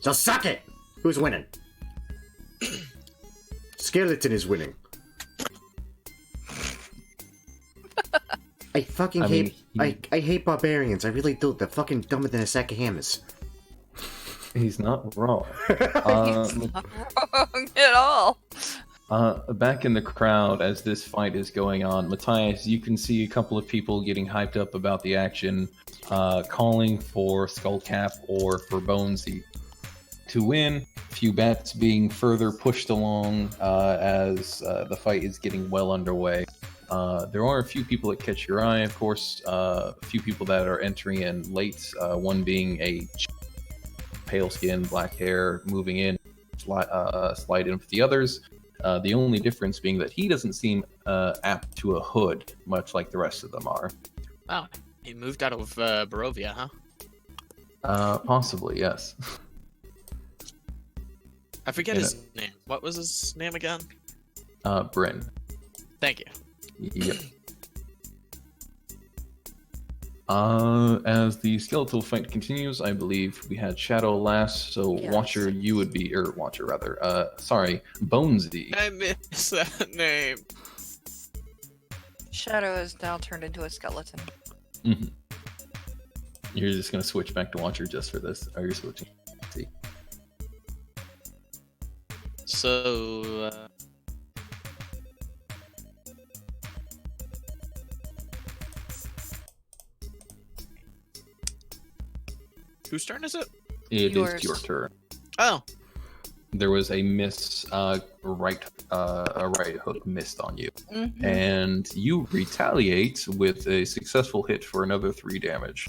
So suck it! Who's winning? Skeleton is winning. I fucking hate... I hate barbarians, I really do. They're fucking dumber than a sack of hammers. He's not wrong. It's not wrong at all. Back in the crowd, as this fight is going on, Matthias, you can see a couple of people getting hyped up about the action, calling for Skullcap or for Bonesy to win. A few bets being further pushed along as the fight is getting well underway. There are a few people that catch your eye, of course. A few people that are entering in late. One being a pale skin, black hair, moving in, slide in with the others. The only difference being that he doesn't seem apt to a hood, much like the rest of them are. Oh, he moved out of Barovia, huh? Possibly, yes. I forget his name. What was his name again? Bryn. Thank you. Yep. As the skeletal fight continues, I believe we had Shadow last, so Yes. Watcher, you would be, or Watcher rather, sorry, Bonesy. I miss that name. Shadow is now turned into a skeleton. Mhm. You're just gonna switch back to Watcher just for this. Are you switching? See. So, whose turn is it? It Yours. is your turn. Oh, There was a miss, right hook missed on you, Mhm. and you retaliate with a successful hit for another 3 damage.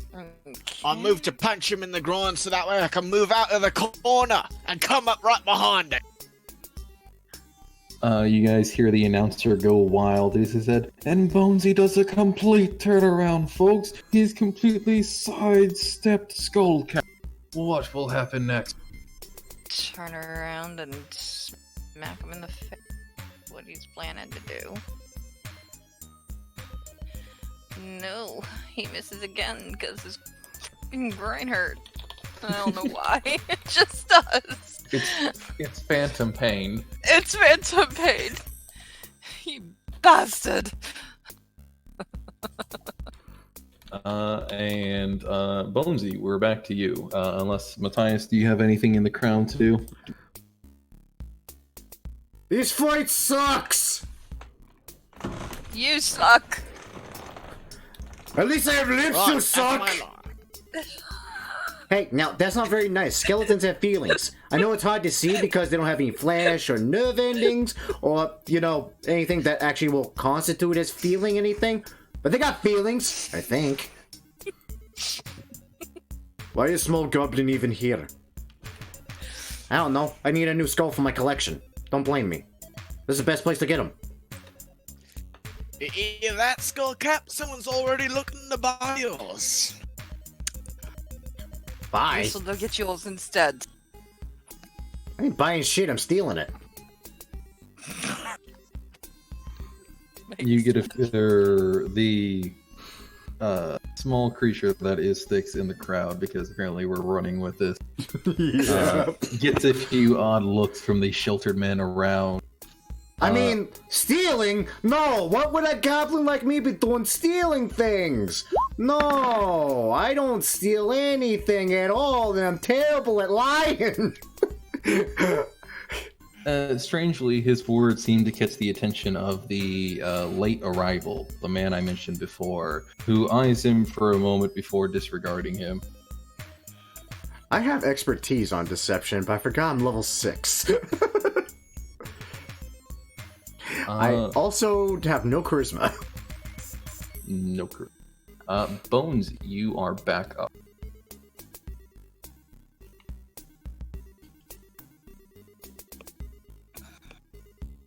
I'll move to punch him in the groin so that way I can move out of the corner and come up right behind him. You guys hear the announcer go wild as he said, and Bonesy does a complete turnaround, folks. He's completely sidestepped Skullcap. What will happen next? Turn around and smack him in the face. What he's planning to do. No, he misses again because his f***ing brain hurt. I don't know why. It just does. It's phantom pain. It's phantom pain. You bastard. And Bonesy, we're back to you. Unless Matthias, do you have anything in the crown to do? This fight sucks! You suck. At least I have lips Right, to that's suck! my line. Hey, now, that's not very nice. Skeletons have feelings. I know it's hard to see because they don't have any flesh or nerve endings, or, you know, anything that actually will constitute as feeling anything. But they got feelings, I think. Why is Small Goblin even here? I don't know. I need a new skull for my collection. Don't blame me. This is the best place to get them. If that skull cap, someone's already looking to buy yours. Bye. So they'll get yours instead. I ain't buying shit, I'm stealing it. You get the small creature that is Sticks in the crowd, because apparently we're running with this. Gets a few odd looks from the sheltered men around. I mean, stealing? No, what would a goblin like me be doing stealing things? No, I don't steal anything at all, and I'm terrible at lying. Strangely, his words seem to catch the attention of the late arrival, the man I mentioned before, who eyes him for a moment before disregarding him. I have expertise on deception, but I forgot I'm level 6. I also have no charisma. No clue. Bones, you are back up.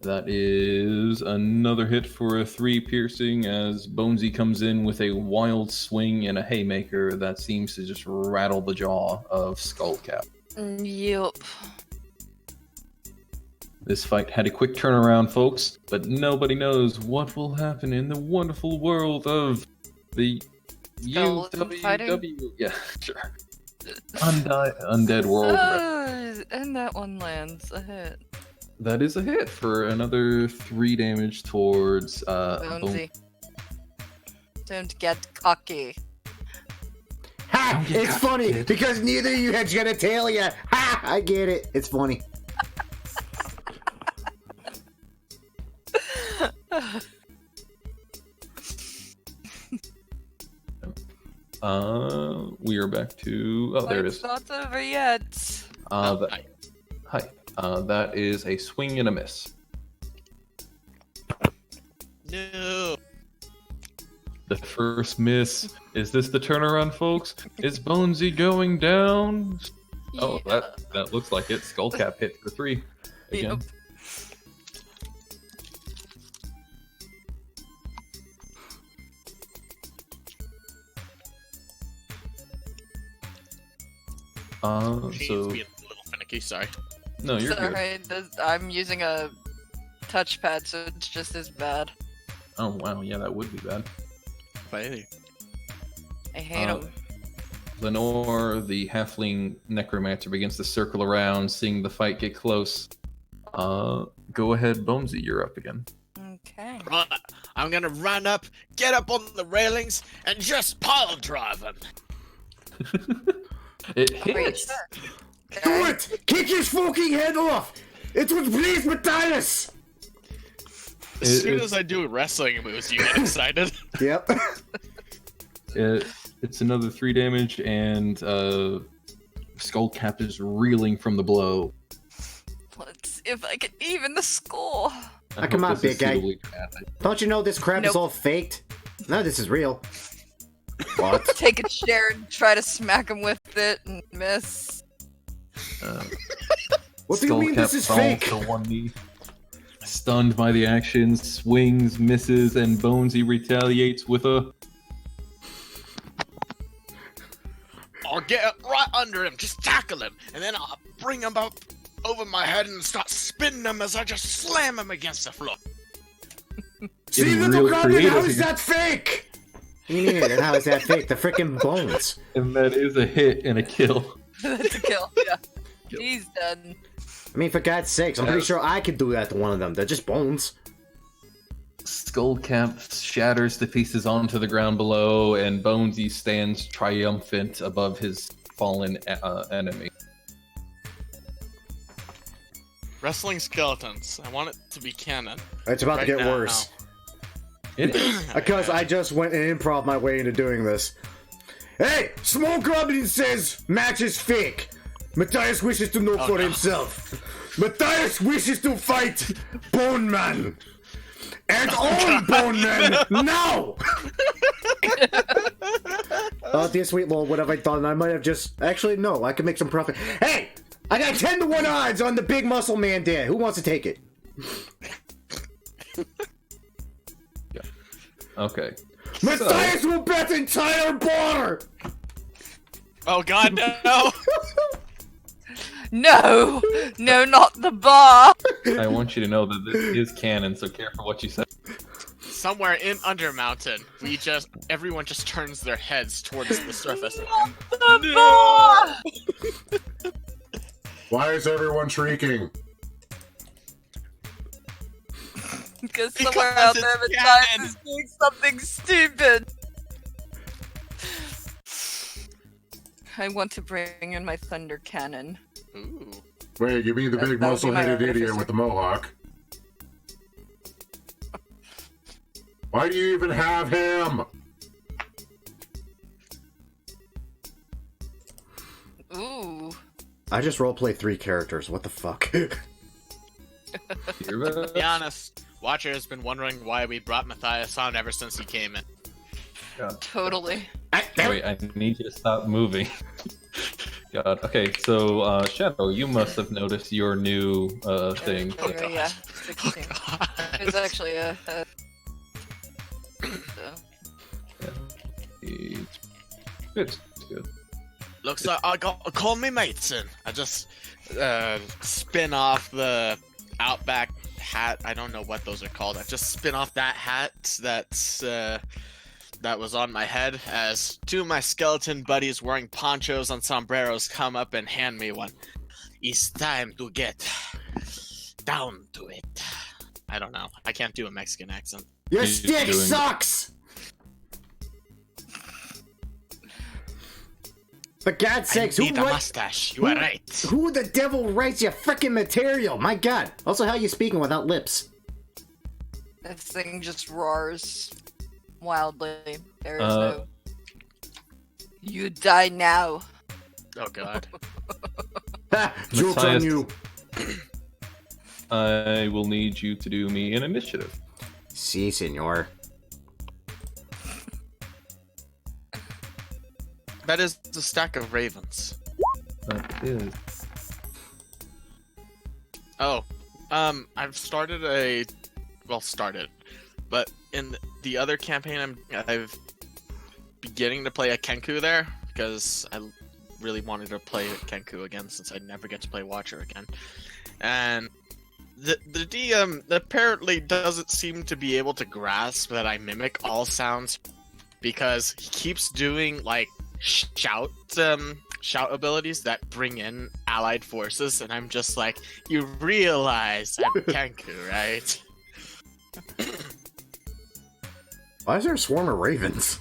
That is another hit for a 3 piercing as Bonesy comes in with a wild swing and a haymaker that seems to just rattle the jaw of Skullcap. Yup. This fight had a quick turnaround, folks, but nobody knows what will happen in the wonderful world of the Skeleton fighting? UWW. Yeah, sure. Undead world. And that one lands a hit. That is a hit for another 3 damage towards Bonesy. Don't get cocky. Ha! Don't get It's cocky, funny, kid. because neither of you had genitalia. Ha! I get it. It's funny. We are back to. Oh, there it It's is. not over yet. Hi. That is a swing and a miss. No. The first miss. Is this the turnaround, folks? Is Bonesy going down? Oh, that looks like it. Skullcap hit for 3 again. Yep. She's So being a little finicky, sorry. no, you're good. Sorry, I'm using a touchpad, so it's just as bad. Oh wow, yeah, that would be bad. Hey. I hate them. Lenore, the halfling necromancer, begins to circle around, seeing the fight get close. Go ahead, Bonesy, you're up again. Okay. Right, I'm gonna run up, get up on the railings, and just pile drive him. It Wait, hits. sure. Do Okay. it! Kick his fucking head off! It would please Matthias! As soon as I do wrestling moves, you get excited. Yep. It's another 3 damage, and Skullcap is reeling from the blow. Let's see if I can even the score. I come hope on, this big is guy. suitably dramatic. Don't you know this crap is Nope. all faked? No, this is real. What? Take a chair and try to smack him with it and miss. Uh, What do you mean this Skullcap is falls fake? to one knee. Stunned by the action, swings, misses, and Bonesy retaliates with a... I'll get right under him, just tackle him, and then I'll bring him up over my head and start spinning him as I just slam him against the floor. See, Getting little real goblin, creative how is here. that fake? You mean it, and how is that fake? The freaking bones. And that is a hit and a kill. That's a kill. Yeah. He's done. I mean, for God's sakes, I'm pretty sure I could do that to one of them. They're just bones. Skullcap shatters to pieces onto the ground below, and Bonesy stands triumphant above his fallen enemy. Wrestling skeletons. I want it to be canon. It's about Right to get now. worse. It is. Because I just went and improv my way into doing this. Hey, Small Goblin says match is fake. Matthias wishes to know for no. himself. Matthias wishes to fight Bone Man. And all Bone Men now! Oh, dear sweet lord, what have I done? I might have just... Actually, no, I can make some profit. Hey! I got 10 to 1 odds on the big muscle man there. Who wants to take it? Okay. Matthias will bet the entire bar! Oh god, no! No! No, not the bar! I want you to know that this is canon, so careful what you say. Somewhere in Undermountain, everyone just turns their heads towards the surface. The bar! Why is everyone shrieking? Because Because somewhere out it's there, Matthias canon. is doing something stupid. I want to bring in my thunder cannon. Ooh. Wait, you mean the big That would be my muscle-headed idiot artificer. with the mohawk? Why do you even have him? Ooh. I just roleplay 3 characters. What the fuck? To be honest, Watcher has been wondering why we brought Matthias on ever since he came in. Totally. Wait, I need you to stop moving. God. Okay, so Shadow, you must have noticed your new thing. Yeah, 16. It's actually a so. It's good. Looks like I got call me Mateson. I just spin off the Outback hat. I don't know what those are called. I just spin off that hat that was on my head as 2 of my skeleton buddies wearing ponchos and sombreros come up and hand me one. It's time to get down to it. I don't know. I can't do a Mexican accent. Your He's stick doing- sucks! For God's sakes, I who need a writes... mustache. You are right. Who the devil writes your frickin' material? My god. Also, how are you speaking without lips? This thing just roars wildly. There is Uh, no. You die now. Oh god. Ha! Joke's on Matthias- you. I will need you to do me an initiative. Si, senor. That is a stack of ravens. That is. Oh, I've started but in the other campaign, I've beginning to play a Kenku there because I really wanted to play Kenku again since I never get to play Watcher again, and the DM apparently doesn't seem to be able to grasp that I mimic all sounds because he keeps doing like shout abilities that bring in allied forces, and I'm just like, you realize I'm Kenku, right? Why is there a swarm of ravens?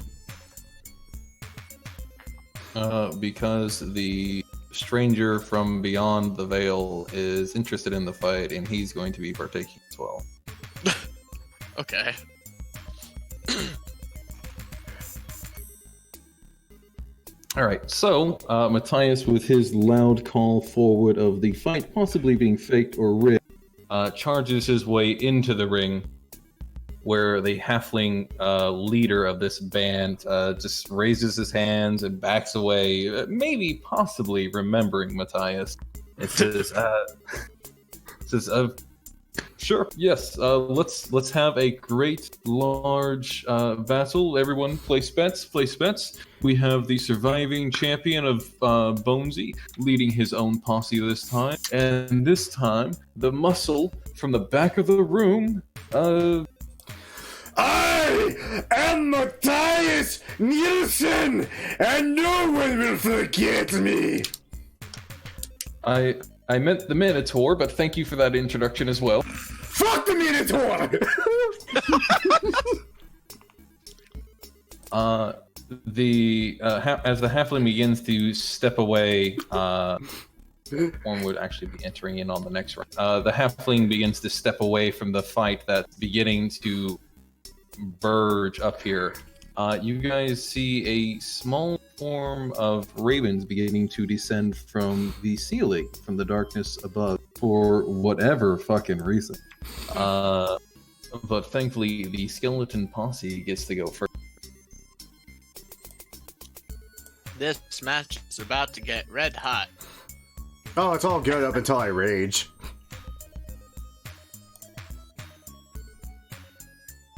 Because the stranger from beyond the veil is interested in the fight, and he's going to be partaking as well. Okay. All right, so Matthias, with his loud call forward of the fight possibly being faked or rigged, charges his way into the ring, where the halfling leader of this band just raises his hands and backs away, maybe possibly remembering Matthias. It says, sure, yes, let's have a great large battle. Everyone place bets. We have the surviving champion of Bonesy leading his own posse this time, and this time the muscle from the back of the room. I am Matthias Nielsen, and no one will forget me. I meant the Minotaur, but thank you for that introduction as well. Fuck the Minotaur! As the halfling begins to step away, one would actually be entering in on the next round. The halfling begins to step away from the fight that's beginning to verge up here. You guys see a small form of ravens beginning to descend from the ceiling, from the darkness above, for whatever fucking reason. But thankfully, the skeleton posse gets to go first. This match is about to get red hot. Oh, it's all good up until I rage.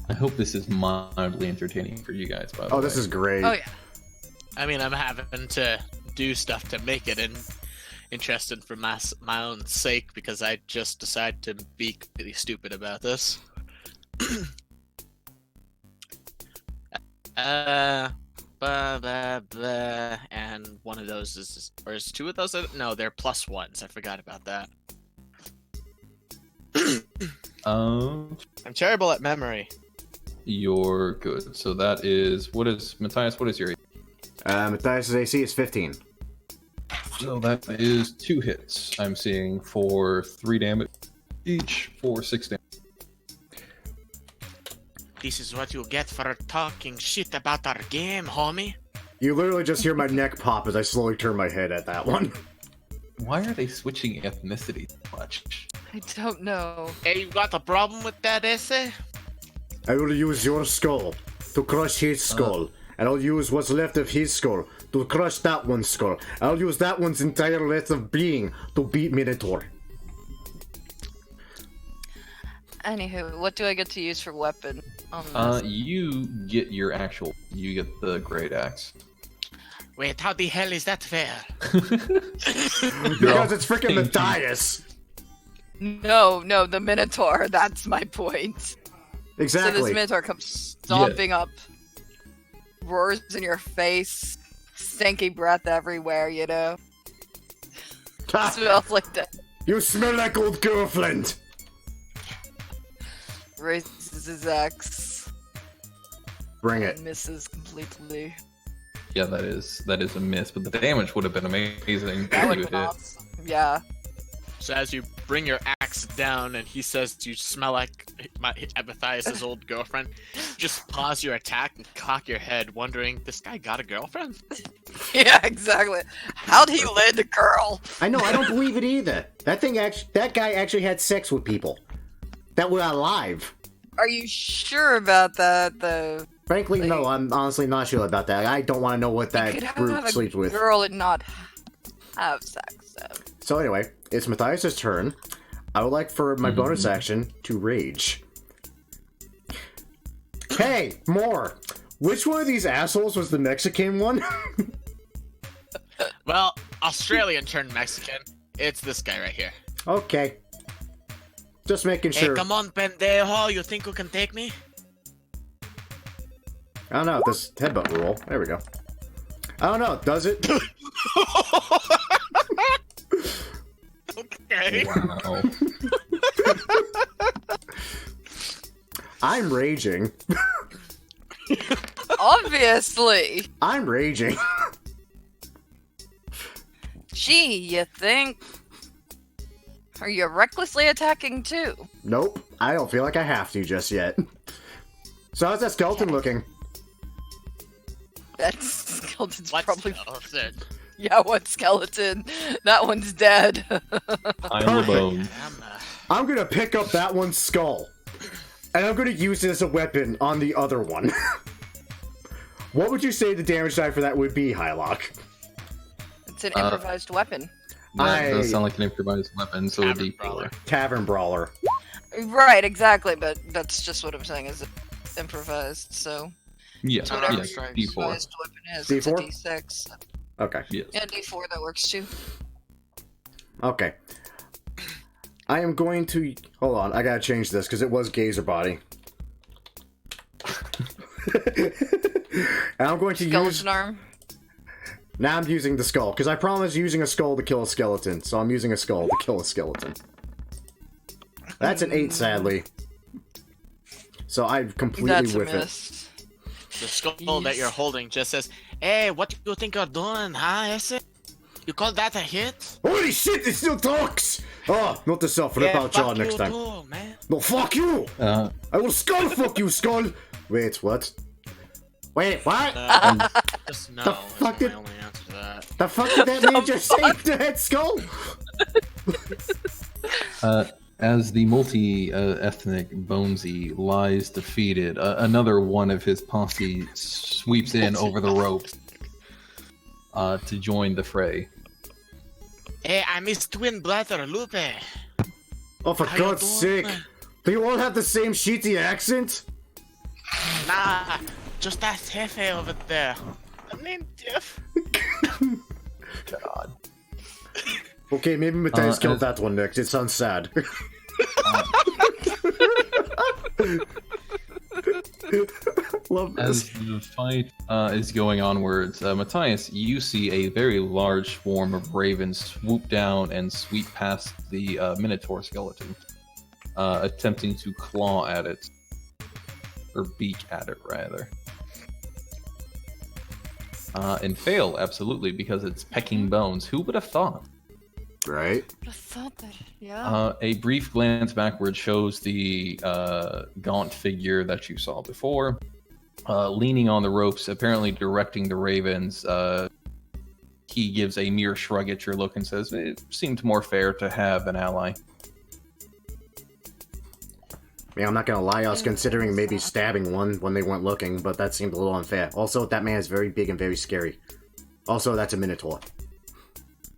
I hope this is mildly entertaining for you guys, by the way. Oh, this is great. Oh yeah. I mean, I'm having to do stuff to make it interesting for my own sake because I just decided to be completely stupid about this. And one of those is two of those? No, they're plus ones. I forgot about that. I'm terrible at memory. You're good. So that is, Matthias, what is your... Matthias' AC is 15. So that is 2 hits. I'm seeing for 3 damage each, for 6 damage. This is what you get for talking shit about our game, homie. You literally just hear my neck pop as I slowly turn my head at that one. Why are they switching ethnicity so much? I don't know. Hey, you got a problem with that essay? I will use your skull to crush his skull, and I'll use what's left of his skull to crush that one's skull. I'll use that one's entire rest of being to beat Minotaur. Anywho, what do I get to use for weapon? You get you get the great axe. Wait, how the hell is that fair? Because it's freaking Matthias. No, the Minotaur. That's my point. Exactly. So this Minotaur comes stomping up, roars in your face, stinky breath everywhere, you know? Smells like that. You smell like old girlfriend. Raises his axe. Bring it. Misses completely. Yeah, that is a miss, but the damage would have been amazing. That would have been awesome. Yeah. So as you bring your axe down and he says you smell like Matthias' old girlfriend, just pause your attack and cock your head, wondering, this guy got a girlfriend? Yeah, exactly. How'd he land a girl? I know, I don't believe it either. That guy actually had sex with people that were alive. Are you sure about that, though? Frankly, no, Like- I'm honestly not sure about that. I don't want to know what You could that have group a sleeps with. girl and not have sex. So. So anyway, it's Matthias' turn. I would like for my bonus action to rage. Hey, more! Which one of these assholes was the Mexican one? Well, Australian turned Mexican. It's this guy right here. Okay. Just making Hey, sure. come on, pendejo. You think you can take me? I don't know, this headbutt rule. There we go. I don't know, does it? Okay. Wow. I'm raging. Obviously. I'm raging. Gee, you think? Are you recklessly attacking too? Nope, I don't feel like I have to just yet. So how's that skeleton looking? That skeleton's What probably. skeleton? Yeah, what skeleton? That one's dead. I'm the bone. I'm gonna pick up that one's skull. And I'm gonna use it as a weapon on the other one. What would you say the damage die for that would be, Hylock? It's an improvised weapon. That does sound like an improvised weapon, so a Tavern D4. brawler. Tavern Brawler. Right, exactly, but that's just what I'm saying is it's improvised, so Yeah, it's whatever yes, your D4. improvised weapon is. D4? It's a D6. Okay. Yes. Yeah, D4, that works too. Okay. I am going to... Hold on, I gotta change this, because it was Gazer Body. And I'm going to use... Skeleton arm. Now I'm using the skull, because I promised using a skull to kill a skeleton, so I'm using a skull to kill a skeleton. That's an 8, sadly. So I'm completely That's a with it. miss. The skull that you're holding just says, "Hey, what do you think you're doing, huh, Esse? You call that a hit? Holy shit, it still talks! Oh, not the self, rip out jaw fuck next you time. too, man. No, fuck you! Uh, I will skull fuck you, skull! Wait, what? Wait, what? Just no. The is fuck my did- only answer to that. The fuck did that man just say to that skull? as the multi-ethnic Bonesy lies defeated, another one of his posse sweeps in over the ropes to join the fray. Hey, I'm his twin brother, Lupe. Oh, for How you God's doing, sake. man? Do you all have the same shitty accent? Nah, just that Hefe over there. The name Jeff. God. Okay, maybe Matthias killed as- that one next. It sounds sad. Love As this. the fight is going onwards, Matthias, you see a very large swarm of ravens swoop down and sweep past the Minotaur skeleton, attempting to claw at it. Or beak at it, rather. And fail, absolutely, because it's pecking bones. Who would have thought? Right? I thought that, yeah. A brief glance backward shows the gaunt figure that you saw before, leaning on the ropes, apparently directing the ravens. He gives a mere shrug at your look and says, "It seemed more fair to have an ally." Yeah, I'm not gonna lie, I was considering maybe stabbing one when they weren't looking, but that seemed a little unfair. Also, that man is very big and very scary. Also, that's a Minotaur.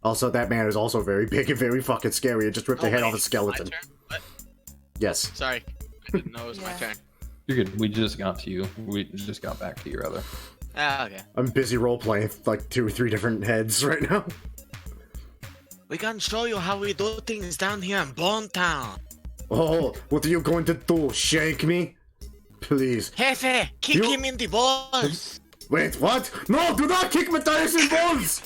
Also, that man is also very big and very fucking scary. It just ripped the head off a skeleton. My turn? What? Yes. Sorry. I didn't know it was my Yeah. turn. You're good. We just got to you. We just got back to you, rather. Ah, okay. I'm busy role-playing like 2 or 3 different heads right now. We can show you how we do things down here in Bone Town. Oh, what are you going to do? Shank me? Please. Hefe, kick You- him in the balls. Wait, what? No, do not kick Matthias in balls!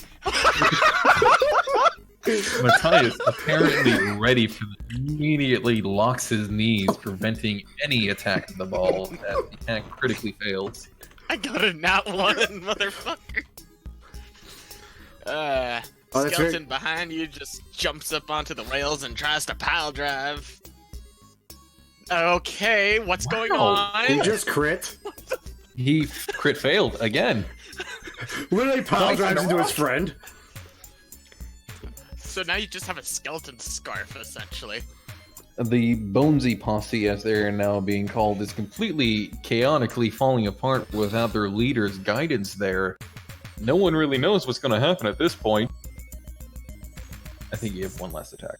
Matthias, apparently ready for this, immediately locks his knees, preventing any attack of the ball as the attack critically fails. I got a nat one, motherfucker. Oh, that's Skeleton behind you just jumps up onto the rails and tries to pile drive. Okay, what's going on? He just crit. He crit failed again. Literally pile Twice in drives a into row. his friend. So now you just have a skeleton scarf, essentially. The Bonesy Posse, as they're now being called, is completely chaotically falling apart without their leader's guidance there. No one really knows what's going to happen at this point. I think you have one last attack.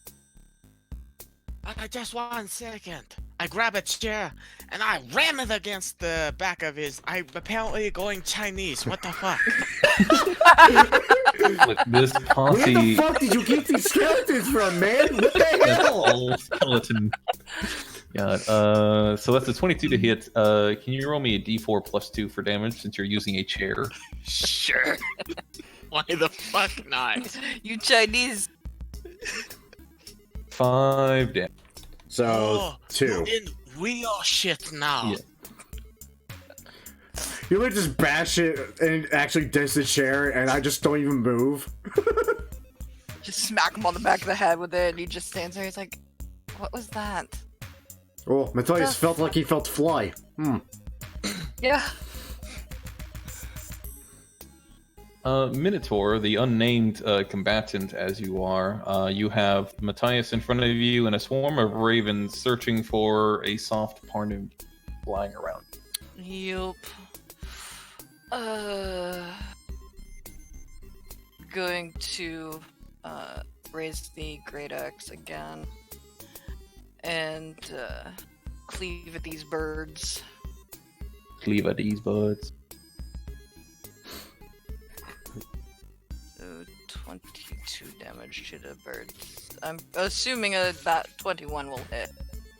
Just 1 second. I grab a chair and I ram it against the back of his. I apparently going Chinese. What the fuck? Look, this posse... Where the fuck did you get these skeletons from, man? What the hell? All skeleton. God, so that's a 22 to hit. Can you roll me a d4 plus 2 for damage since you're using a chair? Sure. Why the fuck not? You Chinese. 5 damage. So, 2. You're in real shit now. Yeah. You would just bash it and actually diss the chair, and I just don't even move. Just smack him on the back of the head with it, and he just stands there. He's like, "What was that?" Oh, Matthias felt like he felt fly. Yeah. Minotaur, the unnamed combatant as you are, you have Matthias in front of you and a swarm of ravens searching for a soft parnu flying around. Yup. Going to raise the great axe again and cleave at these birds. Cleave at these birds. So 22 damage to the birds. I'm assuming that 21 will hit.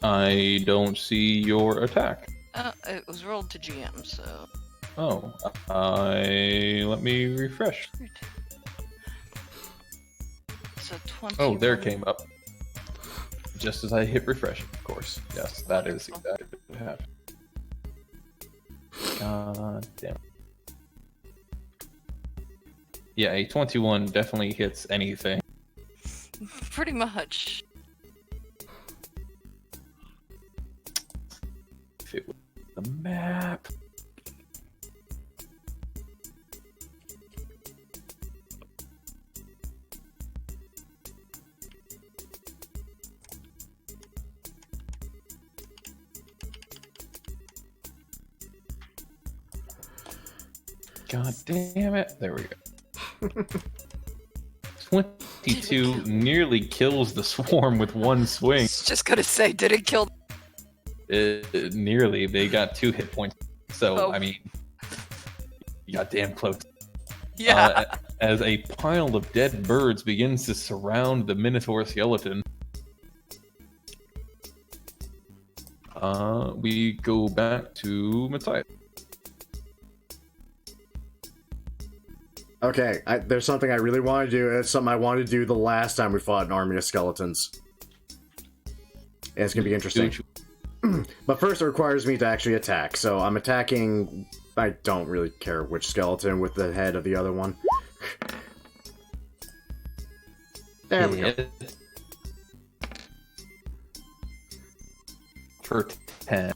I don't see your attack. It was rolled to GM, so. Oh, let me refresh. So 20. Oh, there it came up. Just as I hit refresh, of course. Yes, that is exactly what happened. God damn. Yeah, a 21 definitely hits anything. Pretty much. If it was the map. God damn it. There we go. 22 nearly kills the swarm with one swing. Just gonna say, did it kill? Nearly. They got 2 hit points. So, Oh. I mean, you got damn close. Yeah. As a pile of dead birds begins to surround the Minotaur skeleton, we go back to Matthias. Okay, there's something I really want to do. It's something I wanted to do the last time we fought an army of skeletons. And it's going to be interesting. But first it requires me to actually attack. So I'm attacking... I don't really care which skeleton with the head of the other one. There we go. For 10.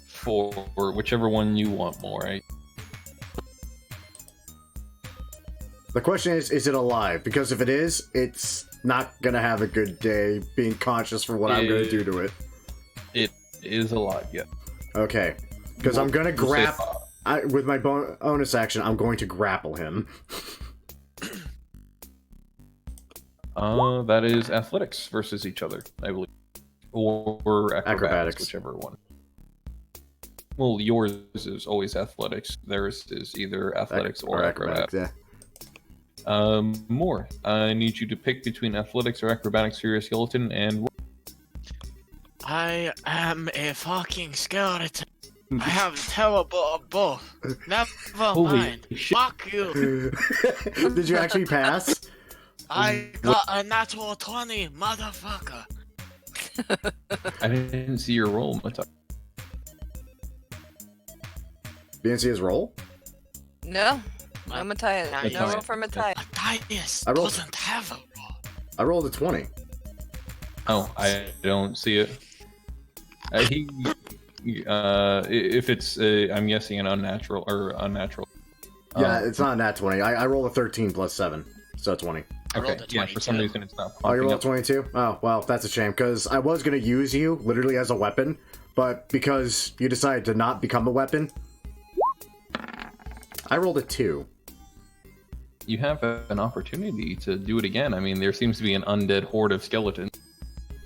For whichever one you want more, right? The question is it alive? Because if it is, it's not gonna have a good day being conscious for what I'm gonna do to it. It is alive, yeah. Okay. Because I'm gonna with my bonus action, I'm going to grapple him. That is athletics versus each other, I believe. Or acrobatics, whichever one. Well, yours is always athletics. Theirs is either athletics or acrobatics. Yeah. More. I need you to pick between athletics or acrobatics for your skeleton and... I am a fucking skeleton. I have terrible of both. Never mind. shit. Fuck you. Did you actually pass? I got a natural 20, motherfucker. I didn't see your roll, Matthias. Didn't see his roll? No. No Matthias. Nice. No roll for Matthias. Matthias I rolled- doesn't have a roll. I rolled a 20. Oh, I don't see it. If it's, I'm guessing an unnatural or unnatural. Yeah, it's not a nat 20. I rolled a 13 plus 7, so 20. I rolled a yeah, 22. for some reason it's not Oh, you popping rolled up. 22? Oh, well, that's a shame, because I was going to use you literally as a weapon, but because you decided to not become a weapon, I rolled a 2. You have an opportunity to do it again. I mean, there seems to be an undead horde of skeletons.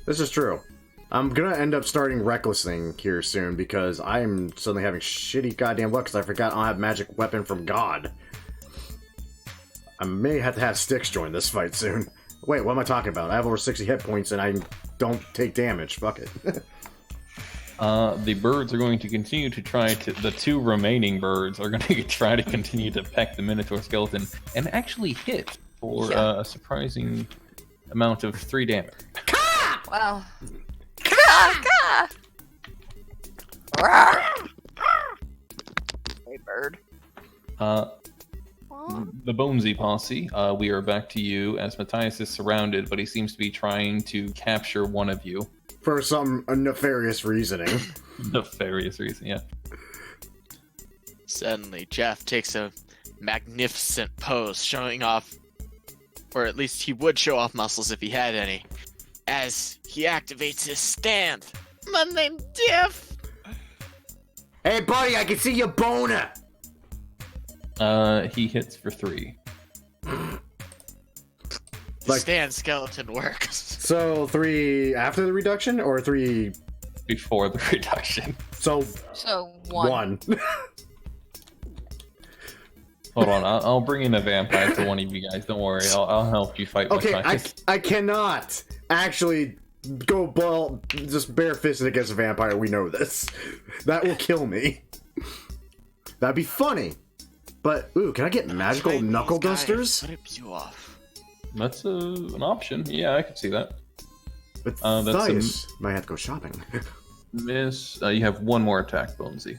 This is true. I'm gonna end up starting recklessing here soon, because I'm suddenly having shitty goddamn luck, because I forgot I have magic weapon from God. I may have to have Styx join this fight soon. Wait, what am I talking about? I have over 60 hit points and I don't take damage. Fuck it. The birds are going to continue to try to... The 2 remaining birds are going to try to continue to peck the Minotaur skeleton and actually hit for a surprising amount of 3 damage. Wow. Hey, bird. The Bonesy posse, we are back to you as Matthias is surrounded, but he seems to be trying to capture one of you. For some nefarious reasoning. Nefarious reason, yeah. Suddenly, Jeff takes a magnificent pose, showing off, or at least he would show off muscles if he had any, as he activates his stand. My name's Jeff! Hey buddy, I can see your boner! He hits for 3. Like- Stand skeleton works. So 3 after the reduction, or 3... Before the reduction. So, So, 1. 1. Hold on, I'll bring in a vampire to one of you guys. Don't worry, I'll help you fight Okay, Matthias. I cannot actually go just bare-fisted against a vampire, we know this. That will kill me. That'd be funny. But, ooh, can I get magical knuckle dusters? Rips you off. That's an option. Yeah, I can see that. But that's Thias might have to go shopping. Miss, you have 1 more attack, Bonesy.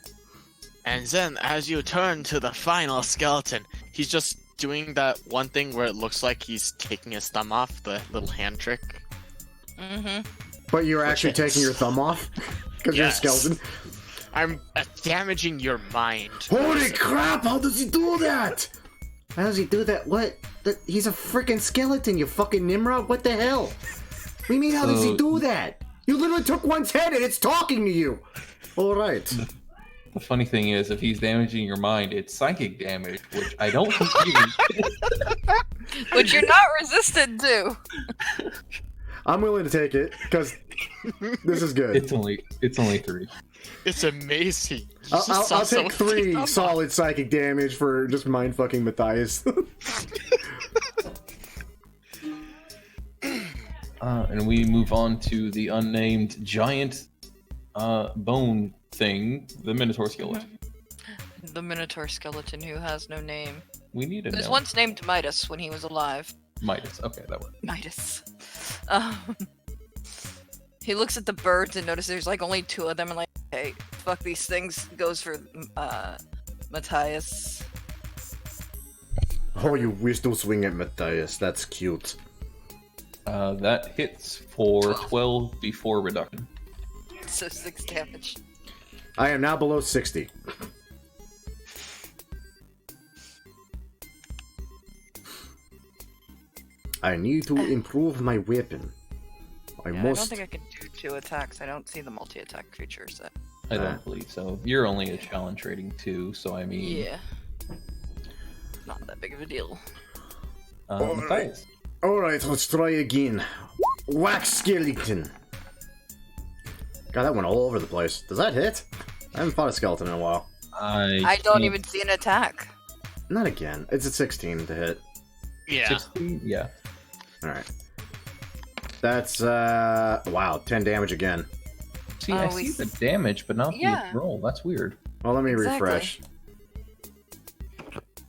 And then, as you turn to the final skeleton, he's just doing that one thing where it looks like he's taking his thumb off, the little hand trick. Mm-hmm. But you're actually Which is- taking your thumb off? Because Yes. you're a skeleton? I'm damaging your mind. Holy crap, how does he do that? How does he do that? What? He's a freaking skeleton, you fucking Nimrod. What the hell? What do you mean, how does he do that? You literally took one's head and it's talking to you. Alright. The funny thing is, if he's damaging your mind, it's psychic damage, which I don't confuse. Which you're not resistant to. I'm willing to take it, because this is good. It's only 3. It's amazing. I'll take 3 solid psychic damage for just mind-fucking Matthias. And we move on to the unnamed giant bone thing, the Minotaur skeleton. The Minotaur skeleton who has no name. We need a He was name. once named Midas when he was alive. Midas. Okay, that works. Midas. He looks at the birds and notices there's like only 2 of them and like, hey, fuck these things. Goes for Matthias. Oh, you wish to swing at Matthias. That's cute. That hits for 12 before reduction. So 6 damage. I am now below 60. I need to improve my weapon. I Yeah, I must. don't think I can do 2 attacks. I don't see the multi-attack feature set. I don't believe so. You're only a challenge rating 2, so I mean... Yeah. Not that big of a deal. Matthias. Alright, let's try again. Wax skeleton. God, that went all over the place. Does that hit? I haven't fought a skeleton in a while. I don't can't- even see an attack. Not again. It's a 16 to hit. Yeah. 16? Yeah. Alright. That's, wow, 10 damage again. See, Oh, I we see the damage, but not Yeah. the roll. That's weird. Well, let me Exactly. refresh.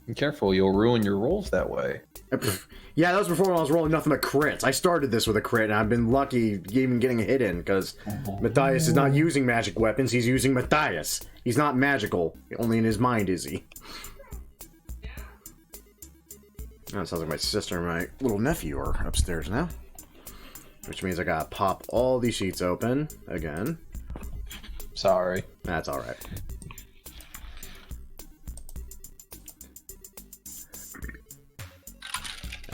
Be careful, you'll ruin your rolls that way. Yeah, that was before when I was rolling nothing but crits. I started this with a crit, and I've been lucky even getting a hit in, because Matthias is not using magic weapons, he's using Matthias. He's not magical, only in his mind is he. Oh, it sounds like my sister and my little nephew are upstairs now. Which means I gotta pop all these sheets open again. Sorry. That's alright.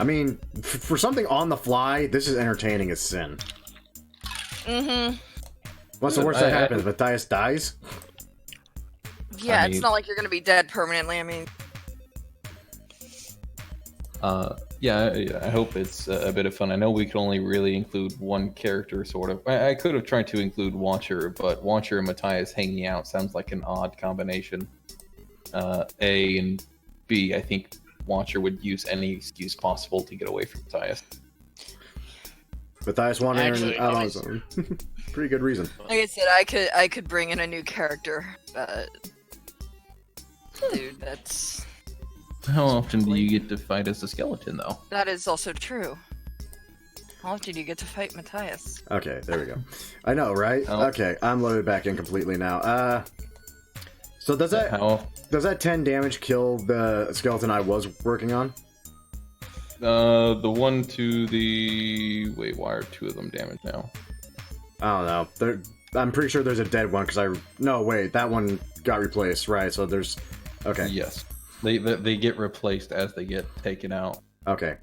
I mean, for something on the fly, this is entertaining as sin. Mm-hmm. What's the worst that happens? Matthias dies? Yeah, I it's mean- not like you're gonna be dead permanently. I mean, Yeah, I hope it's a bit of fun. I know we can only really include one character, sort of. I could have tried to include Watcher, but Watcher and Matthias hanging out sounds like an odd combination. A and B, I think Watcher would use any excuse possible to get away from Matthias. Matthias wandering Actually, out on I- his own. Pretty good reason. like I said, I could bring in a new character, but dude, How often do you get to fight as a skeleton, though? that is also true. How often do you get to fight Matthias? Okay, there we go. I know, right? Oh. Okay, I'm loaded back in completely now. So does that 10 damage kill the skeleton I was working on? The one to the... Wait, why are two of them damaged now? I don't know. I'm pretty sure there's a dead one because no, wait, that one got replaced, right? So there's... Okay. Yes. They get replaced as they get taken out. Okay.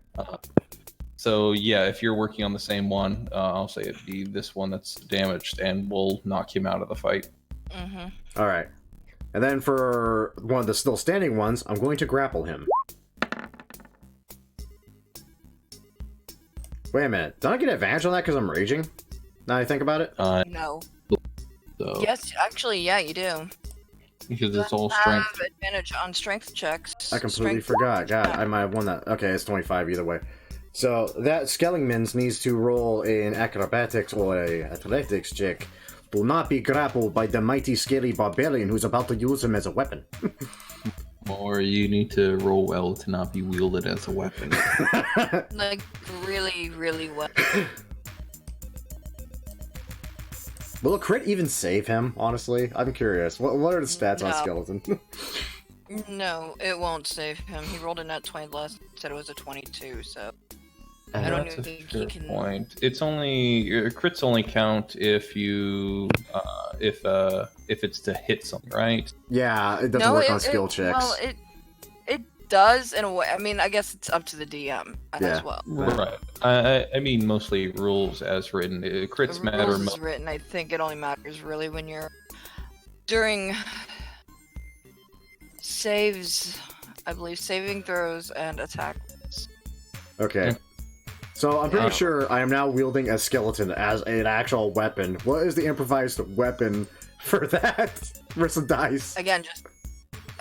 So yeah, if you're working on the same one, I'll say it'd be this one that's damaged, and we'll knock him out of the fight. Mm-hmm. All right. And then for one of the still standing ones, I'm going to grapple him. Wait a minute. Don't I get advantage on that because I'm raging? Now I think about it? No. So, Yes, actually, yeah, you do. because it's all You strength. have advantage on strength checks. I completely Strength- forgot. God, I might have won that. Okay, it's 25 either way. So that Skelligmans needs to roll an acrobatics or a athletics check. Do not be grappled by the mighty scaly barbarian who's about to use him as a weapon. Or you need to roll well to not be wielded as a weapon. Like, really, really well. Will a crit even save him, honestly? I'm curious. What are the stats on No. Skeleton? No, it won't save him. He rolled a nat 20 last, said it was a 22, so... I don't That's a think he fair can... point. It's only crits only count if you if it's to hit something, right? Yeah, it doesn't work on skill checks. Well, it does in a way. I mean, I guess it's up to the DM Yeah. as well. Right. I mean mostly rules as written. Crits The matter. rules is written. I think it only matters really when you're during saves. I believe saving throws and attack. Okay. So I'm pretty Yeah. sure I am now wielding a skeleton as an actual weapon. What is the improvised weapon for that? Versus dice. Again, just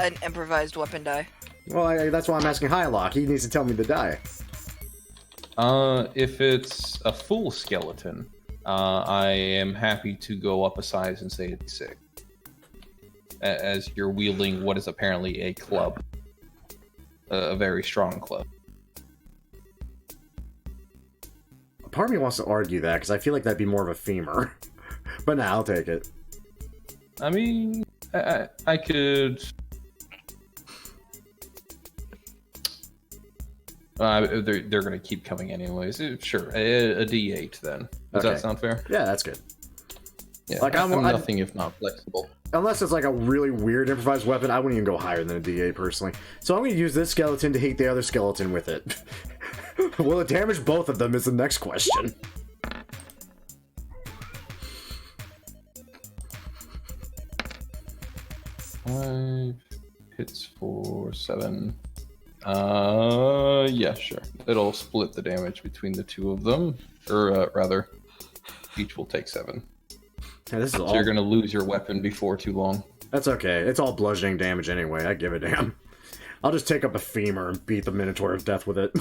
an improvised weapon die. Well, that's why I'm asking Hylock. He needs to tell me the die. If it's a full skeleton, I am happy to go up a size and say it's 6. As you're wielding what is apparently a club. A very strong club. Part of me wants to argue that, because I feel like that'd be more of a femur. But nah, I'll take it. I mean, I could... they're going to keep coming anyways. Sure, a D8 then. Does Okay. that sound fair? Yeah, that's good. Yeah, Like, I'm I'm- nothing if not flexible. Unless it's like a really weird improvised weapon, I wouldn't even go higher than a D8 personally. So I'm going to use this skeleton to hit the other skeleton with it. Will it damage both of them is the next question. Five hits for 7. Yeah, sure. It'll split the damage between the two of them. Or, rather, each will take 7. Yeah, this is So all... you're gonna lose your weapon before too long. That's okay. It's all bludgeoning damage anyway. I give a damn. I'll just take up a femur and beat the Minotaur of Death with it.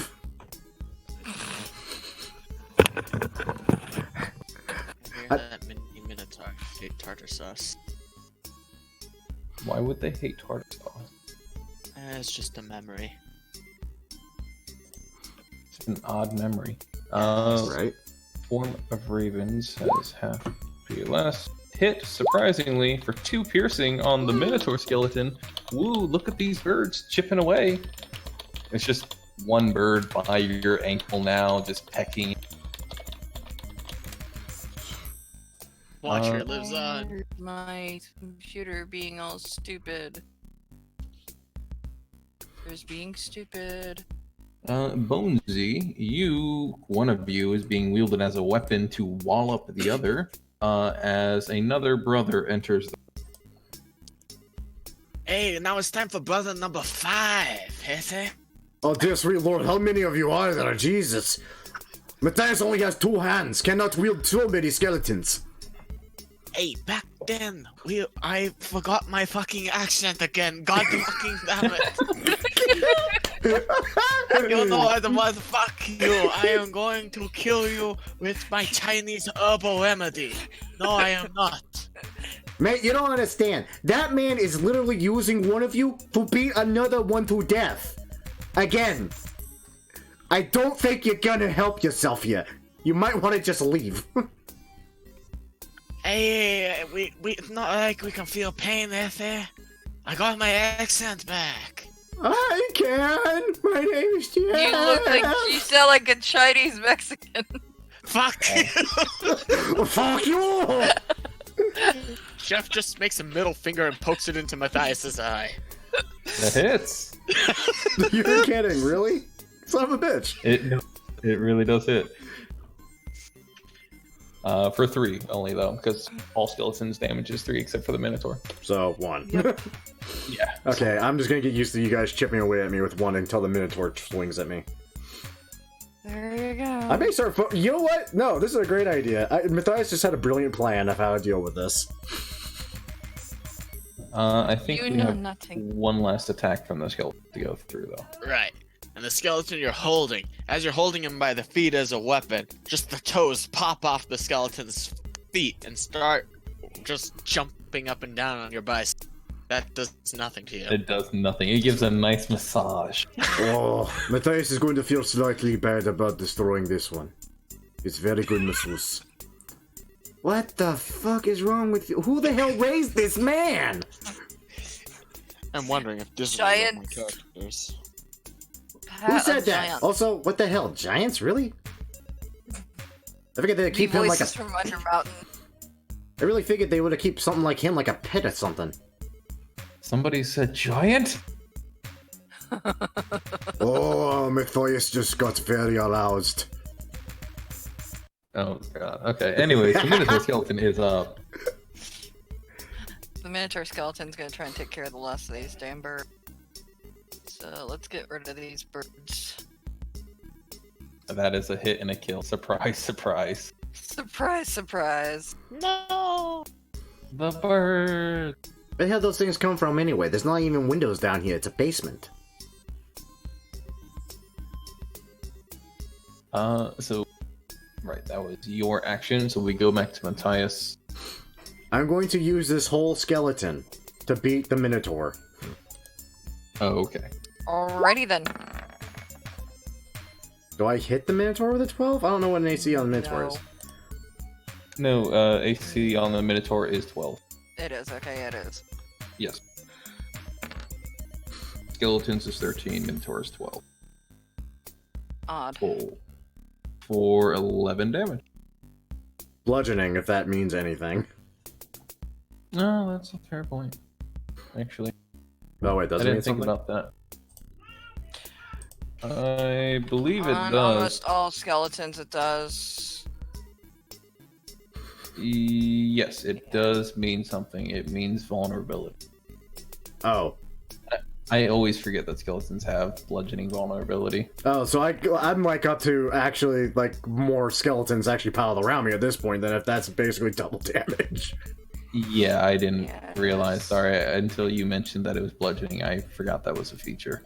That mini Minotaur hate tartar sauce. Why would they hate tartar sauce? It's just a memory. It's an odd memory. Right? Form of Ravens has half PLS. Hit, surprisingly, for 2 piercing on the Minotaur skeleton. Woo, look at these birds chipping away. It's just one bird by your ankle now, just pecking. Watcher lives on. My computer being all stupid. There's being stupid. Bonesy, one of you is being wielded as a weapon to wall up the other, as another brother enters. Hey, now it's time for brother number 5, Hefe. Oh, dear sweet lord, how many of you are there? Jesus. Matthias only has 2 hands, cannot wield so many skeletons. Hey, back then, I forgot my fucking accent again. God fucking damn it. You know what the was? Fuck you. I am going to kill you with my Chinese herbal remedy. No, I am not. Mate, you don't understand. That man is literally using one of you to beat another one to death. Again. I don't think you're gonna help yourself here. You might want to just leave. Hey, it's not like we can feel pain, Hefe. I got my accent back. I can. My name is Jeff. You look like you sound like a Chinese Mexican. Fuck you. Fuck you. Chef just makes a middle finger and pokes it into Matthias's eye. That hits. You're kidding, really? Son of a bitch. It really does hit. For 3 only though, because all skeletons damage is 3 except for the Minotaur. So 1. Yep. Yeah. Okay, I'm just gonna get used to you guys chipping away at me with 1 until the Minotaur swings at me. There you go. I may start. You know what? No, this is a great idea. Matthias just had a brilliant plan of how to deal with this. I think You we know have nothing. 1 last attack from the skeleton to go through though. Right. And the skeleton you're holding, as you're holding him by the feet as a weapon, just the toes pop off the skeleton's feet and start just jumping up and down on your bicep. That does nothing to you. It does nothing. It gives a nice massage. Oh, Matthias is going to feel slightly bad about destroying this one. It's very good masseuse. What the fuck is wrong with you? Who the hell raised this man? I'm wondering if this Giants. is one of my characters. Who said that? Also, what the hell? Giants? Really? I figured they'd keep him like a... Voices from Under Mountain. I really figured they would have kept something like him like a pet or something. Somebody said giant? Oh, Matthias just got very aroused. Oh god. Okay. Anyways, the Minotaur skeleton is up. The Minotaur skeleton's gonna try and take care of the last of these damn birds. So let's get rid of these birds. That is a hit and a kill. Surprise, surprise. Surprise, surprise. No! The bird. Where the hell those things come from anyway? There's not even windows down here. It's a basement. So, right, that was your action. So we go back to Matthias. I'm going to use this whole skeleton to beat the Minotaur. Oh, okay. Alrighty then. Do I hit the Minotaur with a 12? I don't know what an AC on the Minotaur No. is. No, AC on the Minotaur is 12. It is, okay, it is. Yes. Skeletons is 13, Minotaur is 12. Odd. Oh. For 11 damage. Bludgeoning, if that means anything. No, that's a fair point. Actually. Oh wait, I doesn't it mean didn't think something? about that. I believe it On does. almost all skeletons it does. Yes, it does mean something. It means vulnerability. Oh. I always forget that skeletons have bludgeoning vulnerability. Oh, so I'm like up to actually like more skeletons actually piled around me at this point than if that's basically double damage. Yeah, I didn't Yes. realize. Sorry, until you mentioned that it was bludgeoning, I forgot that was a feature.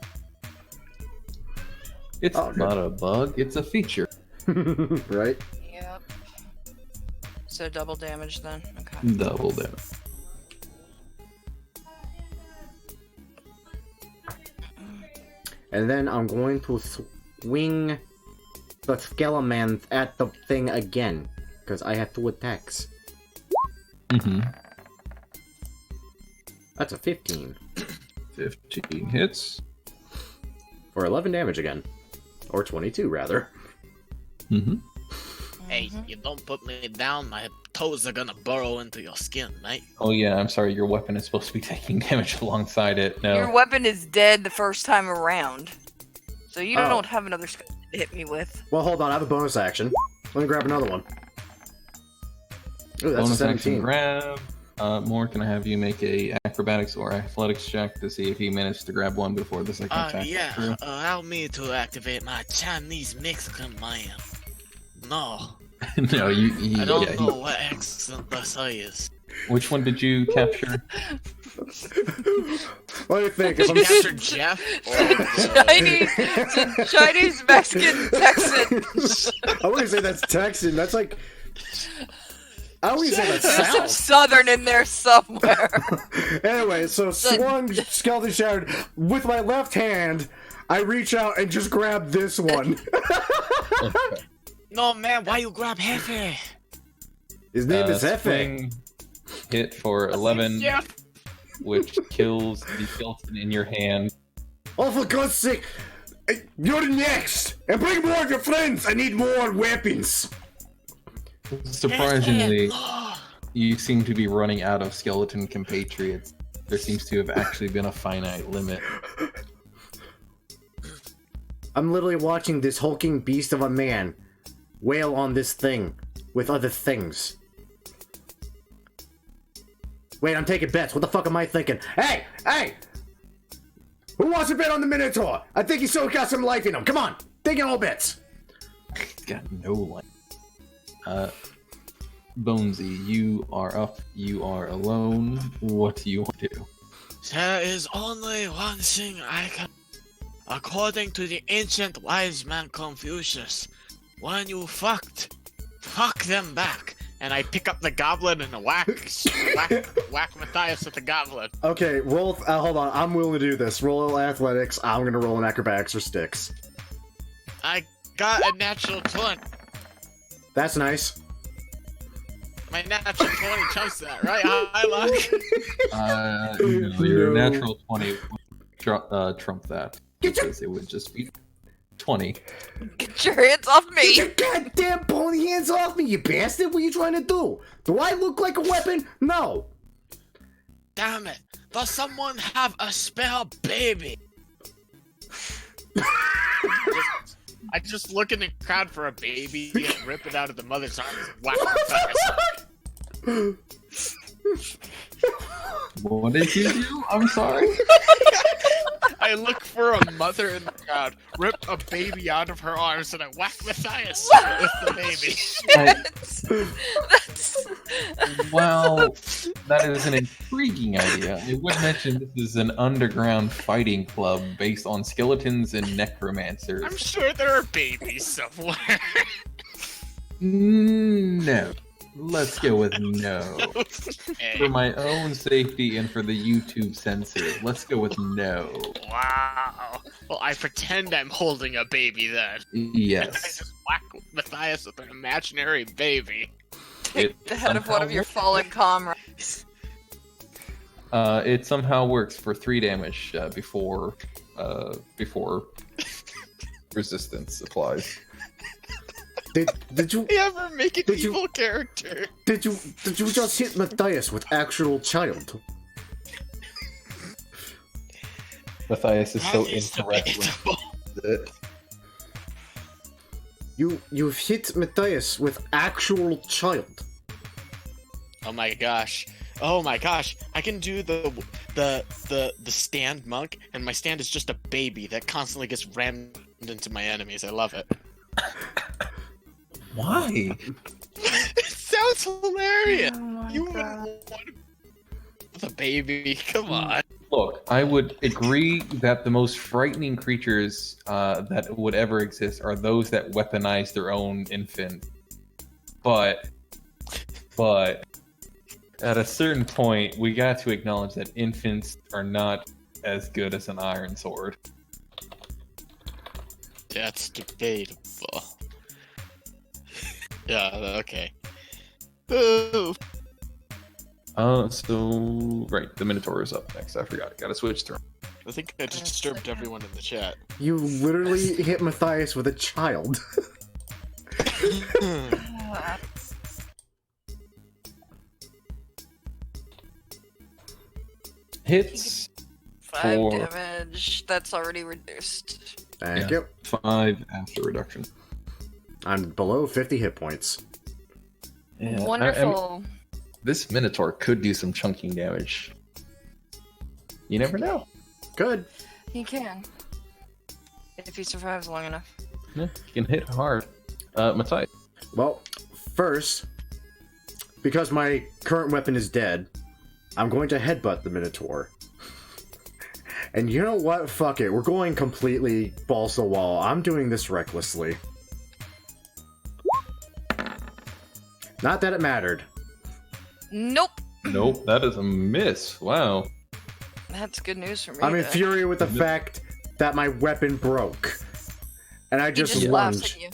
It's Oh, good. not a bug, it's a feature. Right? Yep. So double damage then. Okay. Double damage. And then I'm going to swing the Skeleman at the thing again. Because I have 2 attacks. Mm-hmm. That's a 15. 15 hits. For 11 damage again. Or 22, rather. Mm-hmm. Hey, you don't put me down, my toes are gonna burrow into your skin, mate. Oh yeah, I'm sorry, your weapon is supposed to be taking damage alongside it. No. Your weapon is dead the first time around. So you Oh. don't have another skeleton to hit me with. Well, hold on. I have a bonus action. Let me grab another one. Ooh, that's a Bonus action 17. grab. More, can I have you make a acrobatics or athletics check to see if he managed to grab one before the second attack? Yeah. comes Allow me to activate my Chinese Mexican mind. No, through? No, you. I don't Yeah, know what accent this is. which one did you capture? What do you think? If I'm Capture Jeff? Chinese Mexican Texan. I wouldn't say that's Texan. That's like. I wouldn't say that's There's some South. southern in there somewhere. Anyway, so swung skeleton shattered with my left hand. I reach out and just grab this one. No, man, why you grab Hefe? His name is Hefe. Swing hit for 11, Jeff! which kills the skeleton in your hand. Oh, for God's sake! You're next! And bring more of your friends! I need more weapons! Surprisingly, No. you seem to be running out of skeleton compatriots. There seems to have actually been a finite limit. I'm literally watching this hulking beast of a man wail on this thing with other things. Wait, I'm taking bets. What the fuck am I thinking? Hey! Hey! Who wants to bet on the Minotaur? I think he's still got some life in him. Come on! Taking all bets. Got no life. Bonesy, you are up. You are alone. What do you want to do? There is only one thing I can. According to the ancient wise man Confucius, when you fuck them back. And I pick up the goblin and whack Matthias with the goblin. Okay, roll. Hold on. I'm willing to do this. Roll athletics. I'm gonna roll an acrobatics or sticks. I got a natural 20. That's nice. My natural 20 trumps that, right? High luck. No, your No. natural 20 would trump that. Because it would just be 20. Get your hands off Get me! your goddamn pony hands off me, you bastard! What are you trying to do? Do I look like a weapon? No. Damn it. Does someone have a spare baby? I just look in the crowd for a baby and rip it out of the mother's arms and whack Matthias. What did you do? I'm sorry. I look for a mother in the crowd, rip a baby out of her arms, and I whack Matthias with the baby. That's... Well, that is an intriguing idea. I would mention this is an underground fighting club based on skeletons and necromancers. I'm sure there are babies somewhere. No. Let's go with no. Hey, For my own safety and for the YouTube censor, let's go with no. wow. Well, I pretend I'm holding a baby then. I Yes. just whack Matthias with an imaginary baby. Take the head of one of your fallen comrades. It somehow works for 3 damage before resistance applies. Did you You ever make an Did you- evil character? did you just hit Matthias with actual child? Matthias is so That is incorrect. debatable. You hit Matthias with actual child. Oh my gosh. Oh my gosh. I can do the stand monk, and my stand is just a baby that constantly gets rammed into my enemies. I love it. Why? It sounds hilarious. Oh You wouldn't want the baby. Come on. Look, I would agree that the most frightening creatures that would ever exist are those that weaponize their own infant. But at a certain point, we got to acknowledge that infants are not as good as an iron sword. That's debatable. Yeah, okay. Ooh. So right, the Minotaur is up next. I forgot. Gotta switch through. I think I just disturbed everyone in the chat. You literally hit Matthias with a child. Hits 5 for damage. That's already reduced. Thank Yeah. you. 5 after reduction. I'm below 50 hit points. Yeah, Wonderful. this Minotaur could do some chunking damage. You never know. Good. He can. If he survives long enough. Yeah, you can hit hard. Matthias. Well, first, because my current weapon is dead, I'm going to headbutt the Minotaur. And you know what? Fuck it. We're going completely balls to the wall. I'm doing this recklessly. Not that it mattered. Nope. Nope, that is a miss. Wow. That's good news for me. I'm though. infuriated with the fact that my weapon broke. And I He just just laughs lunged. at you.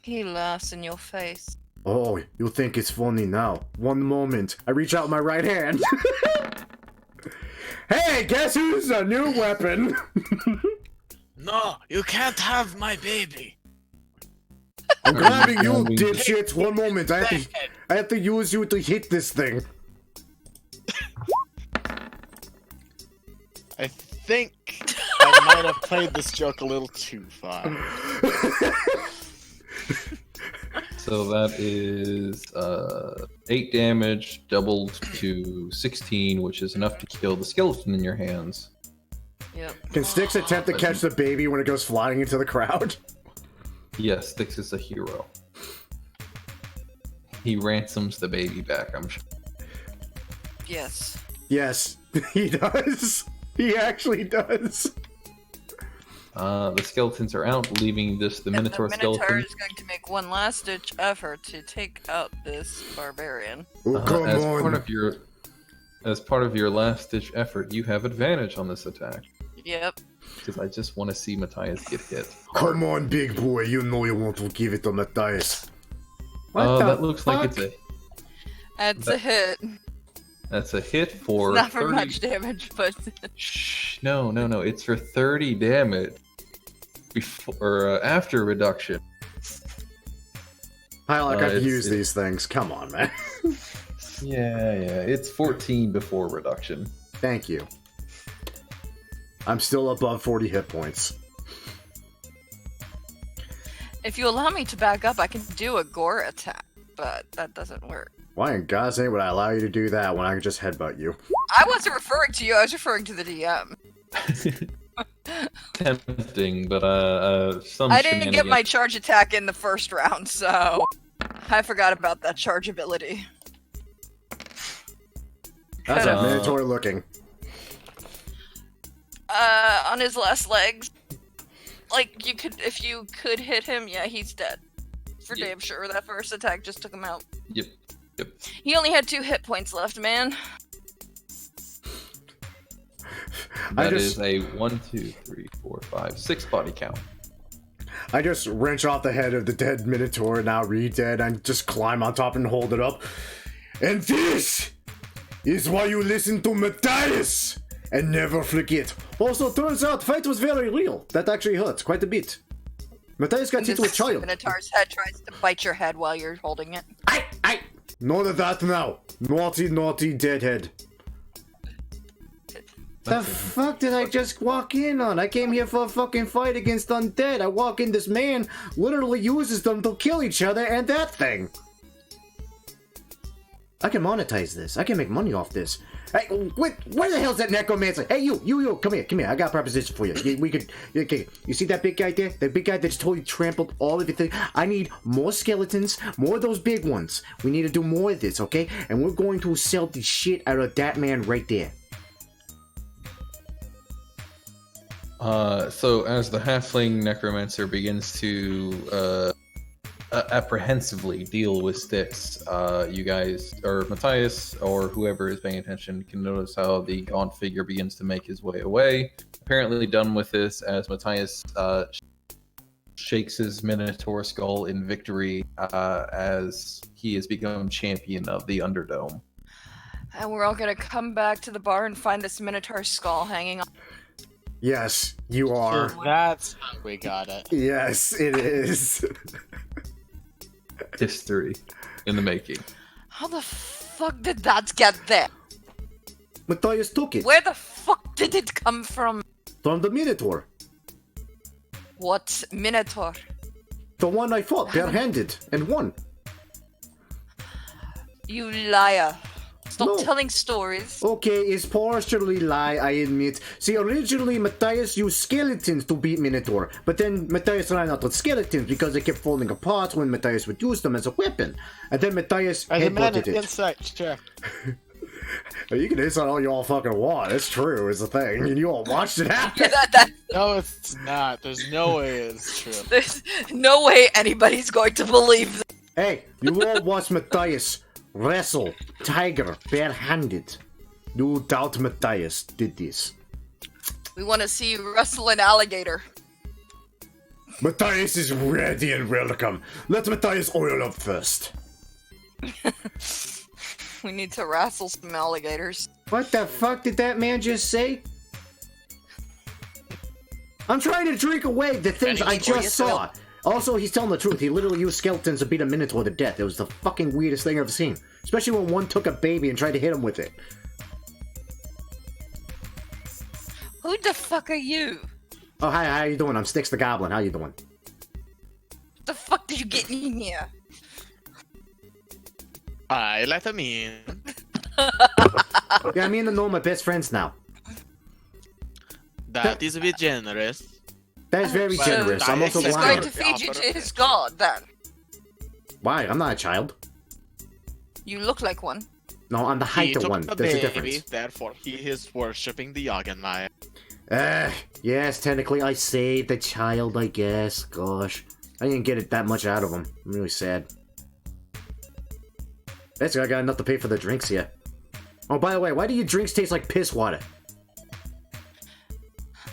He laughs in your face. Oh, you think it's funny now. One moment. I reach out my right hand. Hey, guess who's a new weapon? No, you can't have my baby. I'm grabbing you, Grabbing- dipshits. One moment. I have to use you to hit this thing. I think I might have played this joke a little too far. So that is 8 damage doubled to 16, which is enough to kill the skeleton in your hands. Yep. Can Styx attempt to catch the baby when it goes flying into the crowd? Yes, Styx is a hero. He ransoms the baby back, I'm sure. Yes. Yes, he does. He actually does. The skeletons are out, leaving the Minotaur the Minotaur skeleton. is going to make one last-ditch effort to take out this barbarian. Oh, come as on. part of your last-ditch effort, you have advantage on this attack. Yep. Because I just want to see Matthias get hit. Come on, big boy. You know you want to give it to Matthias. What the That looks fuck? like it's That's a hit. that's a hit for Not for 30. much damage, but Shh, no, it's for 30 damage. Before after reduction. I like I can it's- use it's- these things. Come on, man. Yeah, it's 14 before reduction. Thank you. I'm still above 40 hit points. if you allow me to back up, I can do a gore attack, but that doesn't work. Why in God's name would I allow you to do that when I can just headbutt you? I wasn't referring to you, I was referring to the DM. Tempting, but some I didn't get my shenanigans. charge attack in the first round, so I forgot about that charge ability. How's that Uh, Minotaur looking? On his last legs, like if you could hit him, yeah, he's dead. For Yeah. damn sure, that first attack just took him out. Yep. He only had 2 hit points left, man. That is a 1, 2, 3, 4, 5, 6 body count. I just wrench off the head of the dead Minotaur, now re-dead, and just climb on top and hold it up. And this is why you listen to Matthias and never forget. Also, turns out fight was very real. That actually hurts quite a bit. Matthias got hit with a This child. Minotaur's head tries to bite your head while you're holding it. None of that now. Naughty, naughty deadhead. The fuck did I just walk in on? I came here for a fucking fight against undead. I walk in, this man literally uses them to kill each other and that thing. I can monetize this. I can make money off this. Hey, where the hell's that necromancer? Hey, you, come here. I got a proposition for you. We could, okay. You see that big guy there? That big guy that's totally trampled all of everything. I need more skeletons, more of those big ones. We need to do more of this, okay? And we're going to sell the shit out of that man right there. So as the halfling necromancer begins to apprehensively deal with Styx, you guys, or Matthias, or whoever is paying attention, can notice how the gaunt figure begins to make his way away. Apparently done with this as Matthias shakes his Minotaur skull in victory as he has become champion of the Underdome. And we're all gonna come back to the bar and find this Minotaur skull hanging on. Yes, you are. So that's how we got it. Yes, it is. History in the making. How the fuck did that get there? Matthias took it Where the fuck did it come from? from the Minotaur. What Minotaur? The one I fought barehanded and won. You liar. Stop No. telling stories. Okay, it's partially lie, I admit. See, originally Matthias used skeletons to beat Minotaur, but then Matthias ran out of skeletons because they kept falling apart when Matthias would use them as a weapon. And then Matthias As a man headbutted of it. insight, check. You can insult all you all fucking want. It's true, is the thing. And you all watched it happen. No, it's not. There's no way it's true. There's no way anybody's going to believe that. Hey, you all watched Matthias wrestle Tiger barehanded. You doubt Matthias did this. We want to see you wrestle an alligator. Matthias is ready and welcome. Let Matthias oil up first. We need to wrestle some alligators. What the fuck did that man just say? I'm trying to drink away the things I just saw. Also, he's telling the truth. He literally used skeletons to beat a Minotaur to death. It was the fucking weirdest thing I've ever seen. Especially when one took a baby and tried to hit him with it. Who the fuck are you? Oh, hi, how you doing? I'm Styx the Goblin. How you doing? The fuck did you get in here? I let him in. Yeah, me and the gnome are best friends now. That is a bit generous. That is very Well, generous. I'm also He's He's blind. going to feed you to his god, then. Why? I'm not a child. You look like one. No, I'm the He height of took one. the There's a baby, difference. therefore he is worshipping the Jagenmeier. Yes, technically I saved the child, I guess. Gosh. I didn't get it that much out of him. I'm really sad. Basically, I got enough to pay for the drinks yet. Oh, by the way, why do your drinks taste like piss water?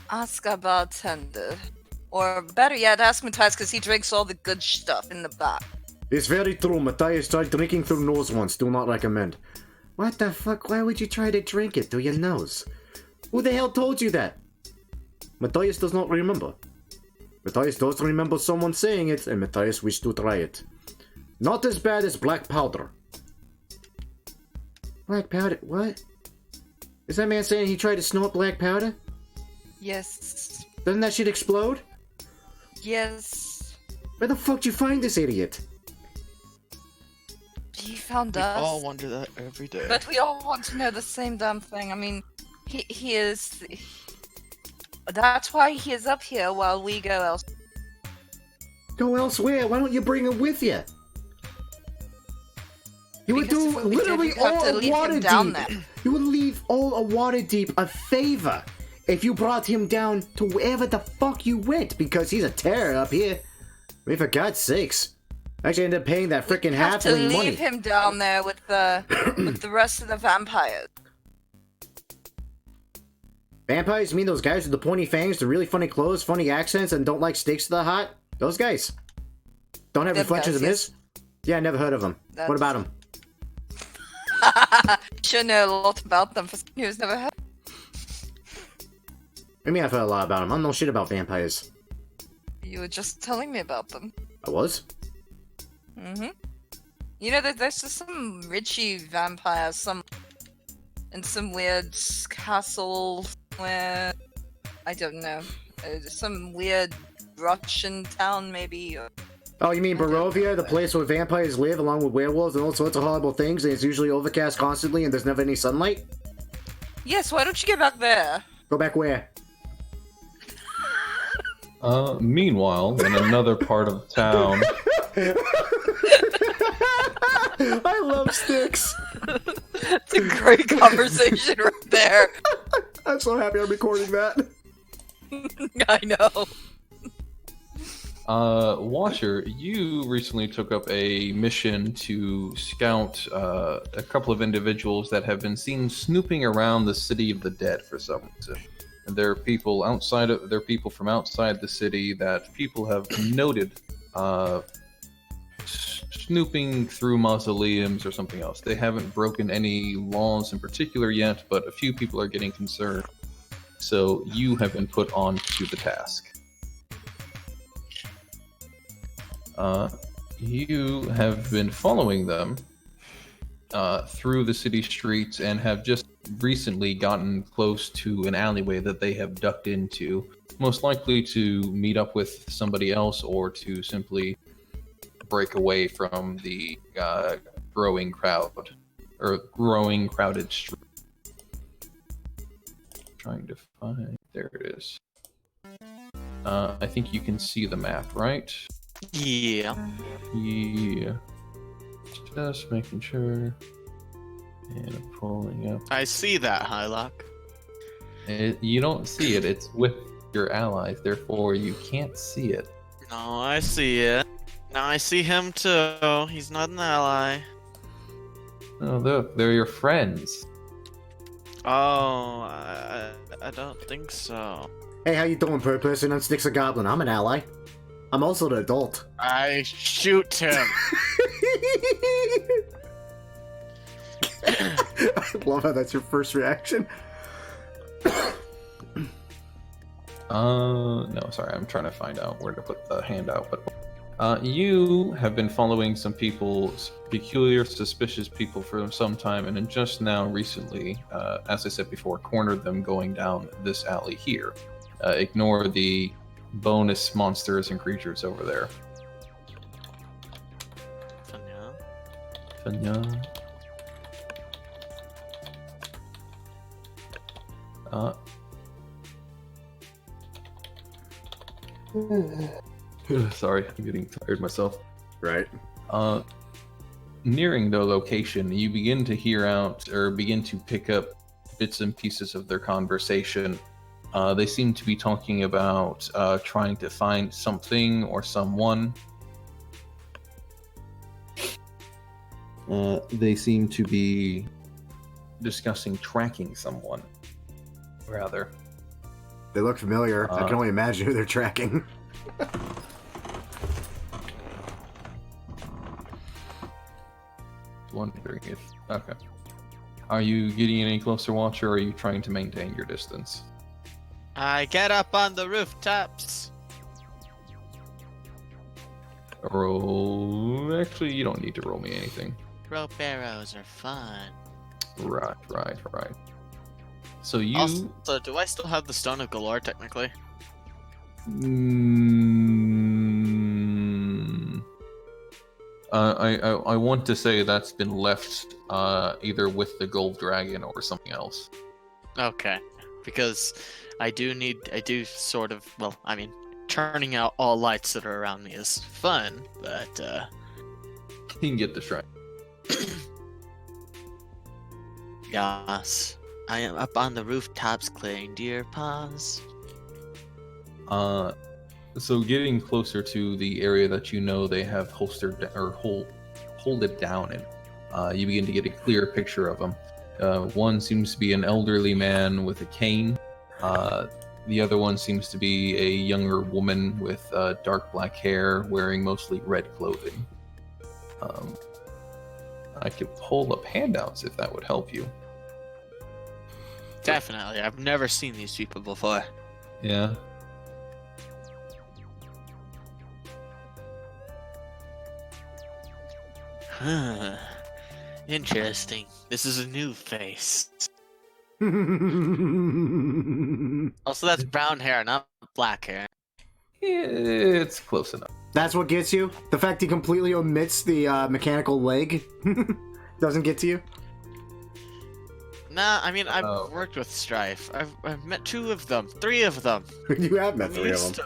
Ask a bartender. Or better yet, ask Matthias because he drinks all the good stuff in the back. It's very true. Matthias tried drinking through nose once. Do not recommend. What the fuck? Why would you try to drink it through your nose? Who the hell told you that? Matthias does not remember. Matthias does remember someone saying it, and Matthias wished to try it. Not as bad as black powder. Black powder? What? Is that man saying he tried to snort black powder? Yes. Doesn't that shit explode? Yes. Where the fuck did you find this idiot? He found We us. all wonder that every day. But we all want to know the same damn thing. I mean, he is... That's why he is up here while we go else. Go elsewhere. Why don't you bring him with you? You would Because do if we did, literally we'd have all to a leave him water down deep. there. You would leave all a water deep a favor if you brought him down to wherever the fuck you went, because he's a terror up here. I mean, for God's sakes. I actually ended up paying that freaking Have to halfling leave money. him down there with the with the rest of the vampires. Vampires? You mean those guys with the pointy fangs, the really funny clothes, funny accents, and don't like steaks that hot? Those guys. Don't have Them reflections guys, of yes. his? Yeah, I never heard of them. What That's- about them? Should know a lot about them for someone who's never heard. I mean, I've heard a lot about them. I don't know shit about vampires. You were just telling me about them. I was? Mm-hmm. You know that there's just some Richie vampires, some in some weird castle where I don't know, some weird Russian town maybe. Or... Oh, you mean I don't Barovia, know. the place where vampires live along with werewolves and all sorts of horrible things, and it's usually overcast constantly and there's never any sunlight? Yes, why don't you get back there? Go back where? Meanwhile, in another part of town, I love sticks. It's a great conversation right there. I'm so happy I'm recording that. I know. Watcher, you recently took up a mission to scout a couple of individuals that have been seen snooping around the city of the dead for some reason. And there are people from outside the city that people have noted snooping through mausoleums or something else. They haven't broken any laws in particular yet, but a few people are getting concerned. So you have been put on to the task. You have been following them through the city streets and have just recently gotten close to an alleyway that they have ducked into. most likely to meet up with somebody else or to simply break away from the growing crowd or growing crowded street. Trying to find. There it is. I think you can see the map, right? Yeah. Yeah. Just making sure. And I'm pulling up. I see that, Hylock. You don't see it. It's with your allies. Therefore, you can't see it. No, I see it. Now I see him too. He's not an ally. Oh, look. They're your friends. Oh, I don't think so. Hey, how you doing, per person? I'm Sticks a Goblin. I'm an ally. I'm also an adult. I shoot him. I love how that's your first reaction. No, sorry, I'm trying to find out where to put the handout. But you have been following some people, peculiar, suspicious people for some time, and then just now, recently, as I said before, cornered them going down this alley here. Ignore the bonus monsters and creatures over there. Fanya. Sorry, I'm getting tired myself. Right. Nearing the location, you begin to hear out or begin to pick up bits and pieces of their conversation. They seem to be talking about trying to find something or someone. They seem to be discussing tracking someone, rather. They look familiar. I can only imagine who they're tracking. Wondering if... Okay. Are you getting any closer, Watcher, or are you trying to maintain your distance? I get up on the rooftops. Roll... Actually, you don't need to roll me anything. Rope arrows are fun. Right. So you... Also, do I still have the Stone of Galore, technically? I want to say that's been left either with the gold dragon or something else. Okay, because I do sort of, well, I mean, turning out all lights that are around me is fun, but You can get the shrine. Yes, I am up on the rooftops clearing deer paws. So getting closer to the area that you know they have holstered or hold it down in, you begin to get a clear picture of them. One seems to be an elderly man with a cane. The other one seems to be a younger woman with dark black hair, wearing mostly red clothing. I could pull up handouts if that would help you. Definitely, I've never seen these people before. Yeah. Huh. Interesting. This is a new face. Also, that's brown hair, not black hair. It's close enough. That's what gets you? The fact he completely omits the mechanical leg doesn't get to you? Nah, I mean, I've worked with Strife. I've met 2 of them, 3 of them. You have met 3 of Used them.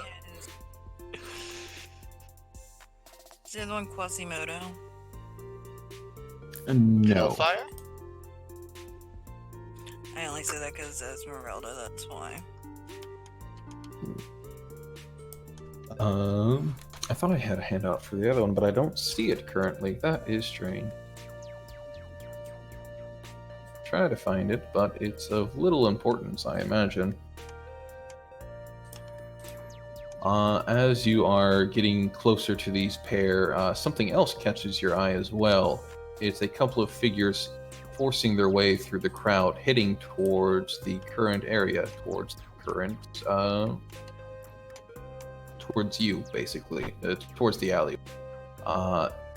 Is the other one Quasimodo? No. Fire? I only say that because Esmeralda, that's why. I thought I had a handout for the other one, but I don't see it currently. That is strange. Try to find it, but it's of little importance, I imagine. As you are getting closer to these pair, something else catches your eye as well. It's a couple of figures forcing their way through the crowd, heading towards the current area, towards you, basically, towards the alley.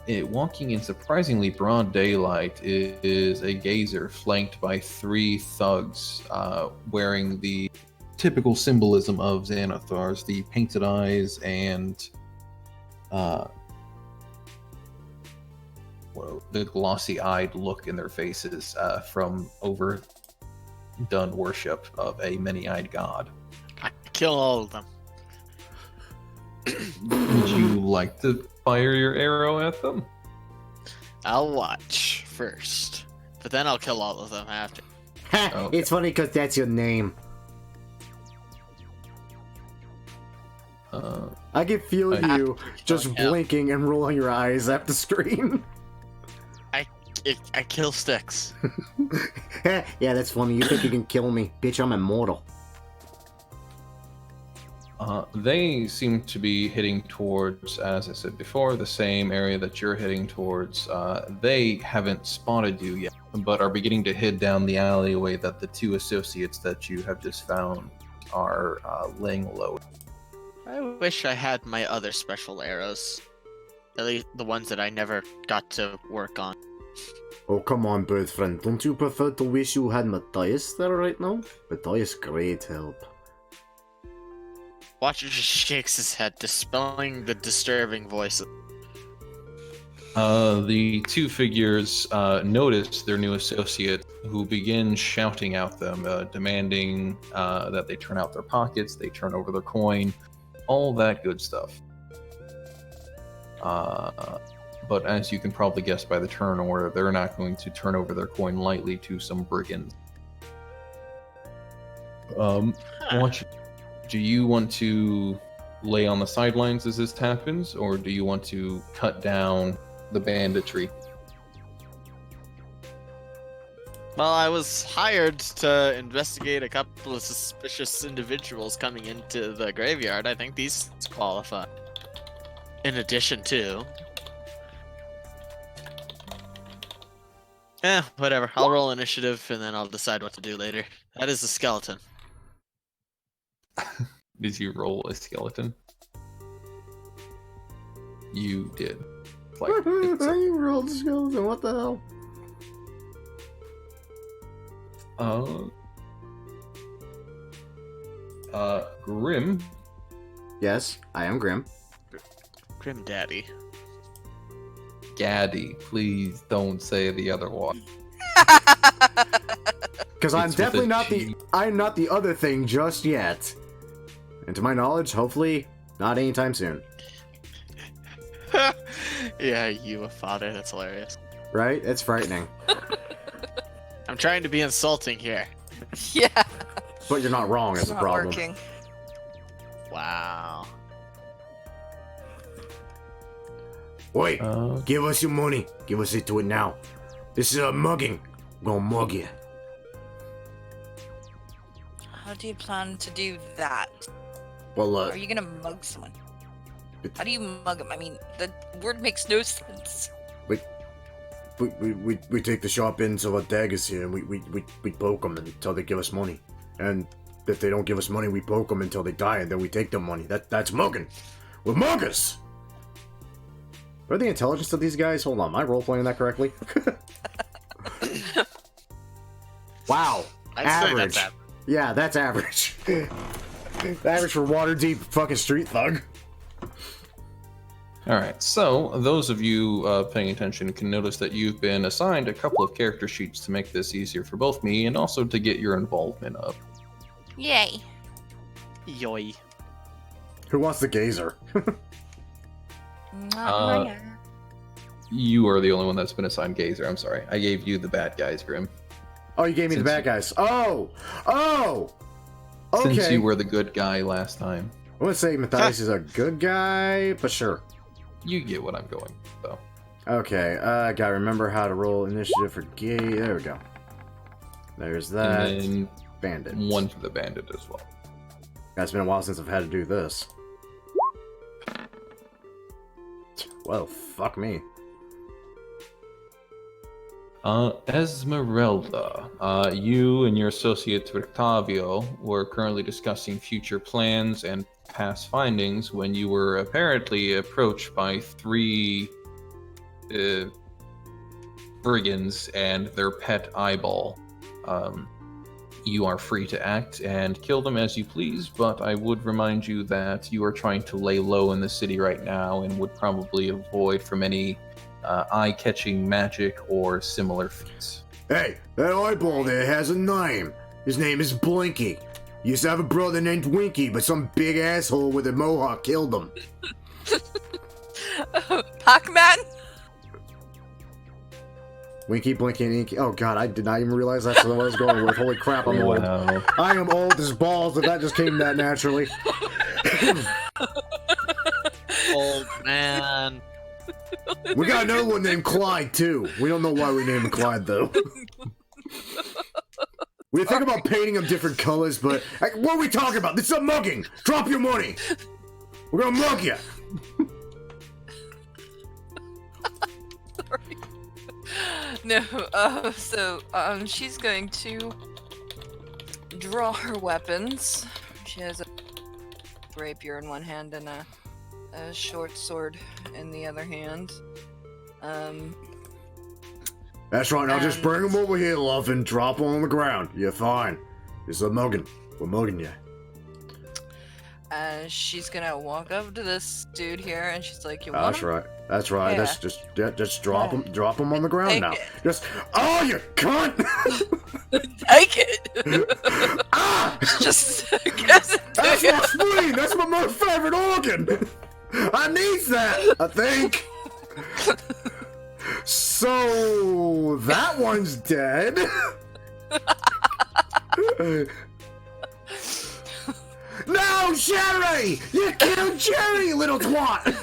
Walking in surprisingly broad daylight is a gazer flanked by 3 thugs wearing the typical symbolism of Xanathars, the painted eyes and the glossy-eyed look in their faces from overdone worship of a many-eyed god. I kill all of them. Would you like to fire your arrow at them? I'll watch first, but then I'll kill all of them after. Ha! Okay. It's funny because that's your name. I can feel I- you just Yeah. blinking and rolling your eyes at the screen. I kill sticks. Yeah, that's funny. You think you can kill me? Bitch, I'm immortal. They seem to be heading towards, as I said before, the same area that you're heading towards. They haven't spotted you yet, but are beginning to head down the alleyway that the two associates that you have just found are laying low. I wish I had my other special arrows. At least the ones that I never got to work on. Oh, come on, bird friend. Don't you prefer to wish you had Matthias there right now? Matthias, great help. Watcher just shakes his head, dispelling the disturbing voices. The two figures notice their new associate, who begin shouting at them, demanding that they turn out their pockets, they turn over their coin, all that good stuff. But as you can probably guess by the turn order, they're not going to turn over their coin lightly to some brigands. Do you want to lay on the sidelines as this happens, or do you want to cut down the banditry? Well, I was hired to investigate a couple of suspicious individuals coming into the graveyard. I think these qualify. In addition to... whatever. I'll roll initiative and then I'll decide what to do later. That is a skeleton. Did you roll a skeleton? You did. Like, it's a- You rolled the skeleton, what the hell? Grim. Yes, I am Grim. Grim Daddy. Gaddy, please don't say the other one. Because I'm It's with definitely a not G. I'm not the other thing just yet. And to my knowledge, hopefully, not anytime soon. Yeah, you a father. That's hilarious. Right? It's frightening. I'm trying to be insulting here. Yeah, But you're not wrong, it's is the not problem. working. Wow. Wait, Uh, give us your money. Give us it to it now. This is a mugging. I'm gonna mug you. How do you plan to do that? Well, Are you gonna mug someone? How do you mug them? I mean, the word makes no sense. we take the shop in till the daggers here, and we poke them until they give us money. And if they don't give us money, we poke them until they die, and then we take their money. That's mugging. We're muggers! What are the intelligence of these guys? Hold on, am I role-playing that correctly? Wow. I'd say Average. that's average. Yeah, that's average. Average for Waterdeep fucking street thug. Alright, so those of you paying attention can notice that you've been assigned a couple of character sheets to make this easier for both me and also to get your involvement up. Yay. Yoy. Who wants the gazer? Uh, You are the only one that's been assigned Gazer, I'm sorry. I gave you the bad guys, Grim. Oh, you gave me the Since bad you- guys. Oh! Oh! Okay. Since you were the good guy last time. I want to say Matthias is a good guy, but sure. You get what I'm going, though. Okay, gotta remember how to roll initiative for gay. There we go. There's that. And then Bandit. one for the bandit as well. It's been a while since I've had to do this. Well, fuck me. Esmeralda, you and your associate Octavio were currently discussing future plans and past findings when you were apparently approached by three brigands and their pet eyeball. You are free to act and kill them as you please, but I would remind you that you are trying to lay low in the city right now and would probably avoid from any eye-catching magic or similar feats. Hey, that eyeball there has a name. His name is Blinky. Used to have a brother named Winky, but some big asshole with a mohawk killed him. Pac-Man? Winky, Blinky, and Inky. Oh god, I did not even realize that's what I was going with. Holy crap, I'm old. Wow. I am old as balls if that just came that naturally. Old man. We got another one named Clyde, too. We don't know why we named him Clyde, though. We think about painting them different colors, but... what are we talking about? This is a mugging! Drop your money! We're gonna mug you! Sorry. No, she's going to draw her weapons. She has a rapier in one hand and a short sword in the other hand. That's right, now just bring them over here, love, and drop them on the ground. You're fine. It's a mugging. We're mugging you. She's gonna walk up to this dude here, and she's like, "You want That's him?" right. That's right. Yeah. Just drop them. Drop them on the ground Take now. it. Just. Oh, you cunt! Take it. Ah! Just guess it. That's my spleen. That's my most favorite organ. I need that. I think. So that one's dead. No, Jerry! You killed Jerry, you little twat!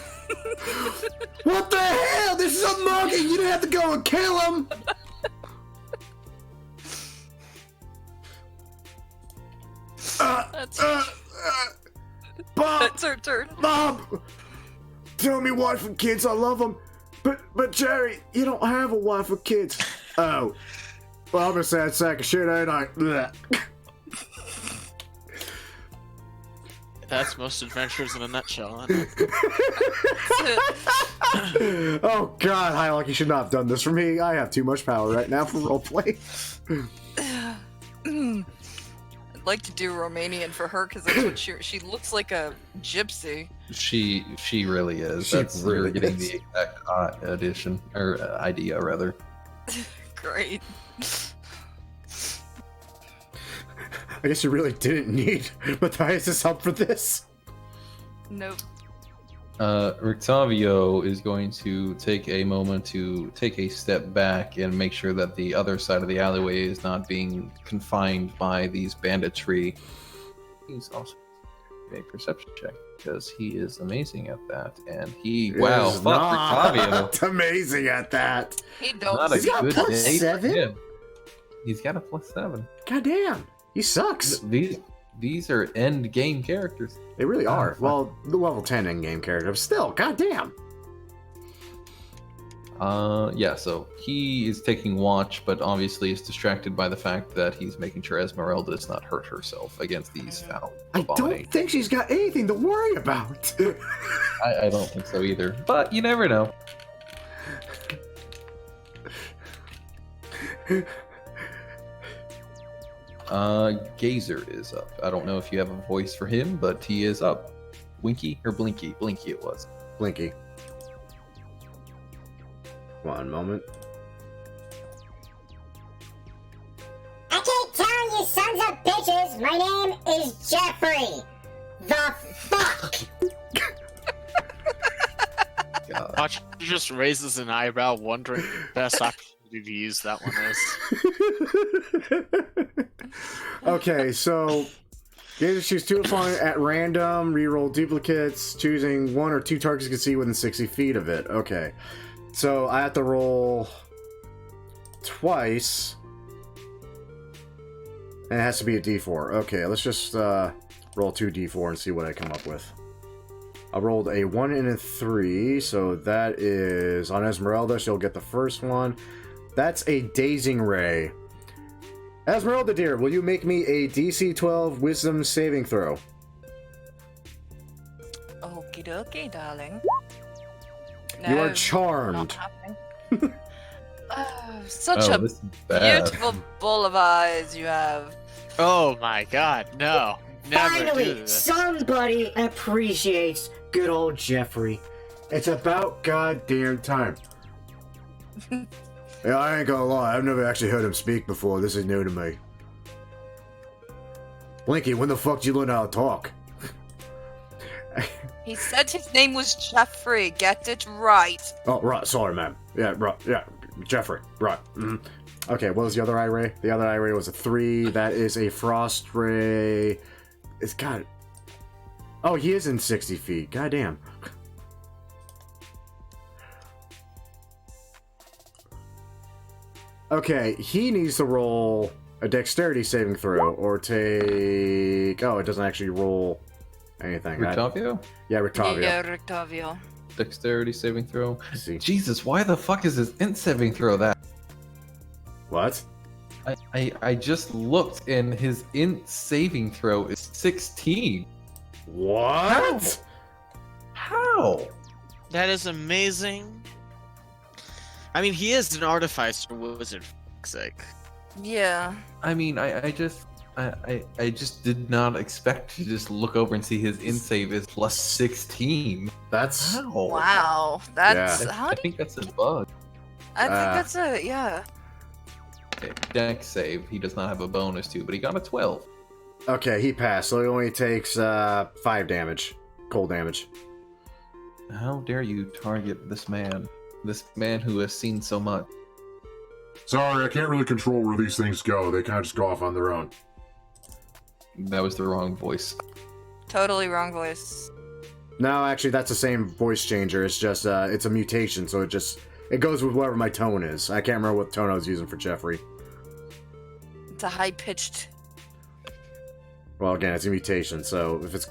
What the hell? This is a mugging! You didn't have to go and kill him! Bob! That's her turn. Bob! Tell me wife and kids I love them. But Jerry, you don't have a wife or kids. Oh. Well, I'm a sad sack of shit, ain't I? Blech. That's most adventures in a nutshell. Oh god, Hylock, you should not have done this for me. I have too much power right now for roleplay. I'd like to do Romanian for her because that's what she looks like a gypsy. She really is. She That's really you're getting is. the exact edition or idea rather. Great. I guess you really didn't need Matthias' help for this. Nope. Rictavio is going to take a moment to take a step back and make sure that the other side of the alleyway is not being confined by these banditry. He's also a perception check because he is amazing at that, and he wow, Is fuck Rictavio. not amazing at that. He don't. Not a He's got good plus day for 7? him. He's got a +7. God damn, he sucks. These are end game characters. They really are. fuck. Well, the level 10 in-game character, but still, god damn. Yeah, so he is taking watch, but obviously is distracted by the fact that he's making sure Esmeralda does not hurt herself against these foul I don't abominations. think she's got anything to worry about. I don't think so either, but you never know. Gazer is up. I don't know if you have a voice for him, but he is up. Winky or Blinky? Blinky it was. Blinky. One moment. I keep telling you sons of bitches, my name is Jeffrey. The fuck? God. Watch, he just raises an eyebrow, wondering best opportunity to use that one is. Okay, so you choose 2 opponent at random, reroll duplicates, choosing 1 or 2 targets you can see within 60 feet of it. Okay, so I have to roll twice, and it has to be a d4. Okay, let's just roll 2 d4 and see what I come up with. I rolled a 1 and a 3, so that is on Esmeralda. She'll get the first one. That's a Dazing Ray. Esmeralda, dear, will you make me a DC 12 Wisdom saving throw? Okie dokie, darling. You are No, charmed. not happening. such Oh, a this is bad. beautiful bowl of eyes you have. Oh my god, no. Never do Finally, this. somebody appreciates good old Jeffrey. It's about goddamn time. Yeah, I ain't gonna lie, I've never actually heard him speak before. This is new to me. Blinky, when the fuck did you learn how to talk? He said his name was Jeffrey. Get it right. Oh, right, sorry, man. Yeah, right, yeah, Jeffrey, right. Mhm. Okay, what was the other eye ray? The other eye ray was a 3. That is a frost ray. It's got... Oh, he is in 60 feet. Goddamn. Okay, he needs to roll a dexterity saving throw or take... Oh, it doesn't actually roll anything. Rictavio? Yeah, Rictavio. Yeah, Rictavio. Dexterity saving throw. Let's see. Jesus, why the fuck is his int saving throw that? What? I just looked and his int saving throw is 16. What? How? That is amazing. I mean, he is an artificer wizard, for fuck's sake. Yeah. I mean, I just did not expect to just look over and see his int save is plus 16. That's... How? Wow. That's how I do you... think that's a bug. I think that's a yeah. Dex save, he does not have a bonus to, but he got a 12. Okay, he passed, so he only takes 5 damage. Cold damage. How dare you target this man? This man who has seen so much. Sorry, I can't really control where these things go. They kind of just go off on their own. That was the wrong voice. Totally wrong voice. No, actually, that's the same voice changer. It's just, it's a mutation, so it goes with whatever my tone is. I can't remember what tone I was using for Jeffrey. It's a high pitched. Well, again, it's a mutation, so if it's...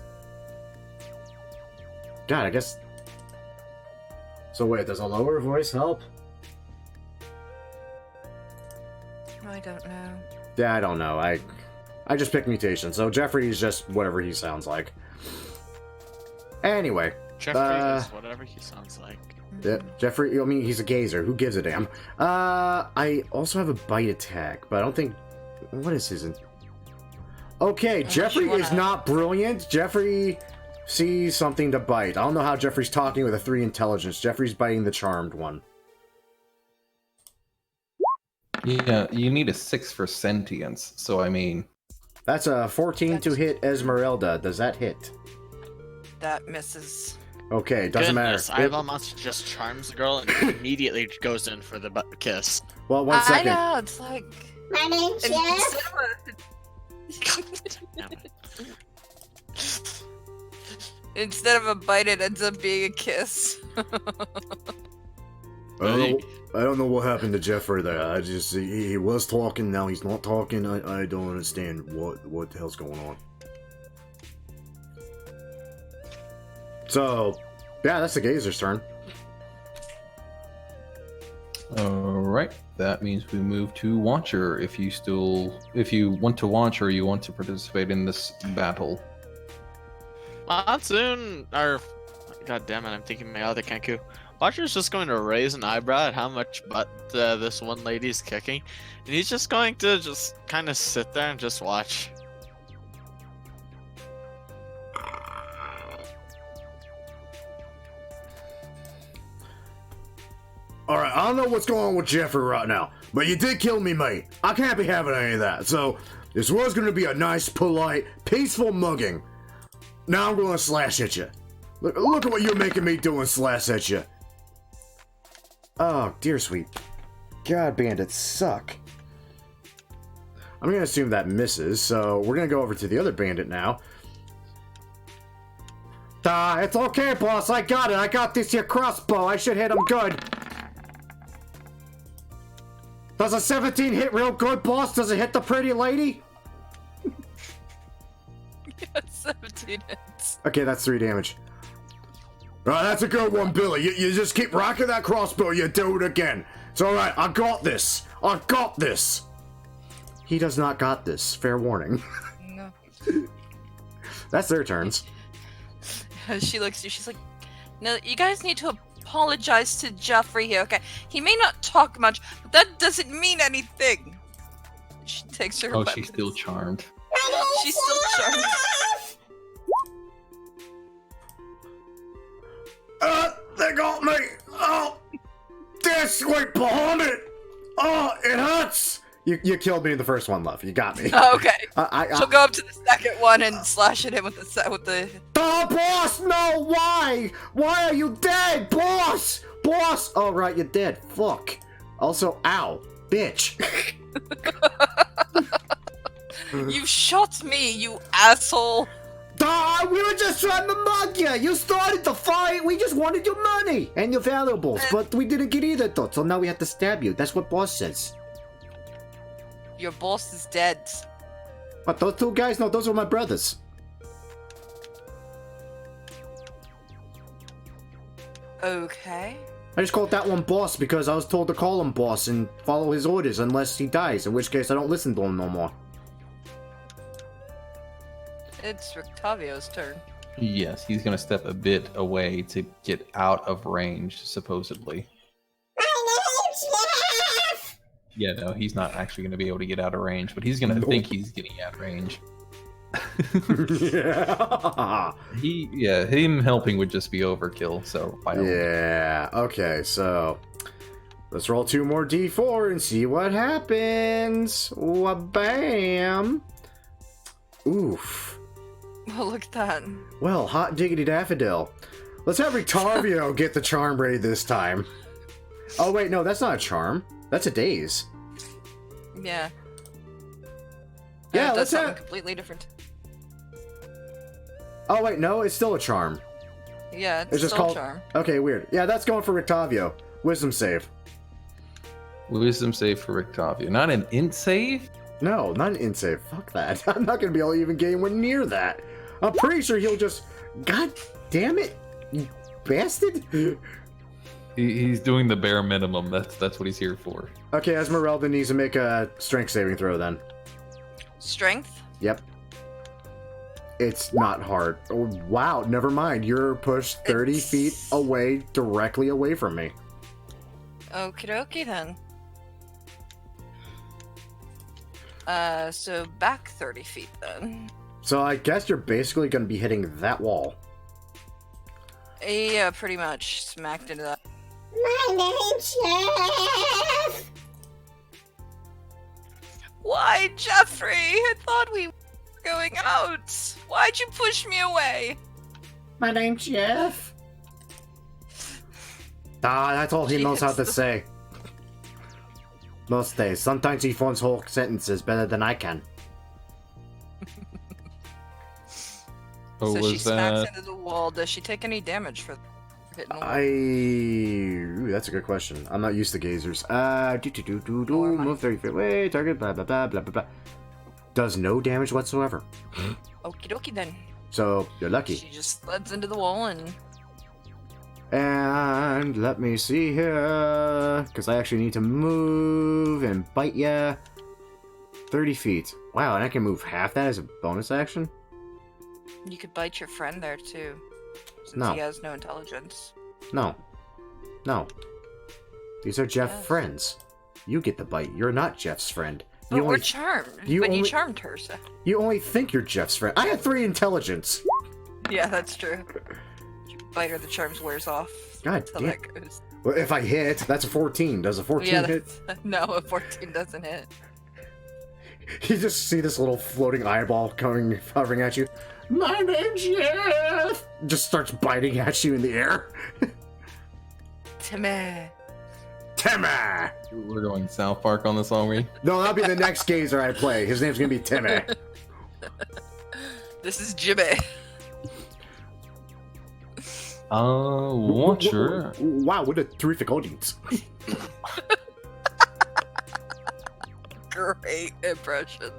God, I guess... So wait, does a lower voice help? I don't know. Yeah, I don't know. I just picked mutation, so Jeffrey is just whatever he sounds like. Anyway. Jeffrey is whatever he sounds like. Yeah, Jeffrey, I mean, he's a gazer. Who gives a damn? I also have a bite attack, but I don't think... What is his... Okay, Jeffrey is not brilliant. Jeffrey sees something to bite. I don't know how Jeffrey's talking with a 3 intelligence. Jeffrey's biting the charmed one. Yeah, you need a 6 for sentience, so I mean... That's a 14 to hit Esmeralda. Does that hit? That misses. Okay, doesn't Goodness, matter. Iva monster just charms the girl and immediately goes in for the kiss. Well, 1 second. I know, it's like... My name's Jeff. Instead of a bite, it ends up being a kiss. I don't know what happened to Jeffrey there. I just he was talking, now he's not talking. I don't understand what the hell's going on. So, yeah, that's the Gazer's turn. Alright, that means we move to Watcher if you want to watch or you want to participate in this battle. Monsoon, or god damn it, I'm thinking my other Kenku. Watcher's just going to raise an eyebrow at how much butt this one lady's kicking, and he's just going to just kind of sit there and just watch. Alright, I don't know what's going on with Jeffrey right now, but you did kill me, mate. I can't be having any of that, so this was going to be a nice, polite, peaceful mugging. Now I'm going to slash at you. Look at what you're making me do and slash at you. Oh, dear sweet. God, bandits suck. I'm going to assume that misses, so we're going to go over to the other bandit now. It's okay, boss. I got it. I got this here crossbow. I should hit him good. Does a 17 hit real good, boss? Does it hit the pretty lady? Yeah, 17 hits. Okay, that's 3 damage. Alright, that's a good one, Billy. You just keep rocking that crossbow, you do it again. It's alright, I got this. I got this. He does not got this. Fair warning. No. That's their turns. She looks at you, she's like, no, you guys need to apologize to Jeffrey here, okay? He may not talk much, but that doesn't mean anything. She takes her Oh, weapons. she's still charmed. She's still charmed. They got me! Oh! This sweet Bahamut! Oh, it hurts! You killed me in the first one, love. You got me. Oh, okay. I She'll go up to the second one and slash at him with the. Oh, boss! No, why? Why are you dead, boss? Boss! Oh, right, you're dead. Fuck. Also, ow, bitch. You shot me, you asshole! We were just trying to mug you. You started the fight. We just wanted your money and your valuables, but we didn't get either, though. So now we have to stab you. That's what boss says. Your boss is dead. But those two guys? No, those were my brothers. Okay. I just called that one boss because I was told to call him boss and follow his orders unless he dies, in which case I don't listen to him no more. It's Rictavio's turn. Yes, he's gonna step a bit away to get out of range, supposedly. Yeah, no, he's not actually gonna be able to get out of range, but he's gonna think he's getting out of range. Him helping would just be overkill, so by all means. Yeah, okay, so let's roll 2 more d4 and see what happens. Wha-bam! Oof. Oh, look at that. Well, hot diggity daffodil. Let's have Rictavio get the charm ready this time. Oh wait, no, that's not a charm. That's a daze. Yeah. Yeah, It does let's something have... completely different. Oh wait, no, it's still a charm. Yeah, it's just still called... a charm. Okay, weird. Yeah, that's going for Rictavio. Wisdom save. Wisdom save for Rictavio. Not an int save? No, not an int save. Fuck that. I'm not gonna be able to even get anywhere near that. I'm pretty sure he'll just... God damn it, you bastard! He's doing the bare minimum. That's what he's here for. Okay, Esmeralda needs to make a strength saving throw then. Strength? Yep. It's not hard. Oh, wow, never mind. You're pushed 30 feet away, directly away from me. Okie dokie then. So back 30 feet then. So I guess you're basically going to be hitting that wall. Yeah, pretty much. Smacked into that. My name's Jeff! Why, Jeffrey? I thought we were going out. Why'd you push me away? My name's Jeff. That's all he knows how to say. Most days. Sometimes he forms whole sentences better than I can. Oh, So she was smacks that? into the wall. Does she take any damage for hitting the wall? Ooh, that's a good question. I'm not used to gazers. Move 30 feet away, target, blah, blah, blah, blah, blah, blah. Does no damage whatsoever. Okie dokie then. So, you're lucky. She just slides into the wall and... And let me see here, because I actually need to move and bite ya. 30 feet. Wow, and I can move half that as a bonus action? You could bite your friend there too. Since No. he has no intelligence. No. No. These are Jeff's Yes. friends. You get the bite. You're not Jeff's friend. But we're charmed. you But you only- charmed her, so... You only think you're Jeff's friend. I had 3 intelligence. Yeah, that's true. You bite her, the charms wears off. God That's how damn. that goes. Well, if I hit, that's a 14. Does a 14 Yeah, hit? no, a 14 doesn't hit. You just see this little floating eyeball coming, hovering at you. My name's Jeff! Just starts biting at you in the air. Timmy. Timmy! We're going South Park on this, are we? No, that'll be the next gazer I play. His name's gonna be Timmy. This is Jimmy. Sure. Wow, what a terrific audience. Great impression.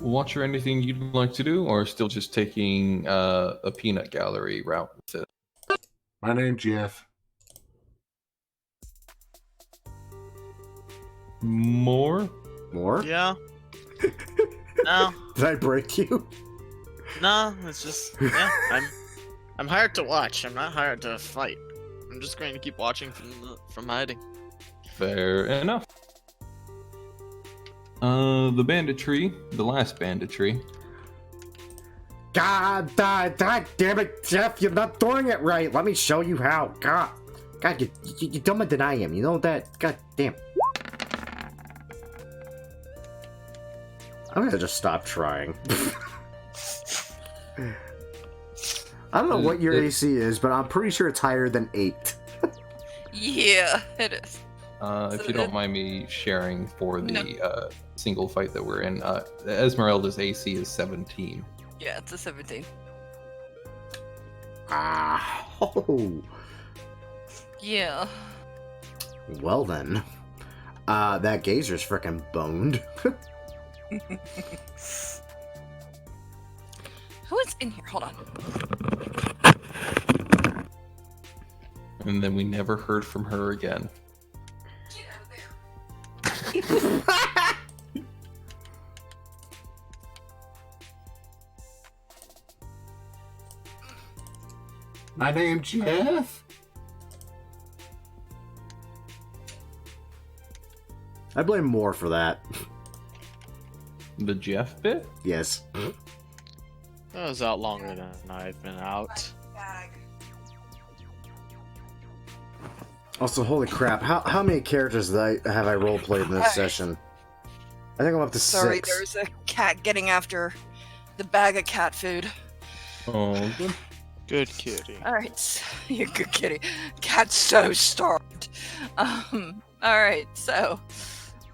Watcher, anything you'd like to do, or still just taking a peanut gallery route with it? My name's Jeff. More? More? Yeah. No. Did I break you? No, it's just yeah. I'm hired to watch. I'm not hired to fight. I'm just going to keep watching from hiding. Fair enough. The banditry, the last banditry. God damn it, Jeff, you're not doing it right. Let me show you how. God, you're dumber than I am. You know that? God damn. I'm gonna just stop trying. I don't know what your AC is, but I'm pretty sure it's higher than 8. Yeah, it is. If you don't mind me sharing for the single fight that we're in, Esmeralda's AC is 17. Yeah, it's a 17. Ah, oh. Yeah. Well then. That gazer's frickin' boned. Who is in here? Hold on. And then we never heard from her again. Get out of there. My name's Jeff. I blame Moore for that. The Jeff bit? Yes. That was out longer than I've been out. Also, holy crap, how many characters have I roleplayed in this session? I think I'm up to 6. Sorry, there's a cat getting after the bag of cat food. Oh, Good kitty. Alright, you're a good kitty. Cat's so starved. Alright, so,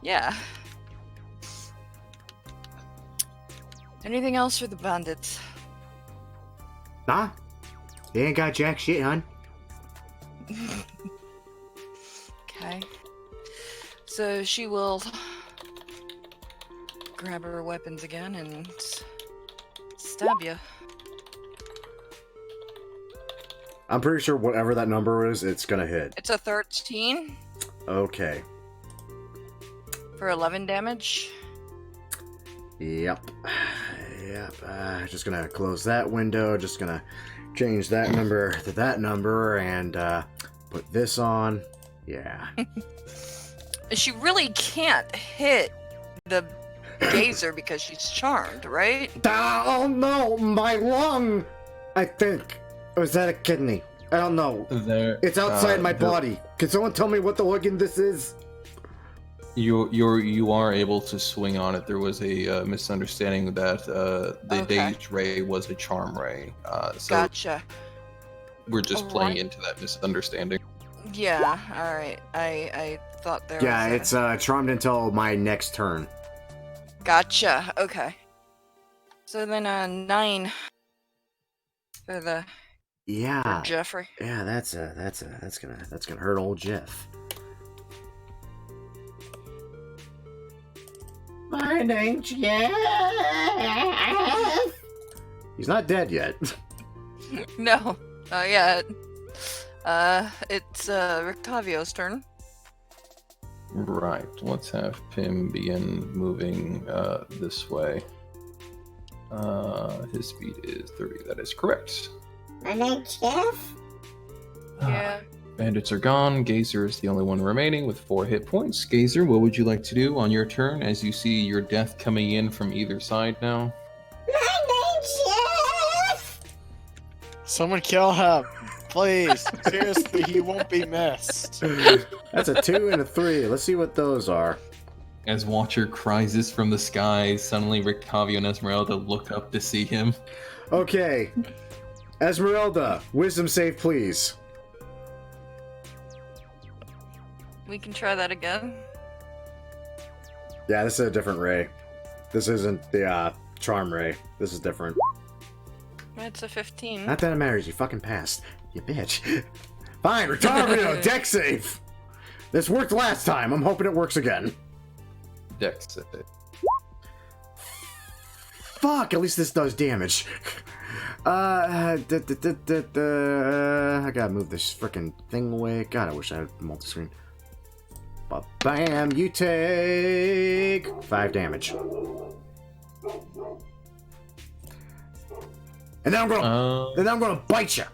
yeah. Anything else for the bandits? Nah. They ain't got jack shit, hun. Okay. So she will grab her weapons again and stab you. I'm pretty sure whatever that number is, it's gonna hit. It's a 13 Okay. for 11 damage. Yep. Yep. Just gonna close that window. Just gonna change that number to that number and put this on. Yeah. She really can't hit the gazer because she's charmed, right? Oh no, my lung! I think. Or is that a kidney? I don't know. It's outside my body. Can someone tell me what the organ this is? You are able to swing on it. There was a misunderstanding that the Dazed Ray was a charm ray. So Gotcha. we're just playing into that misunderstanding. Yeah, alright. I thought there Yeah, was a... it's charmed until my next turn. Gotcha, okay. So then 9 for the Yeah. for Jeffrey. Yeah, that's gonna hurt old Jeff. My name's Jeff. He's not dead yet. No, not yet. It's Rictavio's turn. Right. Let's have Pim begin moving this way. His speed is 30. That is correct. My name's Jeff. Yeah. Bandits are gone. Gazer is the only one remaining with 4 hit points. Gazer, what would you like to do on your turn as you see your death coming in from either side now? My name's Jeff. Someone kill him, please. Seriously, he won't be missed. That's a 2 and a 3. Let's see what those are. As Watcher cries from the skies, suddenly Rictavio and Esmeralda look up to see him. Okay. Esmeralda, wisdom save, please. We can try that again. Yeah, this is a different ray. This isn't the charm ray. This is different. It's a 15. Not that it matters. You fucking passed. You bitch. Fine, Rictavio, deck save. This worked last time. I'm hoping it works again. Dex save. Fuck, at least this does damage. I gotta move this freaking thing away. God, I wish I had multi-screen. But bam, you take 5 damage. And then I'm gonna bite you.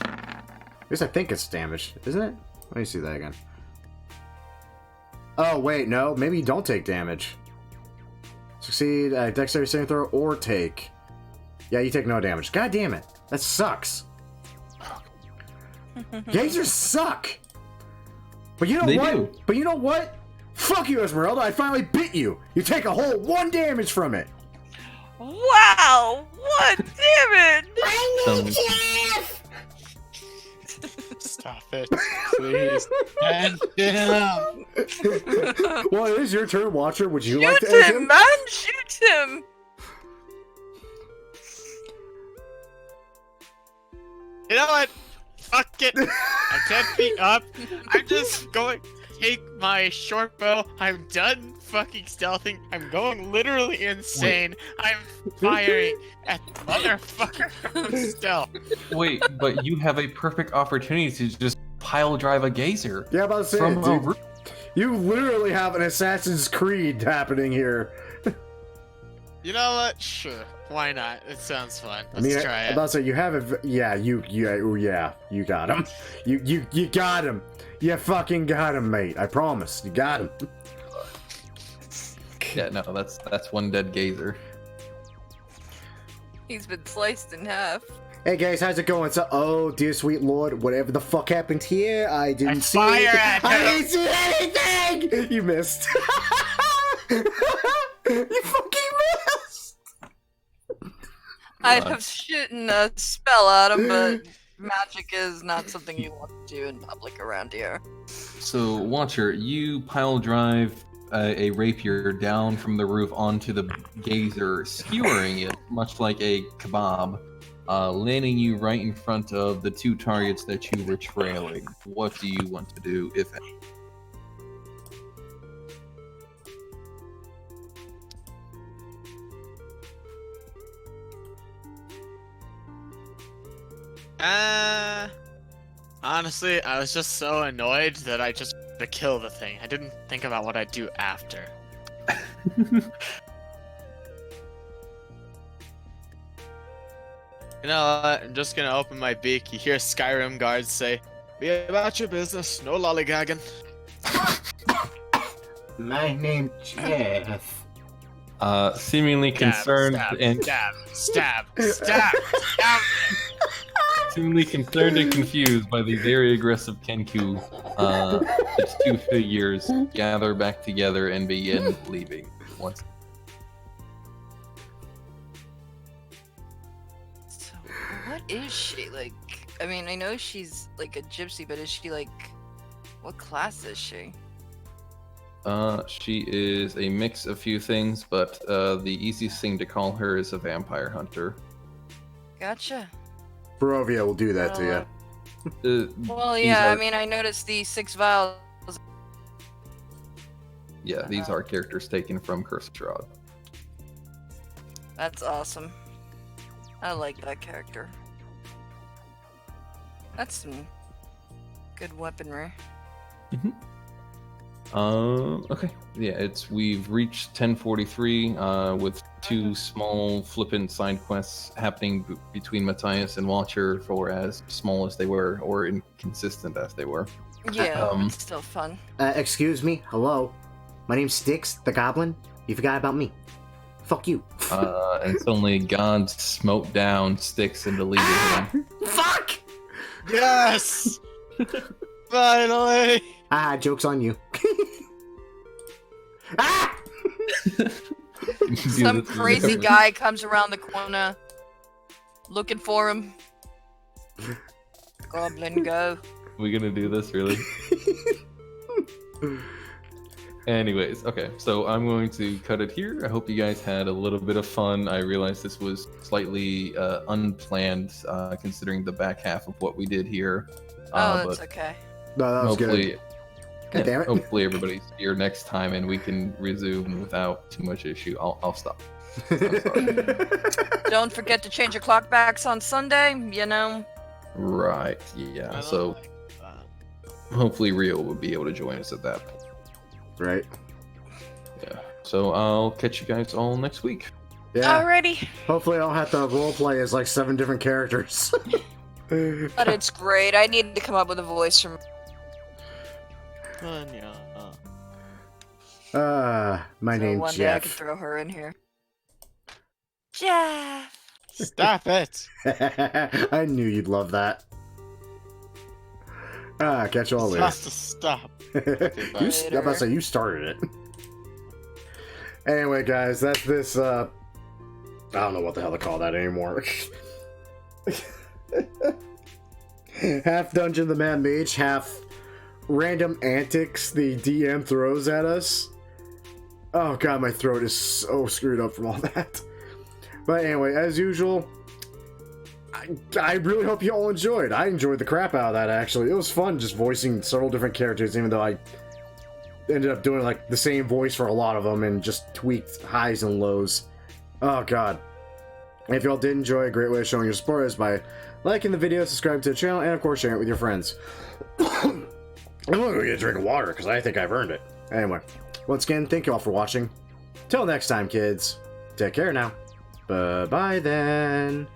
At least I think it's damaged, isn't it? Let me see that again. Oh wait, no, maybe you don't take damage. Succeed at dexterity saving throw or take. Yeah, you take no damage. God damn it, that sucks. Gazers suck. But you know They what? do. But you know what? Fuck you, Esmeralda. I finally bit you. You take a whole 1 damage from it. Wow! What? Damn it! I need Jeff! Stop it, please. And him. Well, it is your turn, Watcher. Would you Shoot like to end him, him? man! Shoot him! You know what? Fuck it. I can't beat up. I'm just going to take my short bow. I'm done fucking stealthing. I'm going literally insane. I'm firing at the motherfucker from stealth. Wait, but you have a perfect opportunity to just pile drive a gazer Yeah, I'm about to say, from a dude, roof. you literally have an Assassin's Creed happening here. You know what? Sure. Why not? It sounds fun. I Let's mean, try I'm it. about to say you have a you got him. You got him. You fucking got him, mate. I promise. You got him. Yeah, no, that's one dead gazer. He's been sliced in half. Hey guys, how's it going? So, oh dear sweet lord, whatever the fuck happened here, I didn't see fire anything. at I him. didn't see anything. You missed. You fucking missed. I'd have shooten a spell at him, but magic is not something you want to do in public around here. So, Watcher, you pile drive a rapier down from the roof onto the gazer, skewering it, much like a kebab, landing you right in front of the 2 targets that you were trailing. What do you want to do, if any? Honestly, I was just so annoyed that I just to kill the thing. I didn't think about what I'd do after. You know what? I'm just gonna open my beak. You hear Skyrim guards say, "Be about your business, no lollygagging." My name's Jeff. Seemingly concerned stab, and stab, stab, stab, stab. seemingly concerned and confused by the very aggressive Kenku, its 2 figures gather back together and begin leaving. Once. So, what is she? Like, I mean, I know she's like a gypsy, but is she like, what class is she? She is a mix of few things, but the easiest thing to call her is a vampire hunter. Gotcha. Barovia will do that to you. Well, These yeah, I are- mean, I noticed the 6 vials. Yeah, these are characters taken from Curse of Strahd. That's awesome. I like that character. That's some good weaponry. Okay. Yeah, we've reached 1043 with 2 small flippant side quests happening between Matthias and Watcher for as small as they were or inconsistent as they were. Yeah, it's still fun. Excuse me. Hello. My name's Styx, the Goblin. You forgot about me. Fuck you. And suddenly God smote down Styx and deleted him. Fuck! Yes! Finally! Ah, joke's on you. Ah! Some crazy guy comes around the corner looking for him. Goblin, go. We gonna do this, really? Anyways, okay, so I'm going to cut it here. I hope you guys had a little bit of fun. I realize this was slightly unplanned, considering the back half of what we did here. Oh, that's but okay. No, that was hopefully, good. God damn it. hopefully everybody's here next time and we can resume without too much issue. I'll stop. Don't forget to change your clock backs on Sunday, you know. Right, yeah. So hopefully Rio will be able to join us at that point. Right. Yeah. So I'll catch you guys all next week. Yeah. Alrighty. Hopefully I don't have to roleplay as like 7 different characters. But it's great. I need to come up with a voice from. My So name's one day I could Jeff. throw her in here. Jeff. Stop it! I knew you'd love that. Catch you all This later. has to stop. I'm about to say, you started it. Anyway, guys, that's this, I don't know what the hell to call that anymore. Half Dungeon the Mad Mage, half random antics the DM throws at us. Oh god, my throat is so screwed up from all that. But anyway, as usual, I really hope you all enjoyed. I enjoyed the crap out of that, actually. It was fun just voicing several different characters, even though I ended up doing like the same voice for a lot of them and just tweaked highs and lows. Oh god. And if y'all did enjoy, a great way of showing your support is by liking the video, subscribing to the channel, and of course sharing it with your friends. I'm gonna go get a drink of water because I think I've earned it. Anyway, once again, thank you all for watching. Till next time, kids. Take care now. Bye-bye then.